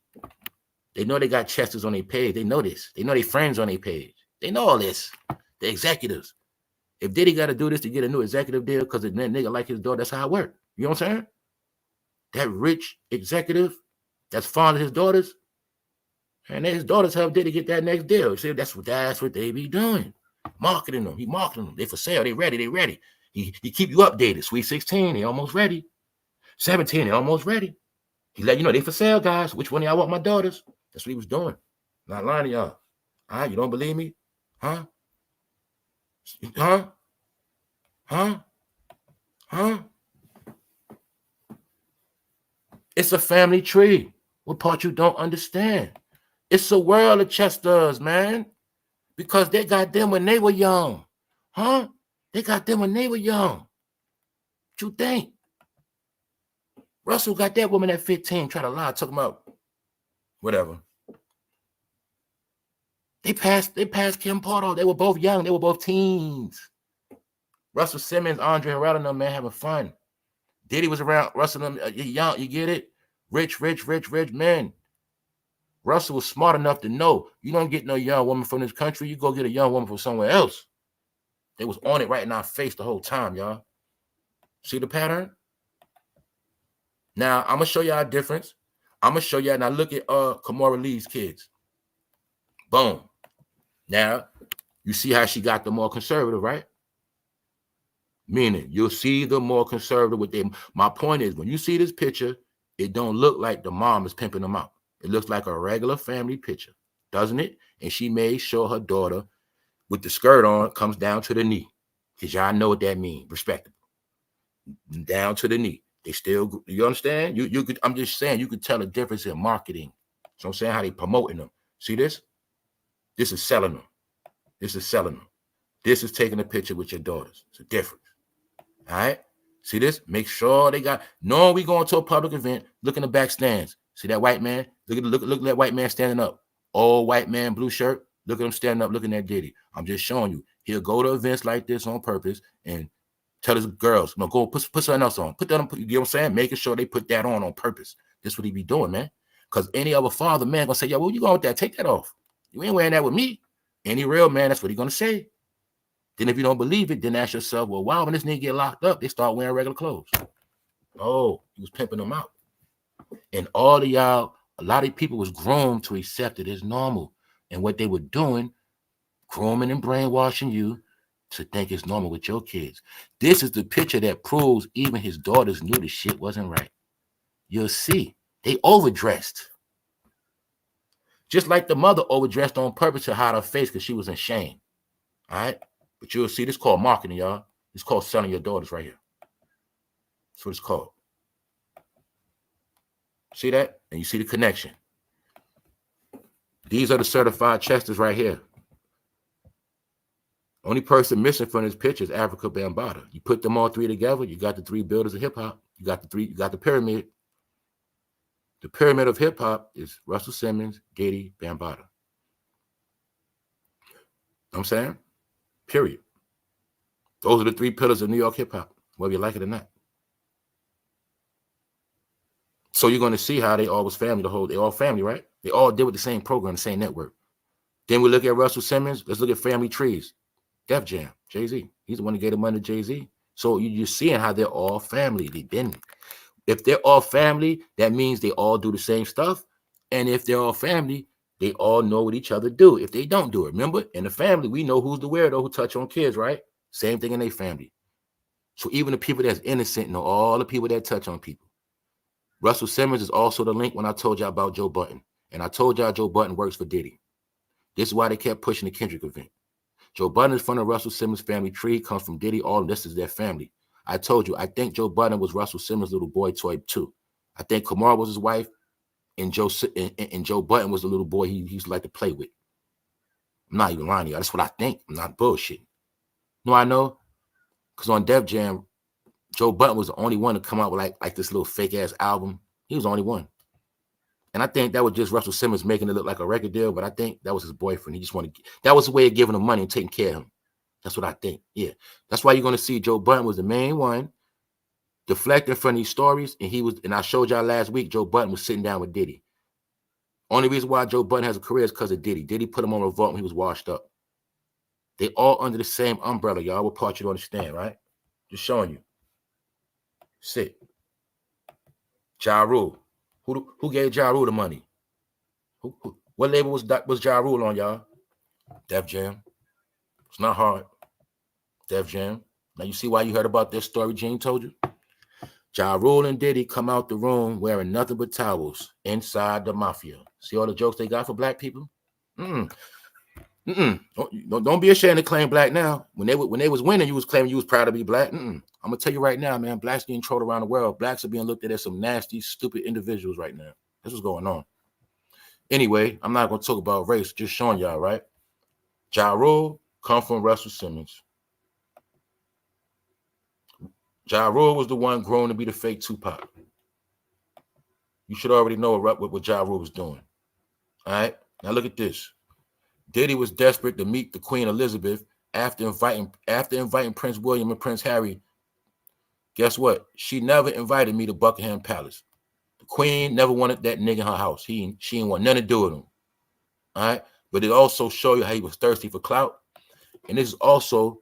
Speaker 1: They know they got Chesters on their page. They know this. They know their friends on their page. They know all this. The executives. If Diddy got to do this to get a new executive deal because that nigga like his daughter, that's how it works. You know what I'm saying? That rich executive that's fond of his daughters, and his daughters help Diddy get that next deal. See, that's what they be doing. Marketing them. He marketing them. They for sale. They ready. They ready. He keep you updated. Sweet 16, they almost ready. 17, they almost ready. He let you know they for sale, guys. Which one of y'all want my daughters? That's what he was doing. Not lying to y'all. All right, you don't believe me? Huh? Huh? Huh? Huh? It's a family tree. What part you don't understand? It's a world of Chesters, man. Because they got them when they were young. Huh? They got them when they were young. What you think? Russell got that woman at 15, trying to lie, talking about whatever. They passed Kim Porter. They were both young. They were both teens. Russell Simmons, Andre Harrell and them, man, having fun. Diddy was around Russell and them, young, you get it? Rich men. Russell was smart enough to know you don't get no young woman from this country. You go get a young woman from somewhere else. They was on it right in our face the whole time, y'all. See the pattern? Now, I'm going to show y'all a difference. I'm going to show y'all. Now, look at KIMORA Lee's kids. Boom. Now, you see how she got the more conservative, right? Meaning, you'll see the more conservative with them. My point is, when you see this picture, it don't look like the mom is pimping them out. It looks like a regular family picture, doesn't it? And she made sure her daughter, with the skirt on, comes down to the knee. Because y'all know what that means, respectable. Down to the knee. They still, you understand? You could, I'm just saying, you could tell the difference in marketing. So I'm saying how they promoting them. See this? This is selling them. This is selling them. This is taking a picture with your daughters. It's a difference. All right? See this? Make sure they got, knowing we going to a public event, look in the back stands. See that white man? Look at that white man standing up. Old white man, blue shirt. Look at him standing up, looking at Diddy. I'm just showing you. He'll go to events like this on purpose and tell his girls, no, go put something else on. Put that on, you know what I'm saying? Making sure they put that on purpose. This what he be doing, man. Because any other father, man, gonna say, yo, where you going with that? Take that off. You ain't wearing that with me. Any real man, that's what he gonna say. Then if you don't believe it, then ask yourself, well, why when this nigga get locked up, they start wearing regular clothes? Oh, he was pimping them out. And all of y'all, a lot of people was groomed to accept it as normal. And what they were doing, grooming and brainwashing you to think it's normal with your kids. This is the picture that proves even his daughters knew the shit wasn't right. You'll see. They overdressed. Just like the mother overdressed on purpose to hide her face because she was in shame. All right? But you'll see, this is called marketing, y'all. It's called selling your daughters right here. That's what it's called. See that? And you see the connection. These are the certified Chesters right here. Only person missing from this picture is Africa Bambaataa. You put them all three together, you got the three builders of hip-hop. You got the pyramid. The pyramid of hip-hop is Russell Simmons, DIDDY, Bambaataa. Know what I'm saying? Period. Those are the three pillars of New York hip-hop, whether you like it or not. So you're going to see how they all was family, they all family, right? They all did with the same program, the same network. Then we look at Russell Simmons. Let's look at Family Trees. Def Jam, Jay-Z. He's the one that gave the money to Jay-Z. So you're seeing how they're all family. If they're all family, that means they all do the same stuff. And if they're all family, they all know what each other do. If they don't do it, remember, in the family, we know who's the weirdo who touch on kids, right? Same thing in their family. So even the people that's innocent know all the people that touch on people. Russell Simmons is also the link when I told y'all about Joe Budden. And I told y'all Joe Budden works for Diddy. This is why they kept pushing the Kendrick event. Joe Budden is from the Russell Simmons family tree, comes from Diddy. All of this is their family. I told you, I think Joe Budden was Russell Simmons' little boy toy too. I think KIMORA was his wife, and Joe Budden was the little boy he used to like to play with. I'm not even lying to you. That's what I think. I'm not bullshitting. No, I know. Because on Def Jam, Joe Budden was the only one to come out with like this little fake ass album. He was the only one. And I think that was just Russell Simmons making it look like a record deal, but I think that was his boyfriend. He just wanted, that was a way of giving him money and taking care of him. That's what I think. Yeah. That's why you're going to see Joe Budden was the main one deflecting from these stories. And I showed y'all last week, Joe Budden was sitting down with Diddy. Only reason why Joe Budden has a career is because of Diddy. Diddy put him on revolt when he was washed up. They all under the same umbrella, y'all. What part you don't understand, right? Just showing you. Sit. Ja Rule. Who gave Ja Rule the money? What label was Ja Rule on, y'all? Def Jam. It's not hard. Def Jam. Now you see why you heard about this story Gene told you? YROLD and Diddy come out the room wearing nothing but towels inside the mafia. See all the jokes they got for black people? Don't be ashamed to claim black now. When they was winning, you was claiming you was proud to be black. I'm gonna tell you right now, man. Blacks getting trolled around the world. Blacks are being looked at as some nasty, stupid individuals right now. This is going on. Anyway, I'm not gonna talk about race. Just showing y'all, right? YROLD come from Russell Simmons. YROLD was the one grown to be the fake Tupac. You should already know what YROLD was doing. All right. Now look at this. Diddy was desperate to meet the Queen Elizabeth after inviting Prince William and Prince Harry. Guess what? She never invited me to Buckingham Palace. The Queen never wanted that nigga in her house. She didn't want nothing to do with him. All right. But it also show you how he was thirsty for clout. And this is also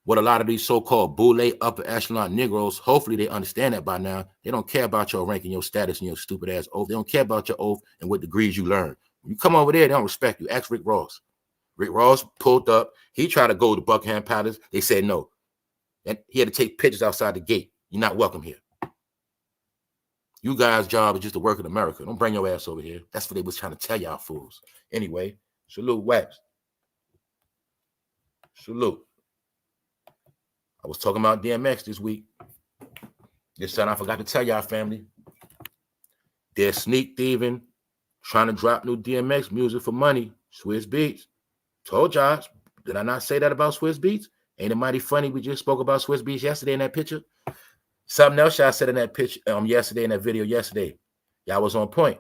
Speaker 1: what a lot of these so-called boule upper echelon Negroes, hopefully they understand that by now. They don't care about your rank and your status and your stupid ass oath. They don't care about your oath and what degrees you learn. When you come over there, they don't respect you. Ask Rick Ross. Rick Ross pulled up. He tried to go to Buckingham Palace. They said no. And he had to take pictures outside the gate. You're not welcome here. You guys' job is just to work in America. Don't bring your ass over here. That's what they was trying to tell y'all fools. Anyway, salute Wax. Salute. I was talking about DMX this week. This time I forgot to tell y'all, family. They're sneak thieving, trying to drop new DMX music for money. Swizz Beatz. Told y'all. Did I not say that about Swizz Beatz? Ain't it mighty funny? We just spoke about Swizz Beatz yesterday in that picture. Something else y'all said in that picture yesterday in that video yesterday. Y'all was on point.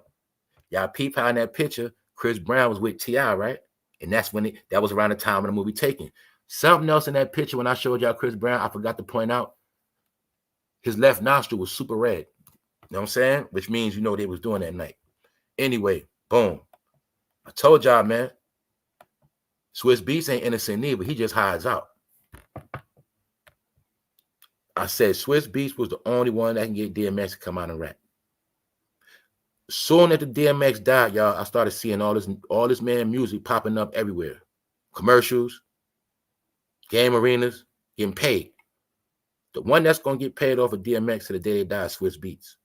Speaker 1: Y'all peep how in that picture Chris Brown was with T.I., right? And that's when that was around the time of the movie Taken. Something else in that picture when I showed y'all Chris Brown, I forgot to point out his left nostril was super red. You know what I'm saying? Which means you know what they was doing that night. Anyway, boom. I told y'all, man. Swizz Beatz ain't innocent neither. He just hides out. I said Swizz Beatz was the only one that can get DMX to come out and rap. Soon after DMX died, y'all, I started seeing all this man music popping up everywhere. Commercials, game arenas, getting paid. The one that's going to get paid off of DMX to the day they die is Swizz Beatz.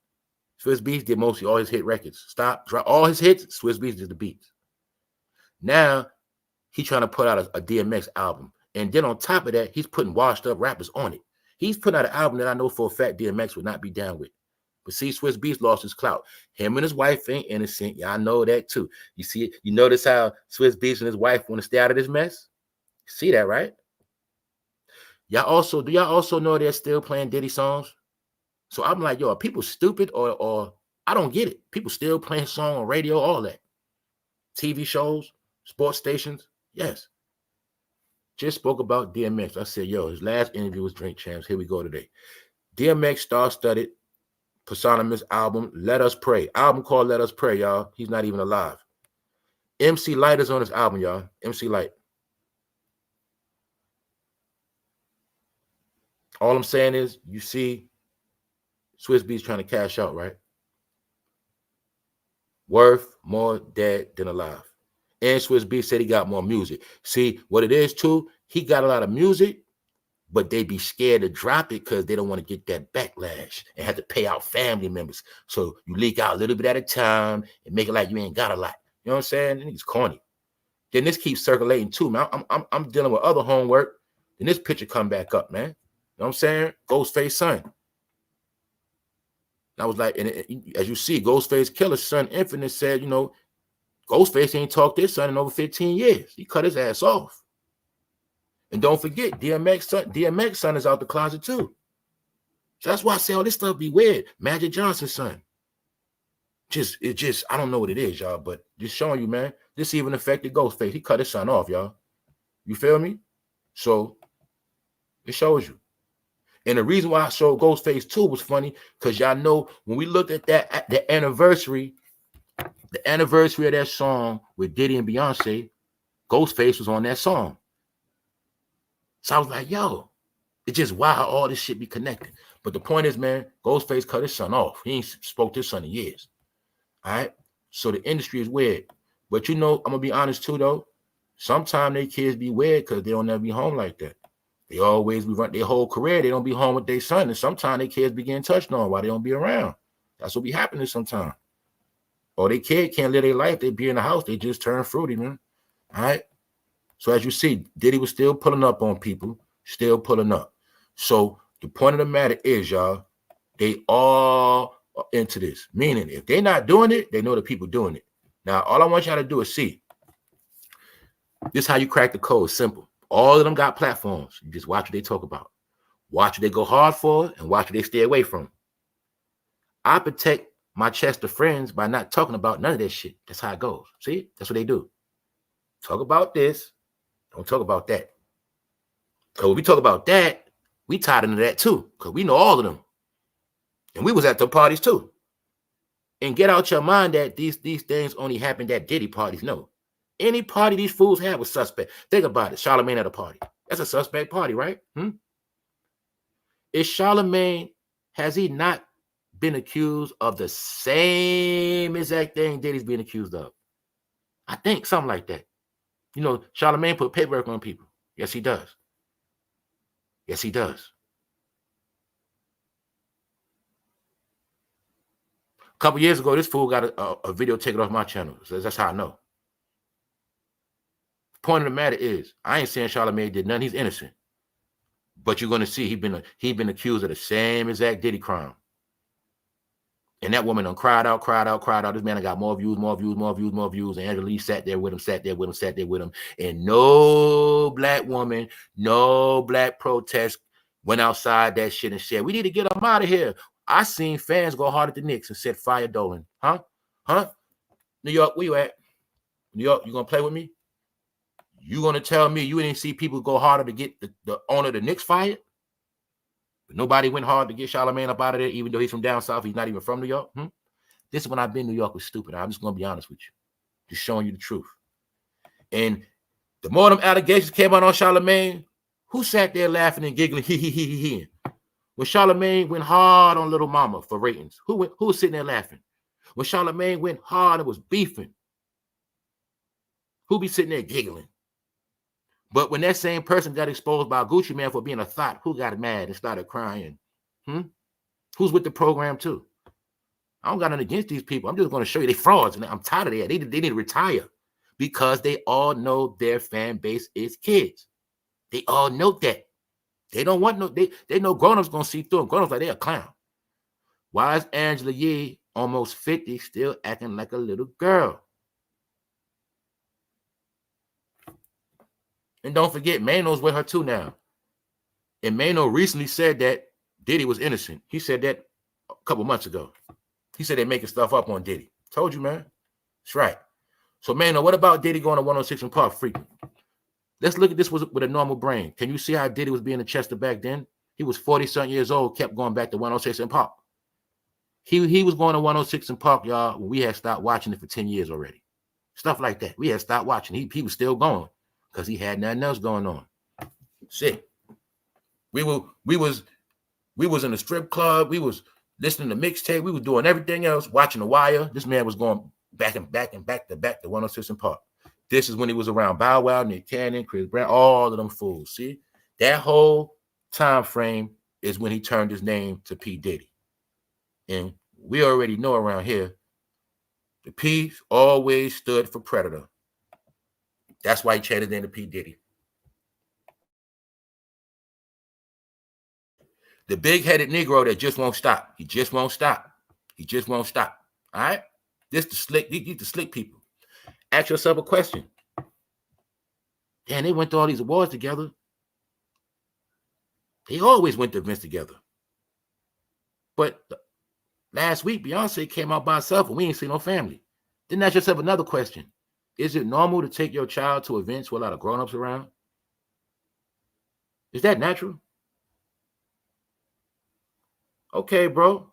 Speaker 1: Swizz Beatz did mostly all his hit records. Drop all his hits, Swizz Beatz did the beats. Now, he's trying to put out a DMX album. And then on top of that, he's putting washed up rappers on it. He's putting out an album that I know for a fact DMX would not be down with. But see, Swizz Beatz lost his clout. Him and his wife ain't innocent. Y'all know that too. You see it? You notice how Swizz Beatz and his wife want to stay out of this mess? See that, right? Do y'all also know they're still playing Diddy songs? So I'm like, yo, are people stupid or I don't get it. People still playing song on radio, all that. TV shows, sports stations, yes. Just spoke about DMX. I said, yo, his last interview was Drink Champs. Here we go today. DMX star-studded posthumous album, Let Us Pray. Album called Let Us Pray, y'all. He's not even alive. MC Lyte is on his album, y'all. MC Lyte. All I'm saying is, you see Swizz Beatz trying to cash out, right? Worth more dead than alive. And Swizz Beatz said he got more music. See, what it is, too, he got a lot of music, but they be scared to drop it because they don't want to get that backlash and have to pay out family members. So you leak out a little bit at a time and make it like you ain't got a lot. You know what I'm saying? It's corny. Then this keeps circulating, too, man. I'm dealing with other homework. Then this picture come back up, man. You know what I'm saying? Ghostface son. And I was like, and as you see, Ghostface Killer's son, Infinite, said, you know, Ghostface ain't talked to his son in over 15 years. He cut his ass off. And don't forget, DMX son is out the closet too. So that's why I say all this stuff be weird. Magic Johnson's son. I don't know what it is, y'all, but just showing you, man, this even affected Ghostface. He cut his son off, y'all. You feel me? So it shows you. And the reason why I showed Ghostface 2 was funny, because y'all know when we looked at that, the anniversary of that song with Diddy and Beyonce, Ghostface was on that song. So I was like, yo, it's just wild all this shit be connected. But the point is, man, Ghostface cut his son off. He ain't spoke to his son in years. All right? So the industry is weird. But you know, I'm going to be honest too, though. Sometimes their kids be weird because they don't never be home like that. They always be run their whole career. They don't be home with their son. And sometimes their kids be getting touched on while they don't be around. That's what be happening sometimes. Or their kid can't live their life. They be in the house. They just turn fruity, man. All right. So as you see, Diddy was still pulling up on people, still pulling up. So the point of the matter is, y'all, they all are into this. Meaning, if they're not doing it, they know the people doing it. Now, all I want y'all to do is see. This is how you crack the code. Simple. All of them got platforms. You just watch what they talk about. Watch what they go hard for and watch what they stay away from. I protect my chest of friends by not talking about none of that shit. That's how it goes. See? That's what they do. Talk about this. Don't talk about that. Because when we talk about that, we tied into that too. Because we know all of them. And we was at the parties too. And get out your mind that these things only happened at Diddy parties. No. Any party these fools have was suspect. Think about it. Charlamagne at a party. That's a suspect party, right? Is Charlamagne, has he not been accused of the same exact thing Diddy's being accused of? I think something like that. You know, Charlamagne put paperwork on people. Yes, he does. Yes, he does. A couple years ago, this fool got a video taken off my channel. So that's how I know. Point of the matter is, I ain't saying Charlamagne did nothing. He's innocent. But you're going to see he been accused of the same exact Diddy crime. And that woman done cried out. This man got more views. And Angela Lee sat there with him. And no black woman, no black protest went outside that shit and said, we need to get him out of here. I seen fans go hard at the Knicks and said, fire Dolan. Huh? New York, where you at? New York, you going to play with me? You going to tell me you didn't see people go harder to get the owner of the Knicks fired? But nobody went hard to get Charlamagne up out of there, even though he's from down south. He's not even from New York. This is when I've been New York was stupid. I'm just going to be honest with you. Just showing you the truth. And the more them allegations came out on Charlamagne, who sat there laughing and giggling, he. When Charlamagne went hard on Little Mama for ratings, who was sitting there laughing? When Charlamagne went hard and was beefing, who be sitting there giggling? But when that same person got exposed by Gucci Man for being a thought, who got mad and started crying? Who's with the program too? I don't got nothing against these people. I'm just going to show you they frauds, and I'm tired of that. They need to retire because they all know their fan base is kids. They all know that. They don't want no. They know grown-ups gonna see through them. Grown-ups like they a clown. Why is Angela Yee almost 50 still acting like a little girl? And don't forget, Mano's with her too now. And Mano recently said that Diddy was innocent. He said that a couple months ago. He said they're making stuff up on Diddy. Told you, man. That's right. So, Mano, what about Diddy going to 106 and Park frequent? Let's look at this with a normal brain. Can you see how Diddy was being a Chester back then? He was 40-something years old, kept going back to 106 and Park. He was going to 106 and Park, y'all, when we had stopped watching it for 10 years already. Stuff like that. We had stopped watching. He was still going because he had nothing else going on. Shit. We was in the strip club. We was listening to mixtape. We was doing everything else, watching The Wire. This man was going back to 106 and Park. This is when he was around Bow Wow, Nick Cannon, Chris Brown, all of them fools. See, that whole time frame is when he turned his name to P. Diddy. And we already know around here, the P always stood for predator. That's why he changed his name to P. Diddy. The big-headed Negro that just won't stop. He just won't stop. He just won't stop. All right? These the slick people. Ask yourself a question. Damn, they went to all these awards together. They always went to events together. But last week, Beyonce came out by herself and we ain't seen no family. Then ask yourself another question. Is it normal to take your child to events with a lot of grown-ups around? Is that natural? Okay, bro.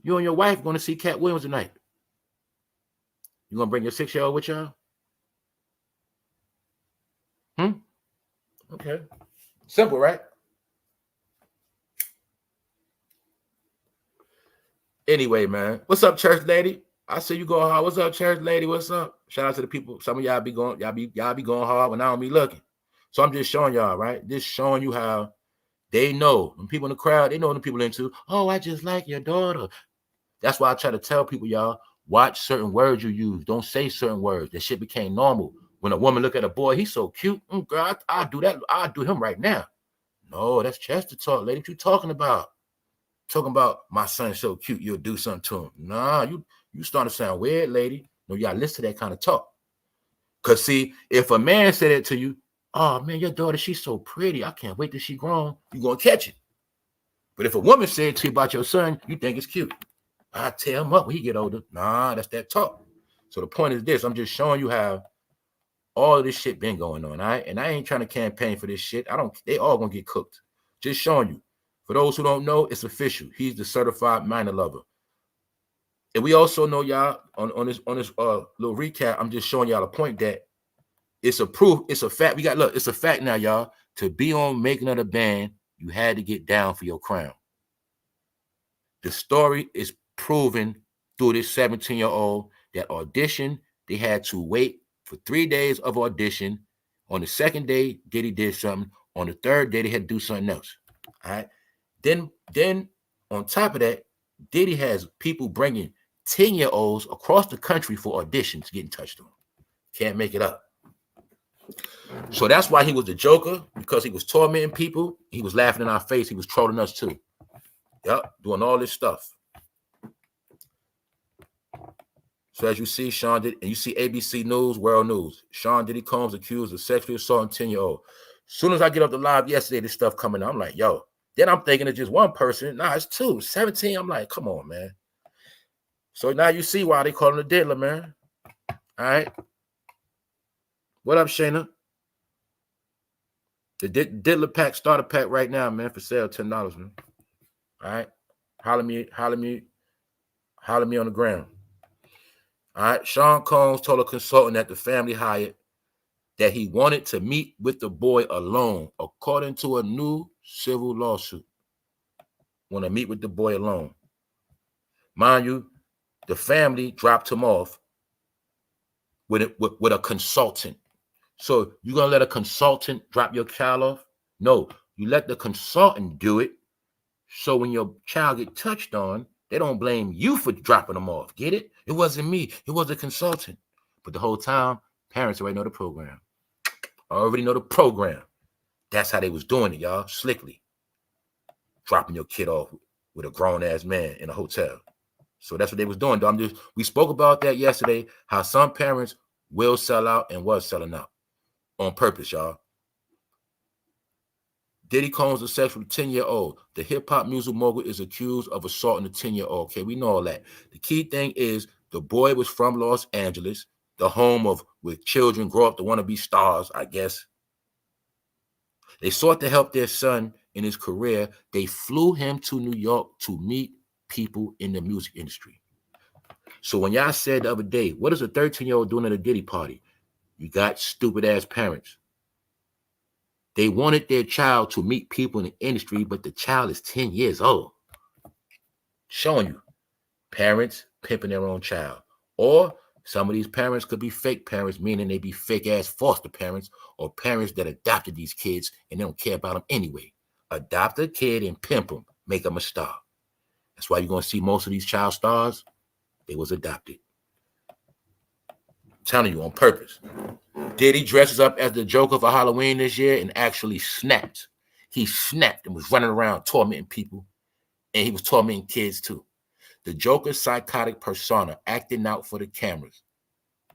Speaker 1: You and your wife going to see Cat Williams tonight. You going to bring your 6-year-old with y'all? Okay. Simple, right? Anyway, man. What's up, church lady? I see you go hard. What's up, church lady? What's up? Shout out to the people. Some of y'all be going hard when I don't be looking. So I'm just showing y'all, right? Just showing you how they know. When people in the crowd, they know the people into, oh, I just like your daughter. That's why I try to tell people, y'all, watch certain words you use. Don't say certain words. That shit became normal. When a woman look at a boy, he's so cute. Girl, I'll do that. I'll do him right now. No, that's Chester talk, lady. What you talking about? Talking about my son's so cute, you'll do something to him. Nah, you starting to sound weird, lady. No, y'all listen to that kind of talk. Because see, if a man said it to you, oh man, your daughter, she's so pretty. I can't wait till she's grown. You're going to catch it. But if a woman said to you about your son, you think it's cute. I tear him up when he get older. Nah, that's that talk. So the point is this. I'm just showing you how all of this shit been going on, all right? And I ain't trying to campaign for this shit. They all going to get cooked. Just showing you. For those who don't know, it's official. He's the certified minor lover. And we also know, y'all, on this little recap, I'm just showing y'all a point that it's a proof, it's a fact. It's a fact now, y'all. To be on Making of the Band, you had to get down for your crown. The story is proven through this 17-year-old that audition, they had to wait for 3 days of audition. On the second day, Diddy did something. On the third day, they had to do something else. All right. Then on top of that, Diddy has people bringing 10-year-olds across the country for auditions getting touched on. Can't make it up. So that's why he was the Joker, because he was tormenting people. He was laughing in our face. He was trolling us too. Yep, doing all this stuff. So as you see, Sean Diddy, and you see ABC News, World News, Sean Diddy Combs accused of sexually assaulting 10-year-old. As soon as I get up the live yesterday, this stuff coming out, I'm like, yo. Then I'm thinking it's just one person. Nah, it's two. 17. I'm like, come on, man. So now you see why they call him the diddler, man. All right. What up, Shayna? The diddler pack, starter pack right now, man, for sale, $10, man. All right. Holler me on the ground. All right. Sean Combs told a consultant that the family hired that he wanted to meet with the boy alone, according to a new civil lawsuit. Want to meet with the boy alone. Mind you, the family dropped him off with a consultant. So you're going to let a consultant drop your child off? No, you let the consultant do it. So when your child get touched on, they don't blame you for dropping them off. Get it? It wasn't me. It was a consultant. But the whole time, parents already know the program. That's how they was doing it, y'all. Slickly. Dropping your kid off with a grown-ass man in a hotel. So that's what they was doing. We spoke about that yesterday, how some parents will sell out and was selling out on purpose, y'all. Diddy Combs is sexual 10-year-old. The hip-hop music mogul is accused of assaulting a 10-year-old. Okay, we know all that. The key thing is the boy was from Los Angeles, the home of where children grow up to want to be stars, I guess. They sought to help their son in his career. They flew him to New York to meet people in the music industry. So when y'all said the other day, what is a 13-year-old doing at a Diddy party? You got stupid-ass parents. They wanted their child to meet people in the industry, but the child is 10 years old. Showing you parents pimping their own child. Or some of these parents could be fake parents, meaning they be fake-ass foster parents or parents that adopted these kids and they don't care about them anyway. Adopt a kid and pimp them, make them a star. That's why you're going to see most of these child stars, they was adopted. I'm telling you, on purpose. Diddy dresses up as the Joker for Halloween this year and actually snapped. He snapped and was running around tormenting people. And he was tormenting kids too. The Joker's psychotic persona acting out for the cameras.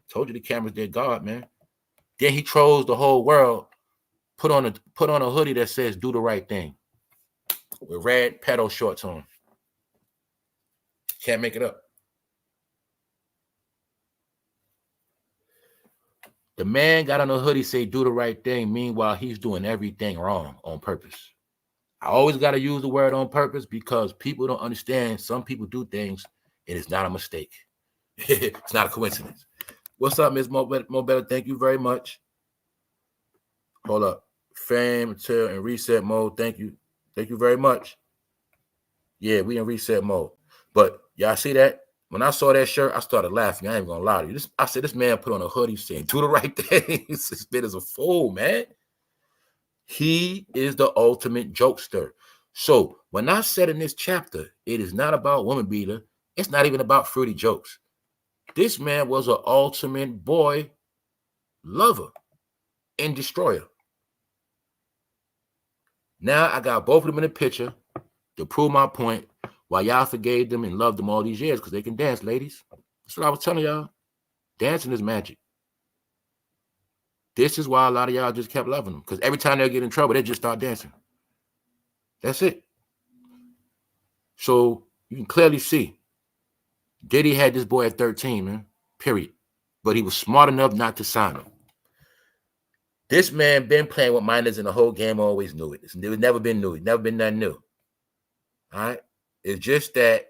Speaker 1: Told you the cameras, they're God, man. Then he trolls the whole world. Put on a hoodie that says "Do the right thing" with red pedo shorts on. Can't make it up. The man got on a hoodie say "Do the right thing." Meanwhile, he's doing everything wrong on purpose. I always got to use the word on purpose because people don't understand. Some people do things and it's not a mistake. It's not a coincidence. What's up, Ms. Mo Better? Thank you very much. Hold up. Fame, material, and reset mode. Thank you. Thank you very much. Yeah, we in reset mode. But y'all see that? When I saw that shirt, I started laughing. I ain't gonna lie to you. I said, this man put on a hoodie saying, do the right thing. This man is a fool, man. He is the ultimate jokester. So when I said in this chapter, it is not about woman beater. It's not even about fruity jokes. This man was an ultimate boy lover and destroyer. Now I got both of them in the picture to prove my point why y'all forgave them and loved them all these years, because they can dance, ladies. That's what I was telling y'all. Dancing is magic. This is why a lot of y'all just kept loving them, because every time they get in trouble, they just start dancing. That's it. So you can clearly see Diddy had this boy at 13, man, period. But he was smart enough not to sign him. This man been playing with minors in the whole game, always knew it. It's never been new. It's never been nothing new. All right? It's just that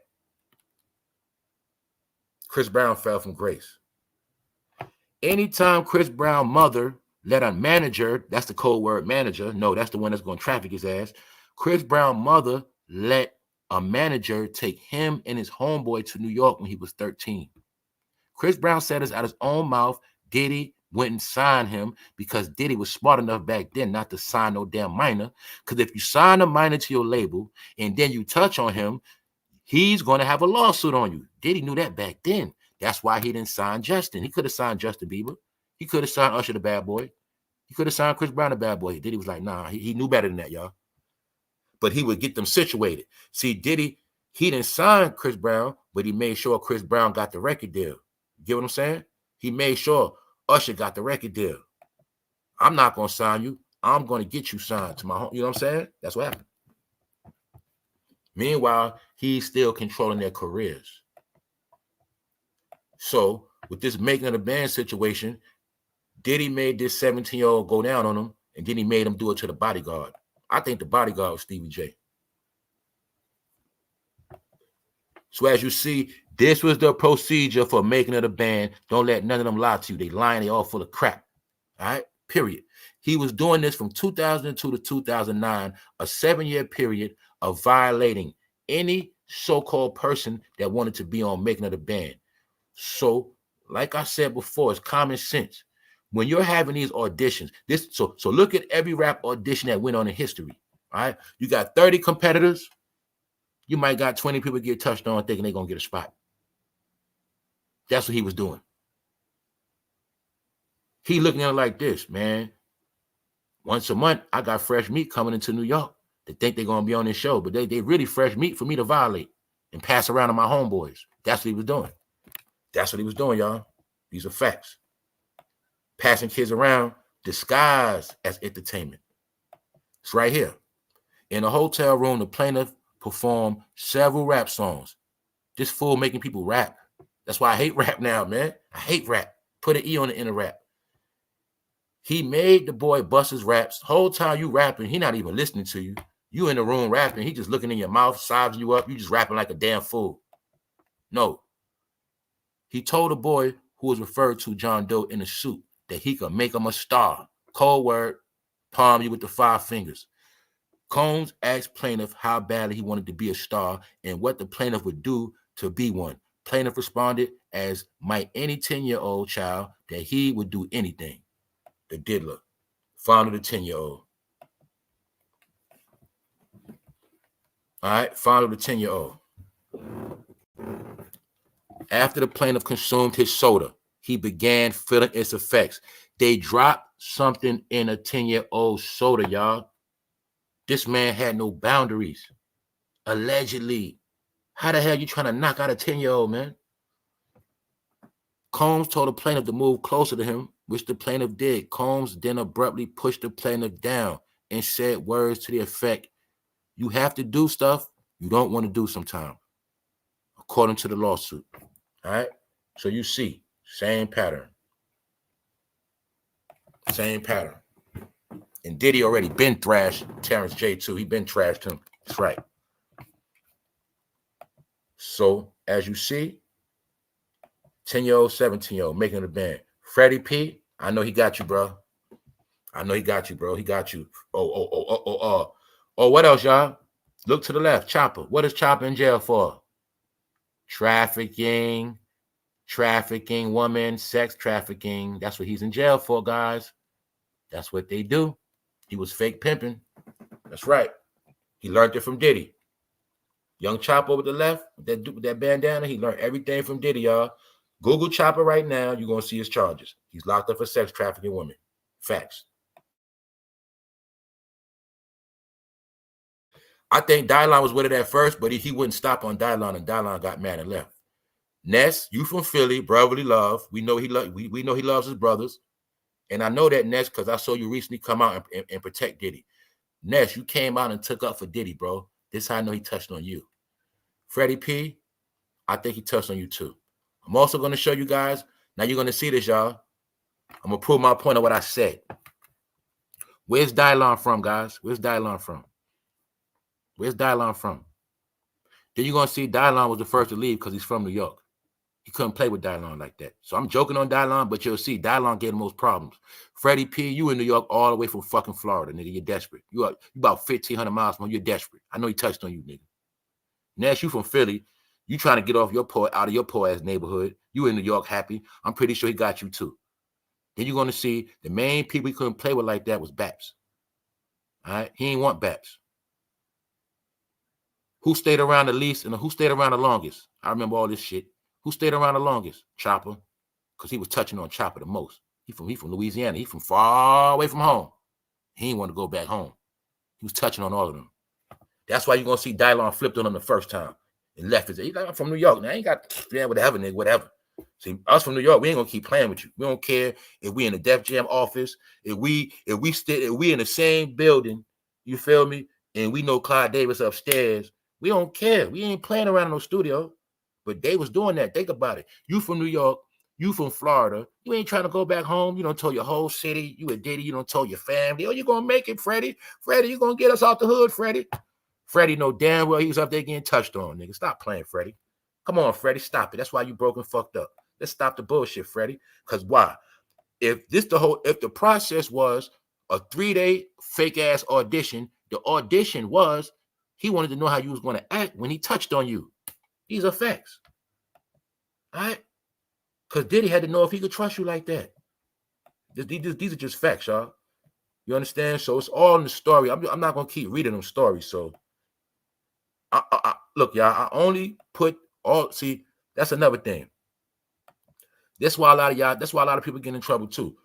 Speaker 1: Chris Brown fell from grace. Anytime Chris Brown's mother let a manager, that's the code word manager, no, that's the one that's going to traffic his ass. Chris Brown's mother let a manager take him and his homeboy to New York when he was 13. Chris Brown said this out of his own mouth. Diddy went and signed him because Diddy was smart enough back then not to sign no damn minor. Because if you sign a minor to your label and then you touch on him, he's going to have a lawsuit on you. Diddy knew that back then. That's why he didn't sign Justin. He could have signed Justin Bieber. He could have signed Usher the Bad Boy. He could have signed Chris Brown the Bad Boy. Diddy was like, nah, he knew better than that, y'all. But he would get them situated. See, Diddy, he didn't sign Chris Brown, but he made sure Chris Brown got the record deal. You get what I'm saying? He made sure Usher got the record deal. I'm not going to sign you. I'm going to get you signed to my home. You know what I'm saying? That's what happened. Meanwhile, he's still controlling their careers. So with this making of the band situation, Diddy made this 17-year-old go down on him, and then he made him do it to the bodyguard. I think the bodyguard was Stevie J. So as you see, this was the procedure for making of the band. Don't let none of them lie to you. They lying, they all full of crap. All right, period. He was doing this from 2002 to 2009, a 7-year period of violating any so-called person that wanted to be on making of the band. So, like I said before, it's common sense. When you're having these auditions, so look at every rap audition that went on in history. All right, you got 30 competitors. You might got 20 people get touched on thinking they're gonna get a spot. That's what he was doing. He looking at it like this, man. Once a month, I got fresh meat coming into New York. They think they're gonna be on this show, but they really fresh meat for me to violate and pass around to my homeboys. That's what he was doing. That's what he was doing, y'all. These are facts. Passing kids around disguised as entertainment. It's right here. In a hotel room, the plaintiff performed several rap songs. This fool making people rap. That's why I hate rap now, man. I hate rap. Put an E on the end of rap. He made the boy bust his raps. The whole time you rapping, he not even listening to you. You in the room rapping, he just looking in your mouth, sizing you up. You just rapping like a damn fool. No. He told the boy who was referred to, John Doe, in a suit, that he could make him a star. Cold word, palm you with the 5 fingers. Combs asked plaintiff how badly he wanted to be a star and what the plaintiff would do to be one. Plaintiff responded as might any 10-year-old child that he would do anything. The diddler, found the 10-year-old. All right, found the 10-year-old. After the plaintiff consumed his soda, he began feeling its effects. They dropped something in a 10-year-old soda, y'all. This man had no boundaries. Allegedly. How the hell you trying to knock out a 10-year-old, man? Combs told the plaintiff to move closer to him, which the plaintiff did. Combs then abruptly pushed the plaintiff down and said words to the effect, you have to do stuff you don't want to do sometimes, according to the lawsuit. All right? So you see, same pattern. Same pattern. And Diddy already been thrashed Terrence J too. He been trashed him. That's right. So as you see, 10-year-old, 17-year-old making the band. Freddie P, I know he got you, bro. I know he got you, bro. He got you. Oh, what else, y'all? Look to the left. Chopper. What is Chopper in jail for? trafficking women, sex trafficking. That's what he's in jail for, guys. That's what they do. He was fake pimping. That's right. He learned it from Diddy. Young Chopper with the left, with that bandana, he learned everything from Diddy, y'all. Google Chopper right now. You're going to see his charges. He's locked up for sex trafficking women. Facts. I think Dylon was with it at first, but he wouldn't stop on Dylon, and Dylon got mad and left. Ness, you from Philly, brotherly love. We know he loves his brothers. And I know that, Ness, because I saw you recently come out and protect Diddy. Ness, you came out and took up for Diddy, bro. This is how I know he touched on you. Freddie P, I think he touched on you too. I'm also going to show you guys. Now you're going to see this, y'all. I'm going to prove my point of what I said. Where's Dylon from, guys? Where's Dylon from? Where's Dylon from? Then you're going to see Dylon was the first to leave because he's from New York. He couldn't play with Dylon like that. So I'm joking on Dylon, but you'll see Dylon getting most problems. Freddie P, you in New York all the way from fucking Florida, nigga. You're desperate. You about 1,500 miles from. You're desperate. I know he touched on you, nigga. Nash, you from Philly. You trying to get off your poor, out of your poor ass neighborhood. You in New York happy. I'm pretty sure he got you too. Then you're going to see the main people he couldn't play with like that was Baps. All right? He ain't want Baps. Who stayed around the least and who stayed around the longest? I remember all this shit. Who stayed around the longest? Chopper. Because he was touching on Chopper the most. He from Louisiana. He from far away from home. He didn't want to go back home. He was touching on all of them. That's why you're going to see Dylon flipped on him the first time and left his. He's like, I'm from New York. Now, I ain't got, yeah, whatever, nigga, whatever. See, us from New York, we ain't going to keep playing with you. We don't care if we in the Def Jam office, if we in the same building, you feel me? And we know Clyde Davis upstairs. We don't care. We ain't playing around in no studio. But they was doing that. Think about it. You from New York. You from Florida. You ain't trying to go back home. You don't tell your whole city. You a Diddy. You don't tell your family. Oh, you going to make it, Freddie. Freddie, you going to get us out the hood, Freddie. Freddie know damn well he was up there getting touched on, nigga. Stop playing, Freddie. Come on, Freddie. Stop it. That's why you broke and fucked up. Let's stop the bullshit, Freddie. Because why? If the process was a 3-day fake-ass audition, the audition was he wanted to know how you was going to act when he touched on you. These are facts. All right? Because Diddy had to know if he could trust you like that. These are just facts, y'all. You understand? So it's all in the story. I'm not going to keep reading them stories. So, look, y'all, I only put all, see, that's another thing. That's why a lot of people get in trouble too.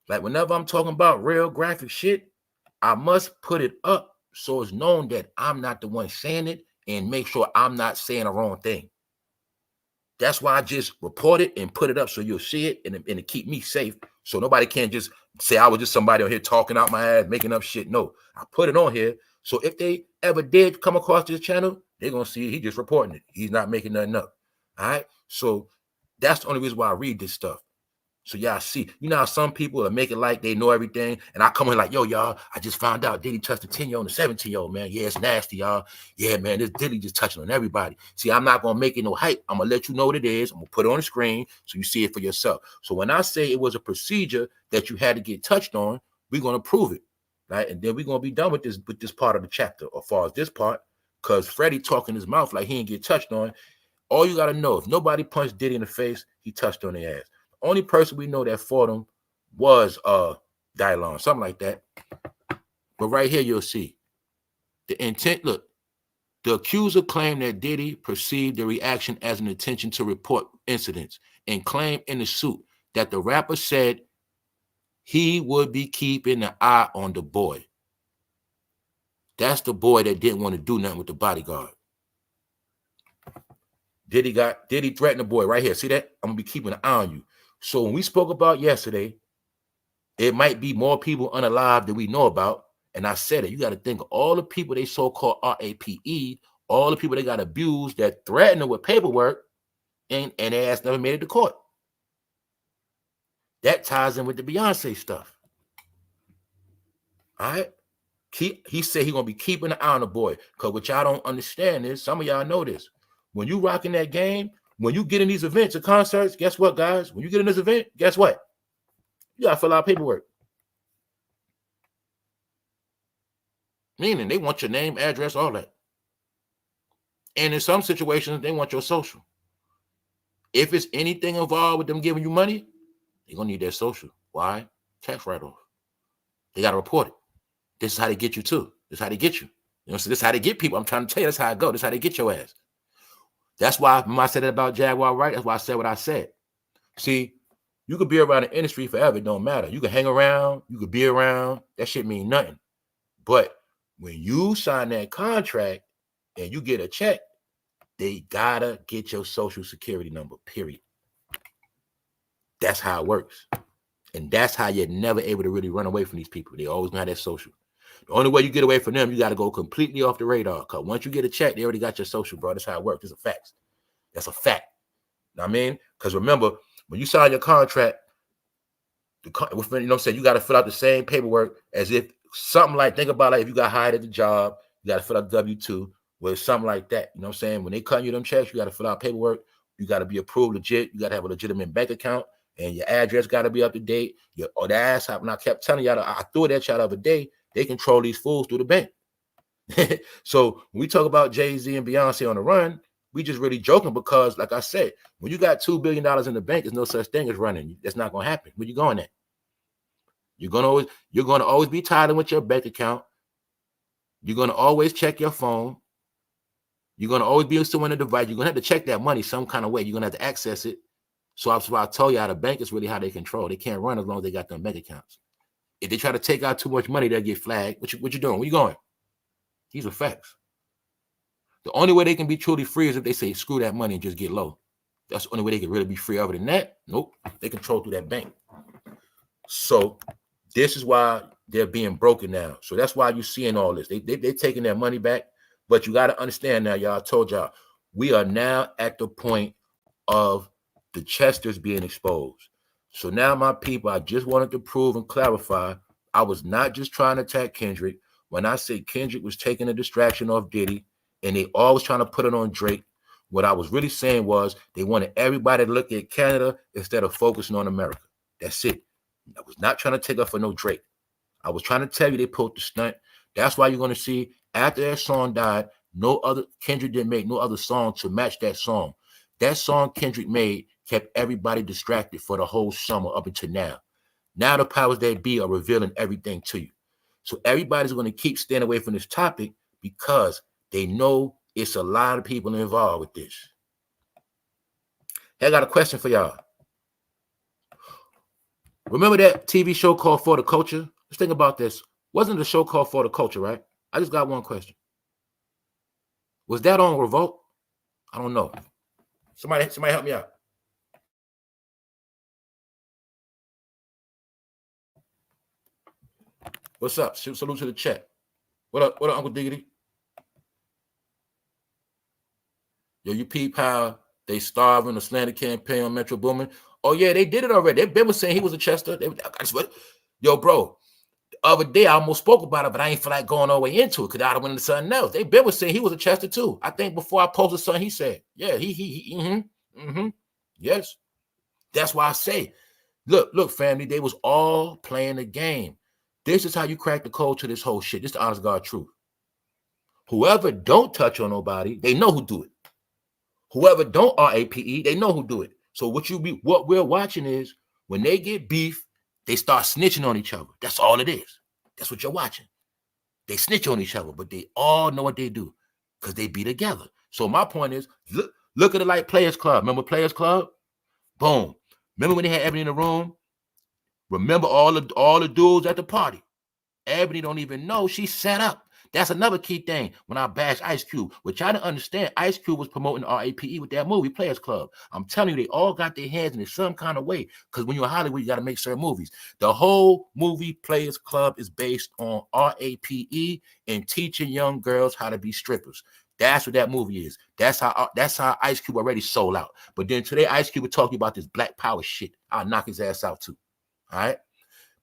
Speaker 1: Like whenever I'm talking about real graphic shit, I must put it up so it's known that I'm not the one saying it and make sure I'm not saying the wrong thing. That's why I just report it and put it up so you'll see it and to keep me safe so nobody can't just say I was just somebody on here talking out my ass, making up shit. No, I put it on here so if they ever did come across this channel, they're going to see he just reporting it. He's not making nothing up. All right? So that's the only reason why I read this stuff. So y'all see, you know how some people are making like they know everything, and I come in like, yo, y'all, I just found out Diddy touched a 10-year-old and a 17-year-old, man. Yeah, it's nasty, y'all. Yeah, man, this Diddy just touching on everybody. See, I'm not going to make it no hype. I'm going to let you know what it is. I'm going to put it on the screen so you see it for yourself. So when I say it was a procedure that you had to get touched on, we're going to prove it, right? And then we're going to be done with this part of the chapter, as far as this part, because Freddie talking his mouth like he ain't get touched on. All you got to know, if nobody punched Diddy in the face, he touched on their ass. The only person we know that fought him was Dylon, something like that. But right here, you'll see. The intent, look, the accuser claimed that Diddy perceived the reaction as an intention to report incidents and claimed in the suit that the rapper said he would be keeping an eye on the boy. That's the boy that didn't want to do nothing with the bodyguard. Diddy threatened the boy right here. See that? I'm going to be keeping an eye on you. So when we spoke about yesterday, it might be more people unalive than we know about. And I said it. You got to think of all the people they so-called RAPE, all the people they got abused that threatened them with paperwork, and their ass never made it to court. That ties in with the Beyonce stuff. All right? He said he's going to be keeping an eye on the boy. Because what y'all don't understand is, some of y'all know this. When you rocking that game, when you get in these events or concerts, guess what, guys? When you get in this event, guess what? You got to fill out paperwork. Meaning they want your name, address, all that. And in some situations, they want your social. If it's anything involved with them giving you money, they're gonna need their social. Why? Tax write-off. They gotta report it. This is how they get you too. This is how they get you. You know, so this is how they get people. I'm trying to tell you, that's how I go. This is how they get your ass. That's why when I said it about Jaguar, right? That's why I said what I said. See, you could be around the industry forever. It don't matter. You can hang around. You could be around. That shit mean nothing. But when you sign that contract and you get a check, they gotta get your social security number, period. That's how it works. And that's how you're never able to really run away from these people. They always gonna have that social. The only way you get away from them, you got to go completely off the radar. Because once you get a check, they already got your social, bro. That's how it works. It's a fact. That's a fact. You know what I mean? Because remember, when you sign your contract, you know what I'm saying, you got to fill out the same paperwork as if something like, think about like if you got hired at the job, you got to fill out W-2, where it's something like that. You know what I'm saying? When they cut you them checks, you got to fill out paperwork. You got to be approved legit. You got to have a legitimate bank account. And your address got to be up to date. Or the ass, when I kept telling y'all, I threw that shot the other day, they control these fools through the bank. So when we talk about Jay-Z and Beyonce on the run, we just really joking because, like I said, when you got $2 billion in the bank, there's no such thing as running. That's not going to happen. Where you going at? You're going to always be tied in with your bank account. You're going to always check your phone. You're going to always be still on the device. You're going to have to check that money some kind of way. You're going to have to access it. So that's why I told you how the bank is really how they control. They can't run as long as they got them bank accounts. If they try to take out too much money, they'll get flagged. What you doing? Where you going? These are facts. The only way they can be truly free is if they say, screw that money and just get low. That's the only way they can really be free. Other than that, nope. They control through that bank. So this is why they're being broken now. So that's why you're seeing all this. They're taking their money back. But you got to understand now, y'all, I told y'all, we are now at the point of the Chesters being exposed. So now, my people, I just wanted to prove and clarify, I was not just trying to attack Kendrick. When I say Kendrick was taking a distraction off Diddy, and they always trying to put it on Drake, what I was really saying was they wanted everybody to look at Canada instead of focusing on America. That's it. I was not trying to take up for no Drake. I was trying to tell you they pulled the stunt. That's why you're going to see after that song died, Kendrick didn't make no other song to match that song. That song Kendrick made kept everybody distracted for the whole summer up until now. Now the powers that be are revealing everything to you. So everybody's going to keep staying away from this topic because they know it's a lot of people involved with this. Hey, I got a question for y'all. Remember that TV show called For the Culture? Let's think about this. Wasn't the show called For the Culture, right? I just got one question. Was that on Revolt? I don't know. Somebody help me out. What's up? Salute to the chat. What up, Uncle Diggity? Yo, you peep how they starving the slander campaign on Metro Boomin? Oh, yeah, they did it already. They've been saying he was a Chester. Yo, bro, the other day I almost spoke about it, but I ain't feel like going all the way into it because I'd have went into something else. They've been saying he was a Chester too. I think before I posted something, he said, yeah, yes. That's why I say, look, family, they was all playing the game. This is how you crack the code to this whole shit. This is the honest God truth. Whoever don't touch on nobody, they know who do it. Whoever don't RAPE, they know who do it. So what we're watching is when they get beef, they start snitching on each other. That's all it is. That's what you're watching. They snitch on each other, but they all know what they do because they be together. So my point is, look at it like Players Club. Remember Players Club? Boom. Remember when they had Ebony in the room? Remember all the dudes at the party. Ebony don't even know she set up. That's another key thing when I bash Ice Cube. We're trying to understand Ice Cube was promoting RAPE with that movie, Players Club. I'm telling you, they all got their hands in it some kind of way because when you're in Hollywood, you got to make certain movies. The whole movie Players Club is based on RAPE and teaching young girls how to be strippers. That's what that movie is. That's how Ice Cube already sold out. But then today, Ice Cube was talking about this Black Power shit. I'll knock his ass out too. All right?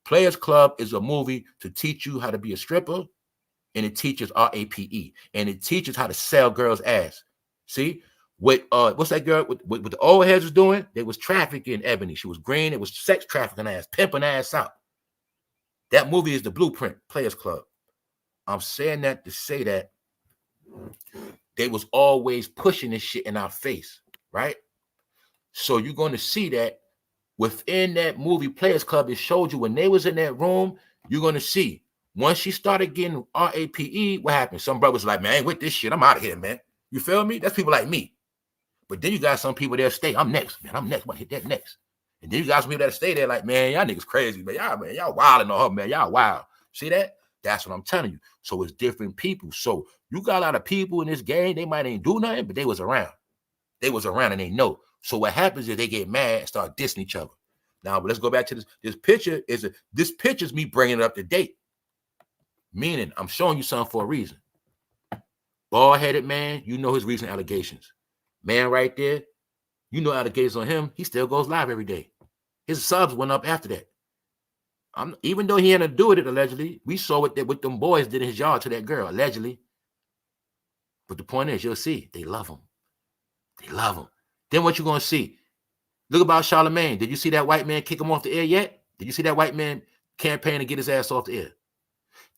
Speaker 1: Players Club is a movie to teach you how to be a stripper, and it teaches RAPE, and it teaches how to sell girls' ass. See? What's that girl with the old heads was doing? They was trafficking Ebony. She was green. It was sex trafficking ass, pimping ass out. That movie is the blueprint, Players Club. I'm saying that to say that they was always pushing this shit in our face, right? So you're going to see that within that movie Players Club, it showed you when they was in that room, you're going to see once she started getting RAPE, what happened? Some brothers like, man, I ain't with this shit. I'm out of here, man. You feel me? That's people like me. But then you got some people that'll stay. I'm next, man. I'm next. I'm going to hit that next. And then you got some people that stay there like, man, y'all niggas crazy, man. Y'all wilding on her, man. Y'all wild. See that? That's what I'm telling you. So it's different people. So you got a lot of people in this game, they might ain't do nothing, but they was around. They was around and they know. So what happens is they get mad and start dissing each other. Now, but let's go back to this. This picture is me bringing it up to date. Meaning, I'm showing you something for a reason. Bald-headed man, you know his recent allegations. Man right there, you know allegations on him. He still goes live every day. His subs went up after that. Even though he had to do it allegedly, we saw what them boys did in his yard to that girl, allegedly. But the point is, you'll see, they love him. They love him. Then what you going to see? Look about Charlemagne. Did you see that white man kick him off the air yet? Did you see that white man campaign to get his ass off the air?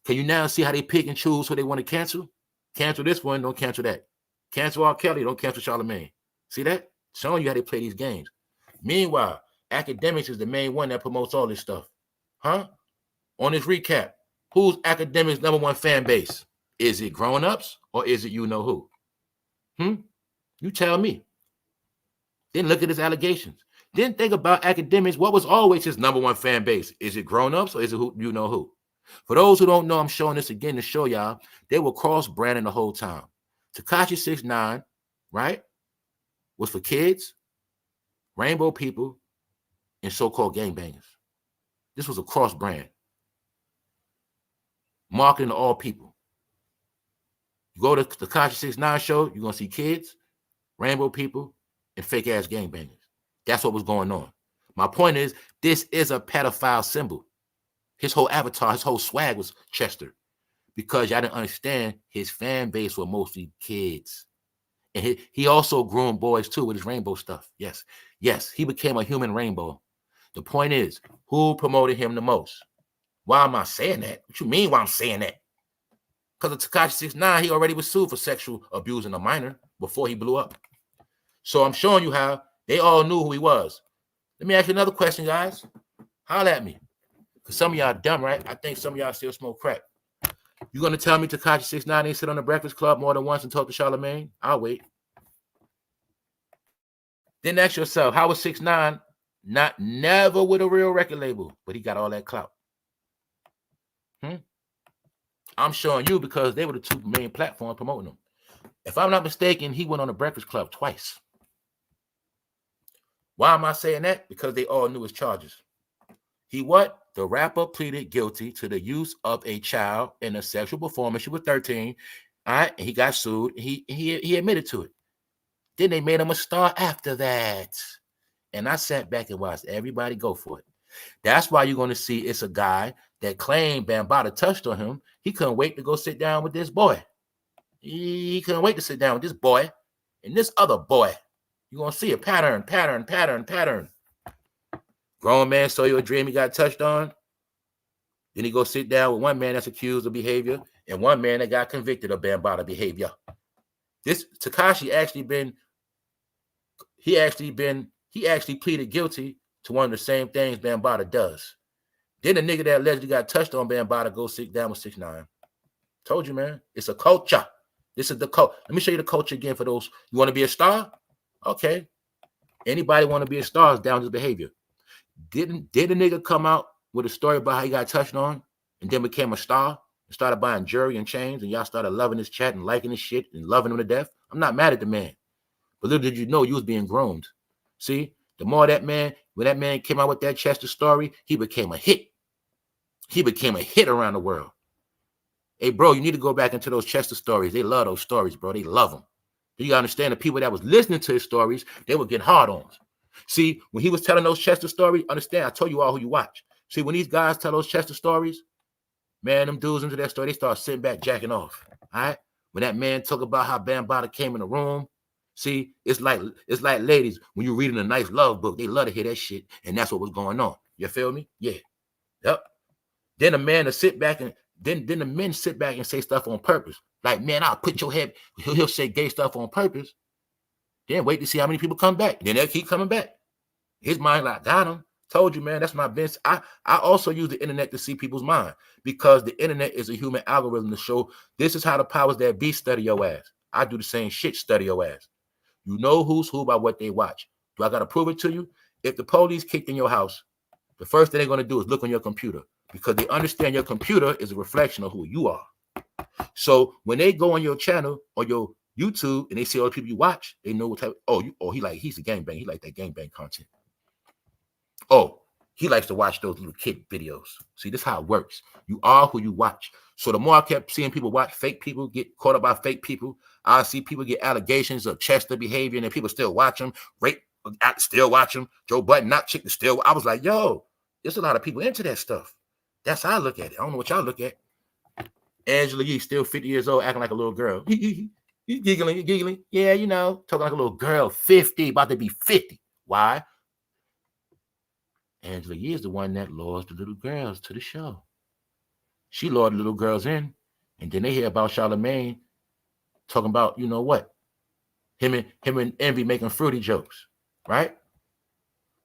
Speaker 1: Can you now see how they pick and choose who they want to cancel? Cancel this one, don't cancel that. Cancel R. Kelly, don't cancel Charlemagne. See that? Showing you how they play these games. Meanwhile, Academics is the main one that promotes all this stuff. Huh? On this recap, who's Academics' #1 fan base? Is it grown-ups or is it you know who? You tell me. Then look at his allegations. Then think about Academics. What was always his #1 fan base? Is it grown-ups or is it who you know who? For those who don't know, I'm showing this again to show y'all they were cross-branding the whole time. Tekashi 6ix9ine, right, was for kids, rainbow people, and so-called gangbangers. This was a cross-brand. Marketing to all people. You go to the Tekashi 6ix9ine show, you're going to see kids, rainbow people, and fake-ass gangbangers. That's what was going on. My point is, this is a pedophile symbol. His whole avatar, his whole swag was Chester. Because y'all didn't understand his fan base were mostly kids. And he also groomed boys too with his rainbow stuff. Yes, he became a human rainbow. The point is, who promoted him the most? Why am I saying that? What you mean why I'm saying that? Because of Tekashi 6ix9ine, he already was sued for sexual abuse in a minor before he blew up. So I'm showing you how they all knew who he was. Let me ask you another question, guys. Holler at me. Because some of y'all dumb, right? I think some of y'all still smoke crack. You going to tell me Tekashi 6ix9ine ain't sit on the Breakfast Club more than once and talk to Charlemagne? I'll wait. Then ask yourself, how was 6ix9ine never with a real record label, but he got all that clout? I'm showing you because they were the two main platforms promoting him. If I'm not mistaken, he went on the Breakfast Club twice. Why am I saying that? Because they all knew his charges. He what? The rapper pleaded guilty to the use of a child in a sexual performance. She was 13. All right, and he got sued. He admitted to it. Then they made him a star after that. And I sat back and watched everybody go for it. That's why you're going to see it's a guy that claimed Bambaataa touched on him. He couldn't wait to go sit down with this boy. He couldn't wait to sit down with this boy and this other boy. You're going to see a pattern. Grown man saw you a dream he got touched on. Then he go sit down with one man that's accused of behavior and one man that got convicted of Bambaataa behavior. This Tekashi actually pleaded guilty to one of the same things Bambaataa does. Then the nigga that allegedly got touched on Bambaataa go sit down with 6ix9ine. Told you, man. It's a culture. This is the culture. Let me show you the culture again for those. You want to be a star? Okay. Anybody want to be a star is down to behavior. Did the nigga come out with a story about how he got touched on and then became a star and started buying jewelry and chains and y'all started loving his chat and liking his shit and loving him to death? I'm not mad at the man. But little did you know you was being groomed. See, the more that man, when that man came out with that Chester story, he became a hit. He became a hit around the world. Hey, bro, you need to go back into those Chester stories. They love those stories, bro. They love them. You got to understand the people that was listening to his stories, they were getting hard-ons. See, when he was telling those Chester stories, understand, I told you all who you watch. See, when these guys tell those Chester stories, man, them dudes into that story, they start sitting back jacking off. All right? When that man talk about how Bambaataa came in the room, see, it's like ladies, when you're reading a nice love book, they love to hear that shit, and that's what was going on. You feel me? Yeah. Yep. Then the man to sit back and then the men sit back and say stuff on purpose. Like, man, I'll put your head, he'll say gay stuff on purpose. Then wait to see how many people come back. Then they'll keep coming back. His mind like, got him. Told you, man, that's my bench. I also use the internet to see people's mind, because the internet is a human algorithm to show this is how the powers that be study your ass. I do the same shit, study your ass. You know who's who by what they watch. Do I got to prove it to you? If the police kicked in your house, the first thing they're going to do is look on your computer, because they understand your computer is a reflection of who you are. So when they go on your channel or your YouTube and they see all the people you watch, they know what type. He's a gangbang. He like that gangbang content. Oh, he likes to watch those little kid videos. See, this is how it works. You are who you watch. So the more I kept seeing people watch fake people, get caught up by fake people, I see people get allegations of Chester behavior, and then people still watch them. Rape, still watch them. Joe Budden, not chicken, still. I was like, yo, there's a lot of people into that stuff. That's how I look at it. I don't know what y'all look at. Angela Yee, still 50 years old, acting like a little girl. You giggling. Yeah, you know, talking like a little girl, 50, about to be 50. Why? Angela Yee is the one that lures the little girls to the show. She lured the little girls in, and then they hear about Charlamagne talking about, you know what? Him and Envy making fruity jokes, right?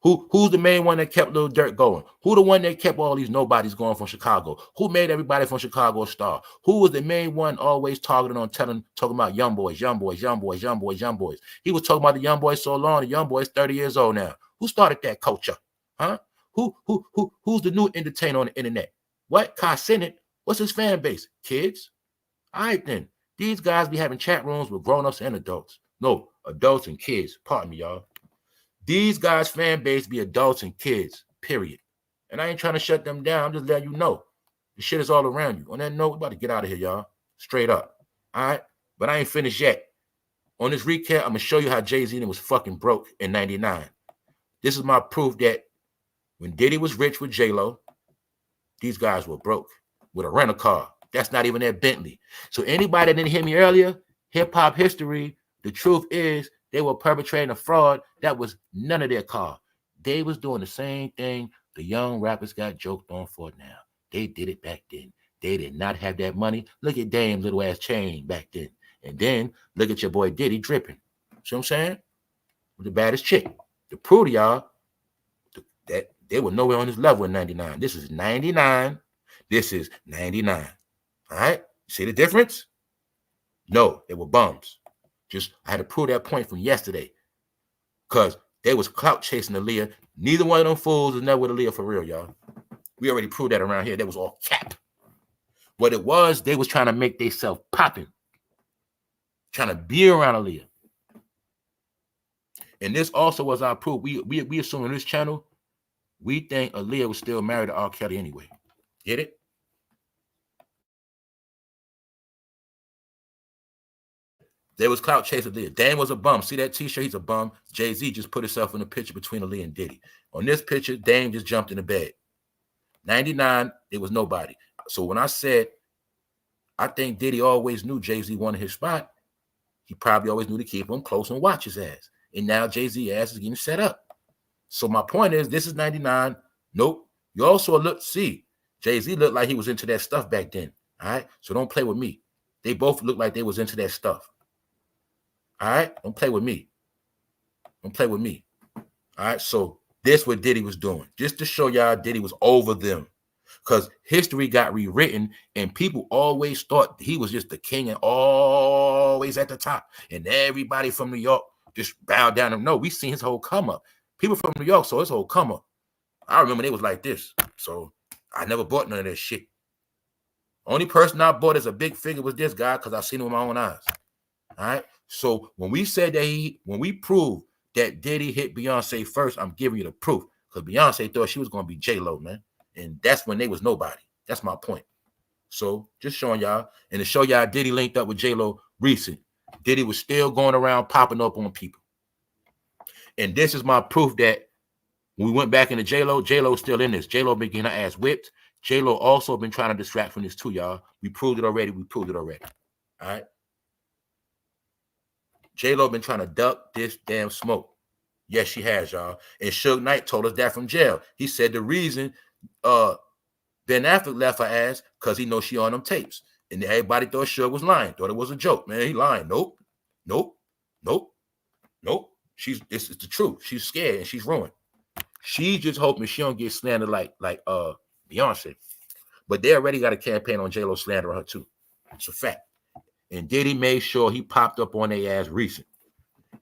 Speaker 1: Who's the main one that kept Lil Durk going? Who the one that kept all these nobodies going from Chicago? Who made everybody from Chicago a star? Who was the main one always targeting on talking about young boys? He was talking about the young boys so long, the young boys 30 years old now. Who started that culture? Huh? Who's the new entertainer on the internet? What? Kai Cenat? What's his fan base? Kids? All right then. These guys be having chat rooms with grown-ups and adults. No, adults and kids. Pardon me, y'all. These guys' fan base be adults and kids, period. And I ain't trying to shut them down. I'm just letting you know. The shit is all around you. On that note, we about to get out of here, y'all. Straight up. All right? But I ain't finished yet. On this recap, I'm going to show you how Jay-Z was fucking broke in 99. This is my proof that when Diddy was rich with J-Lo, these guys were broke with a rental car. That's not even their Bentley. So anybody that didn't hear me earlier, hip-hop history, the truth is they were perpetrating a fraud that was none of their car. They was doing the same thing the young rappers got joked on for now. They did it back then. They did not have that money. Look at Dame's little ass chain back then. And then look at your boy Diddy dripping. See what I'm saying? With the baddest chick. To prove to y'all that they were nowhere on this level in 99. This is 99. This is 99. All right? See the difference? No, they were bums. Just I had to prove that point from yesterday. Because they was clout chasing Aaliyah. Neither one of them fools was never with Aaliyah for real, y'all. We already proved that around here. That was all cap. What it was, they was trying to make themselves popping. Trying to be around Aaliyah. And this also was our proof. We assume on this channel, we think Aaliyah was still married to R. Kelly anyway. Get it? There was clout chasing Aaliyah. Dame was a bum. See that t-shirt? He's a bum. Jay-Z just put himself in a picture between Aaliyah and Diddy. On this picture, Dame just jumped in the bed. 99, it was nobody. So when I said, I think Diddy always knew Jay-Z wanted his spot, he probably always knew to keep him close and watch his ass. And now Jay-Z ass is getting set up. So my point is, this is 99. Nope. You also look, see, Jay-Z looked like he was into that stuff back then. All right? So don't play with me. They both look like they was into that stuff. All right? Don't play with me. Don't play with me. All right? So this what Diddy was doing. Just to show y'all Diddy was over them. Because history got rewritten and people always thought he was just the king and always at the top. And everybody from New York just bowed down and no, we seen his whole come up. People from New York saw his whole come up. I remember they was like this. So I never bought none of that shit. Only person I bought as a big figure was this guy because I seen him with my own eyes. All right. So when we said that when we proved that Diddy hit Beyonce first, I'm giving you the proof. Because Beyonce thought she was going to be J-Lo, man. And that's when they was nobody. That's my point. So just showing y'all. And to show y'all Diddy linked up with J-Lo recent. Diddy was still going around popping up on people. And this is my proof that when we went back into J-Lo, J-Lo's still in this. J-Lo been getting her ass whipped. J-Lo also been trying to distract from this too, y'all. We proved it already. All right? J-Lo been trying to duck this damn smoke. Yes, she has, y'all. And Suge Knight told us that from jail. He said the reason Ben Affleck left her ass because he knows she on them tapes. And everybody thought Suge was lying. Thought it was a joke. Man, he lying. Nope. Nope. This is the truth. She's scared and she's ruined. She's just hoping she don't get slandered like Beyonce. But they already got a campaign on J-Lo slandering her too. It's a fact. And Diddy made sure he popped up on their ass recent.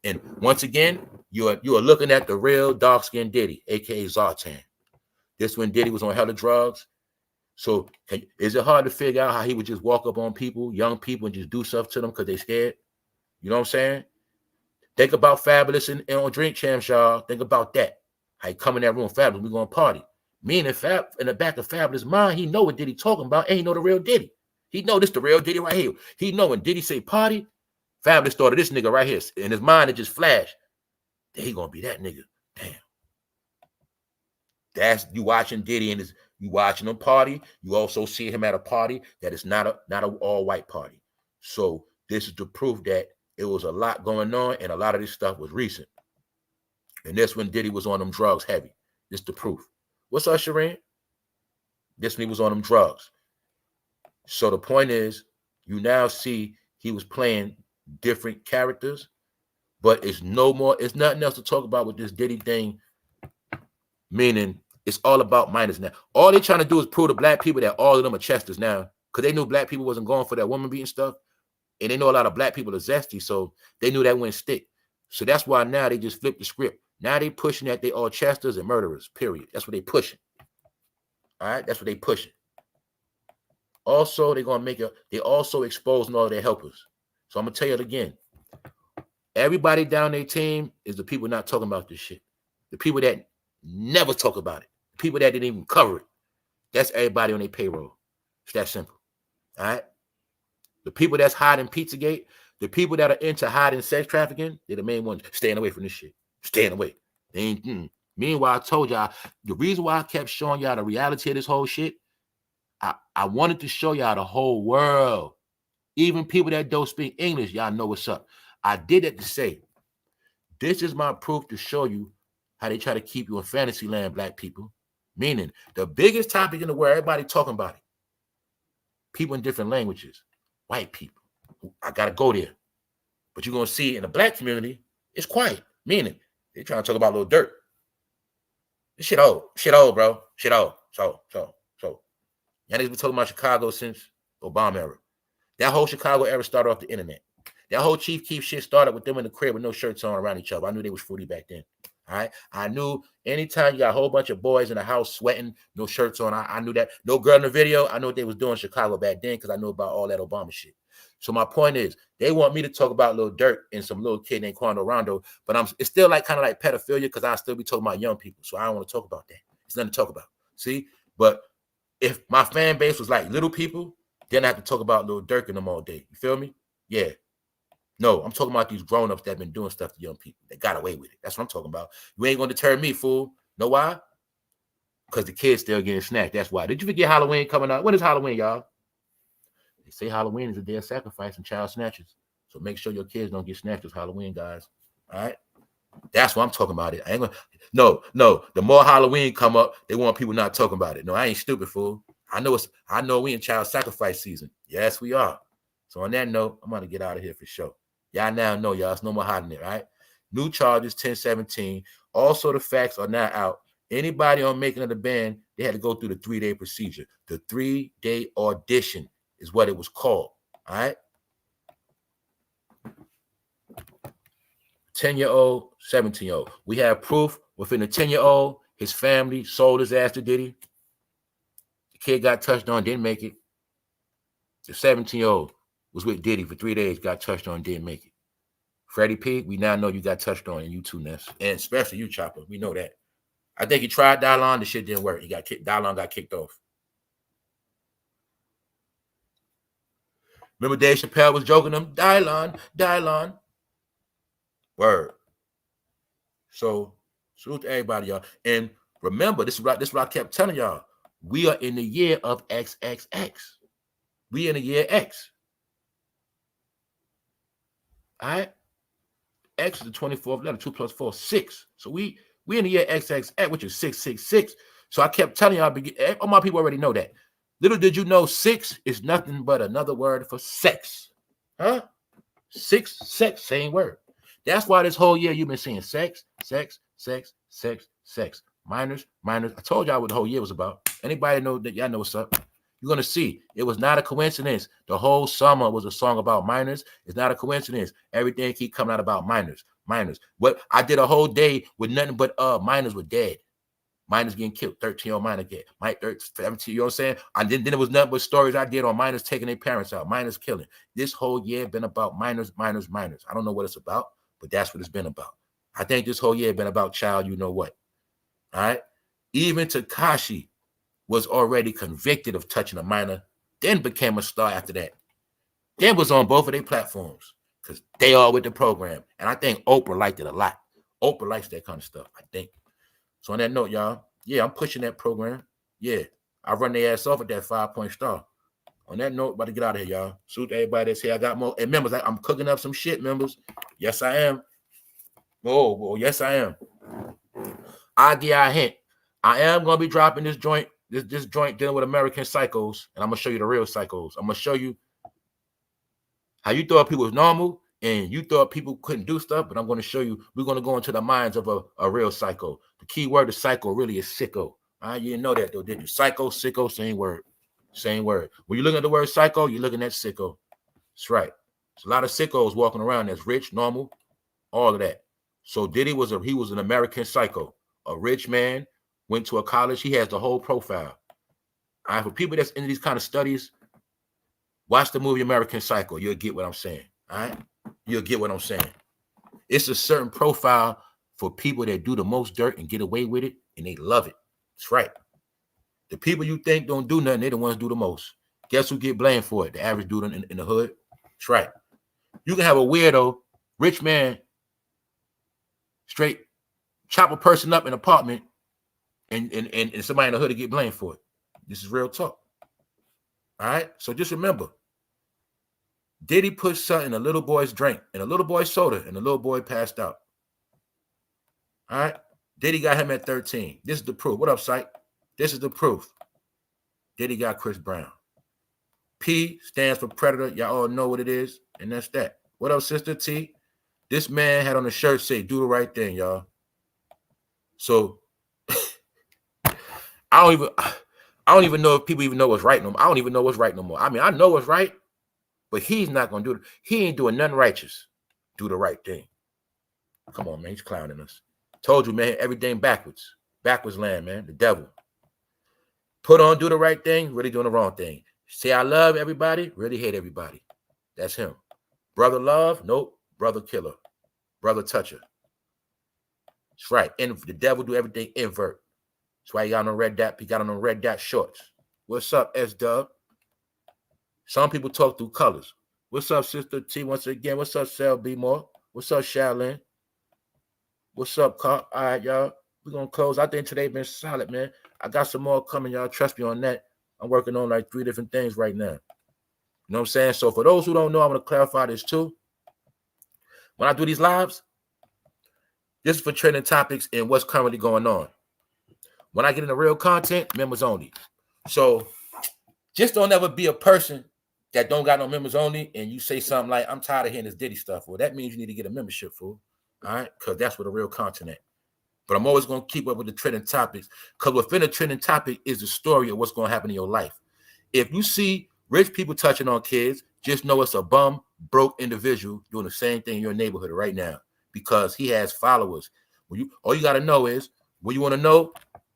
Speaker 1: And once again, you are looking at the real dark-skinned Diddy, aka Zartan. This when Diddy was on hella drugs. So is it hard to figure out how he would just walk up on people, young people, and just do stuff to them because they scared? You know what I'm saying? Think about Fabulous and on Drink Champs, y'all. Think about that. How he come in that room, Fabulous, we gonna party. Meaning in the back of Fabulous' mind, he know what Diddy talking about, and he know the real Diddy. He know this the real Diddy right here. He know when Diddy say party, Fabulous thought of this nigga right here. In his mind, it just flashed. He gonna be that nigga. Damn. That's you watching Diddy and you watching him party. You also see him at a party that is not a all-white party. So this is the proof that it was a lot going on, and a lot of this stuff was recent. And this when Diddy was on them drugs heavy. This the proof. What's up, Shireen? This when he was on them drugs. So the point is, you now see he was playing different characters, but it's nothing else to talk about with this Diddy thing. Meaning, it's all about minors now. All they're trying to do is prove to black people that all of them are chesters now, because they knew black people wasn't going for that woman beating stuff. And they know a lot of black people are zesty, so they knew that wouldn't stick. So that's why now they just flipped the script. Now they pushing that they all chesters and murderers, period. That's what they pushing. All right? That's what they pushing. Also, they're going to they also exposing all their helpers. So I'm going to tell you it again. Everybody down their team is the people not talking about this shit. The people that never talk about it. The people that didn't even cover it. That's everybody on their payroll. It's that simple. All right? The people that's hiding Pizzagate, the people that are into hiding sex trafficking, they're the main ones staying away from this shit. Staying away. They ain't. Meanwhile, I told y'all, the reason why I kept showing y'all the reality of this whole shit, I wanted to show y'all the whole world. Even people that don't speak English, y'all know what's up. I did it to say, this is my proof to show you how they try to keep you in fantasy land, black people. Meaning, the biggest topic in the world, everybody talking about it. People in different languages. White people. I got to go there. But you're going to see in the black community, it's quiet. Meaning, they're trying to talk about Lil Durk. This shit old. Shit old, bro. Shit old. So. Y'all niggas been talking about Chicago since Obama era. That whole Chicago era started off the internet. That whole Chief Keef shit started with them in the crib with no shirts on around each other. I knew they was fruity back then. All right. I knew anytime you got a whole bunch of boys in the house sweating, no shirts on, I knew that. No girl in the video. I know what they was doing in Chicago back then because I knew about all that Obama shit. So my point is, they want me to talk about Lil Durk and some little kid named Quando Rondo, but it's still like kind of like pedophilia because I still be talking about young people. So I don't want to talk about that. It's nothing to talk about. See? But if my fan base was like little people, then I have to talk about Lil Durk and them all day. You feel me? Yeah. No, I'm talking about these grown-ups that have been doing stuff to young people. They got away with it. That's what I'm talking about. You ain't going to deter me, fool. Know why? Because the kids still getting snacked. That's why. Did you forget Halloween coming out? When is Halloween, y'all? They say Halloween is a day of sacrifice and child snatchers. So make sure your kids don't get snatched this Halloween, guys. All right? That's what I'm talking about. I ain't gonna, no. The more Halloween come up, they want people not talking about it. No, I ain't stupid, fool. I know we in child sacrifice season. Yes, we are. So on that note, I'm gonna get out of here for sure. Y'all now know, y'all. It's no more hiding it, right? New charges, 1017. Also, the facts are now out. Anybody on making of the band, they had to go through the 3-day procedure. The 3-day audition is what it was called. All right. 10-year-old, 17-year-old. We have proof within the 10-year-old, his family sold his ass to Diddy. The kid got touched on, didn't make it. The 17-year-old was with Diddy for 3 days, got touched on, didn't make it. Freddie P, we now know you got touched on, and you too, Ness. And especially you, Chopper. We know that. I think he tried Dylon, the shit didn't work. He got kicked. Dylon got kicked off. Remember Dave Chappelle was joking them? Dylon. Word. So, salute to everybody, y'all. And remember, this is what I kept telling y'all. We are in the year of XXX. We in the year X. All right? X is the 24th letter, 2 plus 4, 6. So we in the year XXX, which is 666. So I kept telling y'all, all my people already know that. Little did you know 6 is nothing but another word for sex. Huh? 6, sex, same word. That's why this whole year you've been seeing sex, sex, sex, sex, sex. Minors, minors. I told y'all what the whole year was about. Anybody know that? Y'all know what's up. You're going to see. It was not a coincidence. The whole summer was a song about minors. It's not a coincidence. Everything keep coming out about minors. Minors. What I did a whole day with nothing but minors were dead. Minors getting killed. 13-year-old minor get. 17, you know what I'm saying? And then it was nothing but stories I did on minors taking their parents out. Minors killing. This whole year been about minors, minors, minors. I don't know what it's about, but that's what it's been about. I think this whole year been about child you know what. All right? Even Tekashi was already convicted of touching a minor, then became a star after that. Then was on both of their platforms because they all with the program. And I think Oprah liked it a lot. Oprah likes that kind of stuff, I think. So on that note, y'all, yeah, I'm pushing that program. Yeah, I run their ass off at that 5-point star. On that note, about to get out of here, y'all. Salute to everybody that's here. I got more. And members, I'm cooking up some shit, members. Yes, I am. Oh, yes, I am. I'll give you a hint. I am going to be dropping this joint, this joint dealing with American psychos, and I'm going to show you the real psychos. I'm going to show you how you thought people was normal and you thought people couldn't do stuff, but I'm going to show you, we're going to go into the minds of a real psycho. The key word of psycho really is sicko. You didn't know that, though, did you? Psycho, sicko, same word. Same word. When you're looking at the word psycho, you're looking at sicko. That's right. There's a lot of sickos walking around that's rich, normal, all of that. So Diddy was an American psycho, a rich man, went to a college. He has the whole profile. All right, for people that's into these kind of studies, watch the movie American Psycho. You'll get what I'm saying. All right? You'll get what I'm saying. It's a certain profile for people that do the most dirt and get away with it, and they love it. That's right. The people you think don't do nothing, they're the ones who do the most. Guess who get blamed for it? The average dude in the hood. That's right. You can have a weirdo, rich man, straight chop a person up in an apartment, and somebody in the hood to get blamed for it. This is real talk. All right? So just remember, Diddy put something in a little boy's drink, and a little boy's soda, and the little boy passed out. All right? Diddy got him at 13. This is the proof. What up, Syke? This is the proof. Diddy got Chris Brown. P stands for Predator. Y'all all know what it is, and that's that. What up, Sister T? This man had on the shirt say, do the right thing, y'all. So I don't even know if people even know what's right no more. I don't even know what's right no more. I mean, I know what's right, but he's not going to do it. He ain't doing nothing righteous. Do the right thing. Come on, man. He's clowning us. Told you, man, everything backwards. Backwards land, man. The devil. Put on, do the right thing, really doing the wrong thing. Say I love everybody, really hate everybody. That's him. Brother love, nope. Brother killer. Brother toucher. That's right. And the devil do everything invert. That's why he got on the red dot. He got on the red dot shorts. What's up, S-Dub? Some people talk through colors. What's up, Sister T? Once again, what's up, Sal B. Moore? What's up, Shaolin? What's up, Carl? All right, y'all. We're going to close. I think today been solid, man. I got some more coming, y'all. Trust me on that. I'm working on like 3 different things right now. You know what I'm saying? So for those who don't know, I'm going to clarify this too. When I do these lives, this is for trending topics and what's currently going on. When I get into real content, members only. So just don't ever be a person that don't got no members only and you say something like, I'm tired of hearing this Diddy stuff. Well, that means you need to get a membership, fool. All right? Because that's where the real content at. But I'm always going to keep up with the trending topics because within a trending topic is the story of what's going to happen in your life. If you see rich people touching on kids, just know it's a bum, broke individual doing the same thing in your neighborhood right now because he has followers. All you got to know is, when you want to know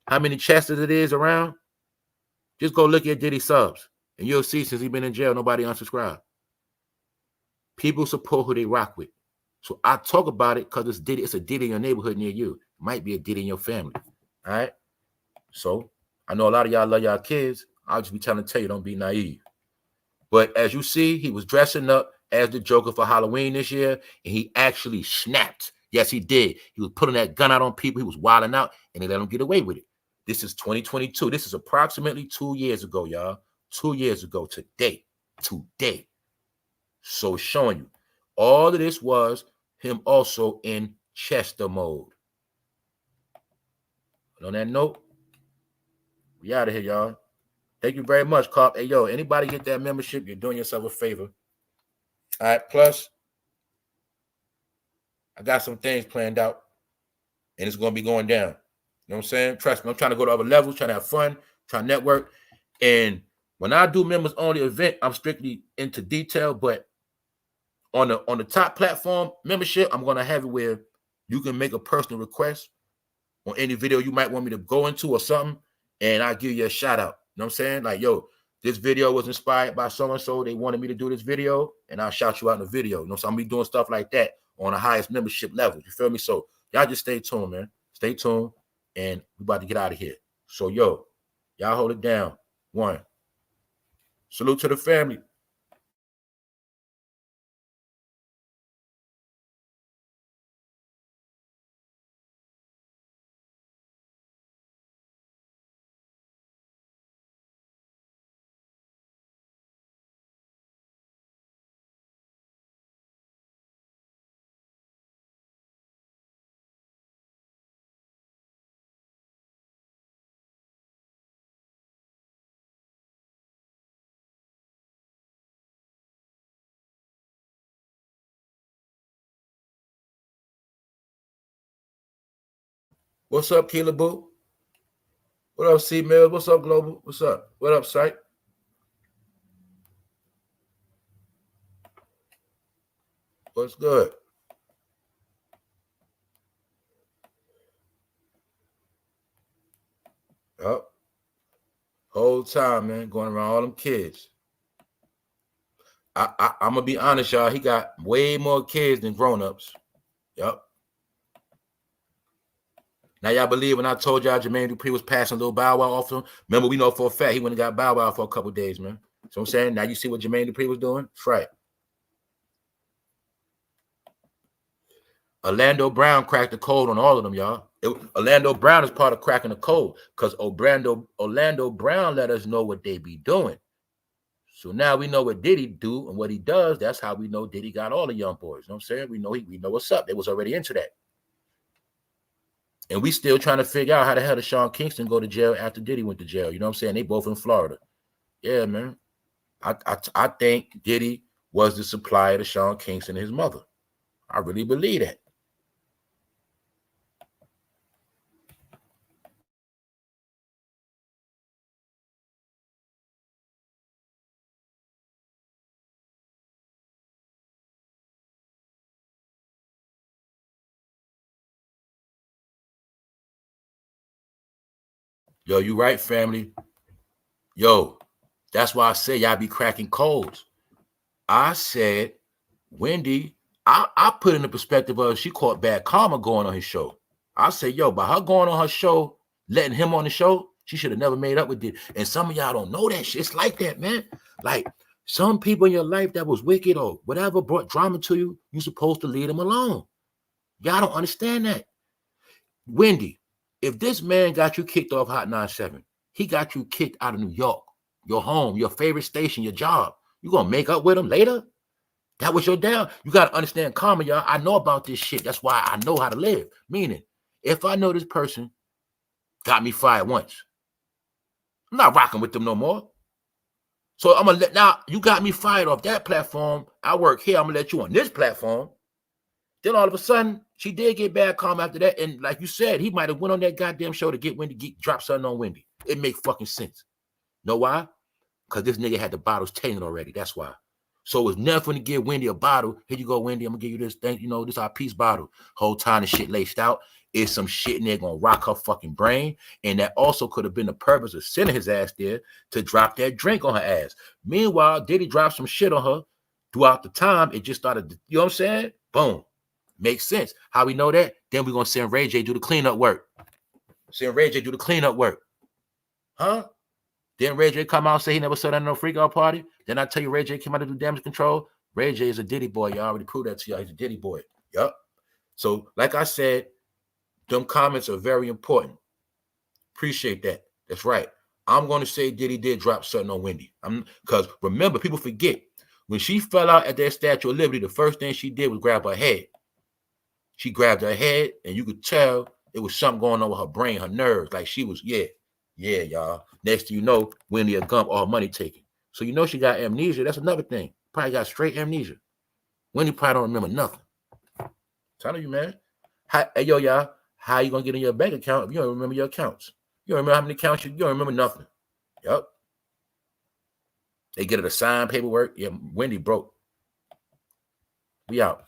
Speaker 1: how many Chesters it is around, just go look at Diddy subs, and you'll see since he's been in jail, nobody unsubscribed. People support who they rock with. So I talk about it because it's Diddy. It's a Diddy in your neighborhood near you. It might be a Diddy in your family. All right? So I know a lot of y'all love y'all kids. I'll just be trying to tell you, don't be naive. But as you see, he was dressing up as the Joker for Halloween this year, and he actually snapped. Yes, he did. He was putting that gun out on people. He was wilding out, and they let him get away with it. This is 2022. This is approximately 2 years ago, y'all. 2 years ago today. Today. So showing you. All of this was him also in Chester mode. And on that note, we out of here, y'all. Thank you very much, Carp. Hey, yo, anybody get that membership, you're doing yourself a favor. All right, plus, I got some things planned out, and it's going to be going down. You know what I'm saying? Trust me, I'm trying to go to other levels, trying to have fun, trying to network. And when I do members only event, I'm strictly into detail. But on the top platform membership, I'm going to have it where you can make a personal request on any video you might want me to go into or something, and I'll give you a shout out. You know what I'm saying? Like, yo, this video was inspired by so-and-so. They wanted me to do this video, and I'll shout you out in the video. You know, so I'm going to be doing stuff like that on the highest membership level. You feel me? So y'all just stay tuned, man. Stay tuned, and we about to get out of here. So, yo, y'all hold it down. One. Salute to the family. What's up, Keela Boo? What up, C-Mills? What's up, Global? What's up? What up, Sight? What's good? Yep. Whole time, man, going around all them kids. I'm going to be honest, y'all. He got way more kids than grown-ups. Yep. Now, y'all believe when I told y'all Jermaine Dupri was passing a little Bow Wow off him? Remember, we know for a fact he went and got Bow Wow for a couple days, man. So I'm saying, now you see what Jermaine Dupri was doing? That's right. Orlando Brown cracked the code on all of them, y'all. Orlando Brown is part of cracking the code because Orlando Brown let us know what they be doing. So now we know what Diddy do and what he does. That's how we know Diddy got all the young boys. You know what I'm saying? We know what's up. They was already into that. And we still trying to figure out how the hell did Sean Kingston go to jail after Diddy went to jail. You know what I'm saying? They both in Florida. Yeah, man. I think Diddy was the supplier to Sean Kingston and his mother. I really believe that. Yo, you right, family. Yo, that's why I say y'all be cracking codes. I said, Wendy, I put in the perspective of she caught bad karma going on his show. I say, yo, by her going on her show, letting him on the show, she should have never made up with it. And some of y'all don't know that shit. It's like that, man. Like some people in your life that was wicked or whatever brought drama to you, you're supposed to leave them alone. Y'all don't understand that. Wendy, if this man got you kicked off Hot 97, he got you kicked out of New York, your home, your favorite station, your job. You gonna make up with him later? That was your down. You got to understand karma, y'all. I know about this shit. That's why I know how to live. Meaning, if I know this person got me fired once, I'm not rocking with them no more. So I'm going to let, now you got me fired off that platform. I work here. I'm going to let you on this platform. Then all of a sudden, she did get bad karma after that. And like you said, he might have went on that goddamn show to get Wendy, drop something on Wendy. It make fucking sense. Know why? Because this nigga had the bottles tainted already. That's why. So it was nothing to give Wendy a bottle. Here you go, Wendy. I'm gonna give you this thing. You know, this our peace bottle. Whole time the shit laced out. Is some shit in there gonna rock her fucking brain. And that also could have been the purpose of sending his ass there to drop that drink on her ass. Meanwhile, Diddy dropped some shit on her throughout the time. It just started, you know what I'm saying? Boom. Makes sense. How we know that? Then we're gonna send Ray J do the cleanup work. Send Ray J do the cleanup work. Huh? Then Ray J come out and say he never said that at no freak out party. Then I tell you Ray J came out to do damage control. Ray J is a Diddy boy. Y'all already proved that to y'all. He's a Diddy boy. Yup. So like I said, them comments are very important. Appreciate that. That's right. I'm going to say Diddy did drop something on Wendy. Because remember, people forget. When she fell out at that Statue of Liberty, the first thing she did was grab her head. She grabbed her head, and you could tell it was something going on with her brain, her nerves. Like she was, yeah, y'all. Next thing you know, Wendy a Gump, all her money taken. So you know she got amnesia. That's another thing. Probably got straight amnesia. Wendy probably don't remember nothing. Telling you, man. Hey, yo, y'all, how you gonna get in your bank account if you don't remember your accounts? You don't remember how many accounts you don't remember nothing. Yep. They get it a signed paperwork. Yeah, Wendy broke. We out.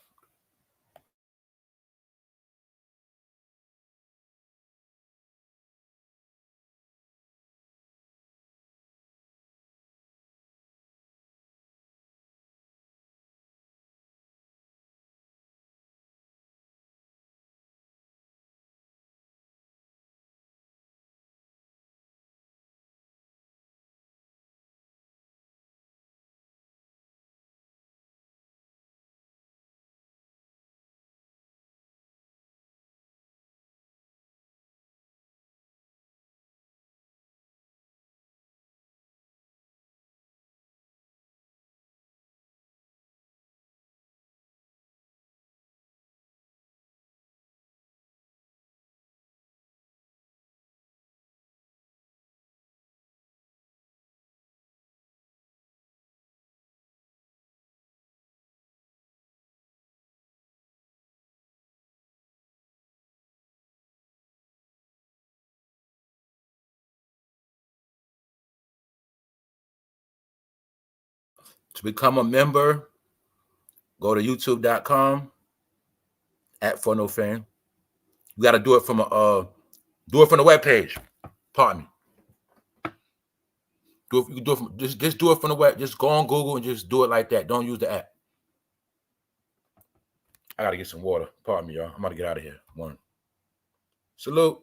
Speaker 1: To become a member, go to youtube.com @ForNoFan. You got to do it from the web page. Pardon me. You can do it from, just do it from the web. Just go on Google and just do it like that. Don't use the app. I gotta get some water. Pardon me, y'all. I'm about to get out of here. One. Salute.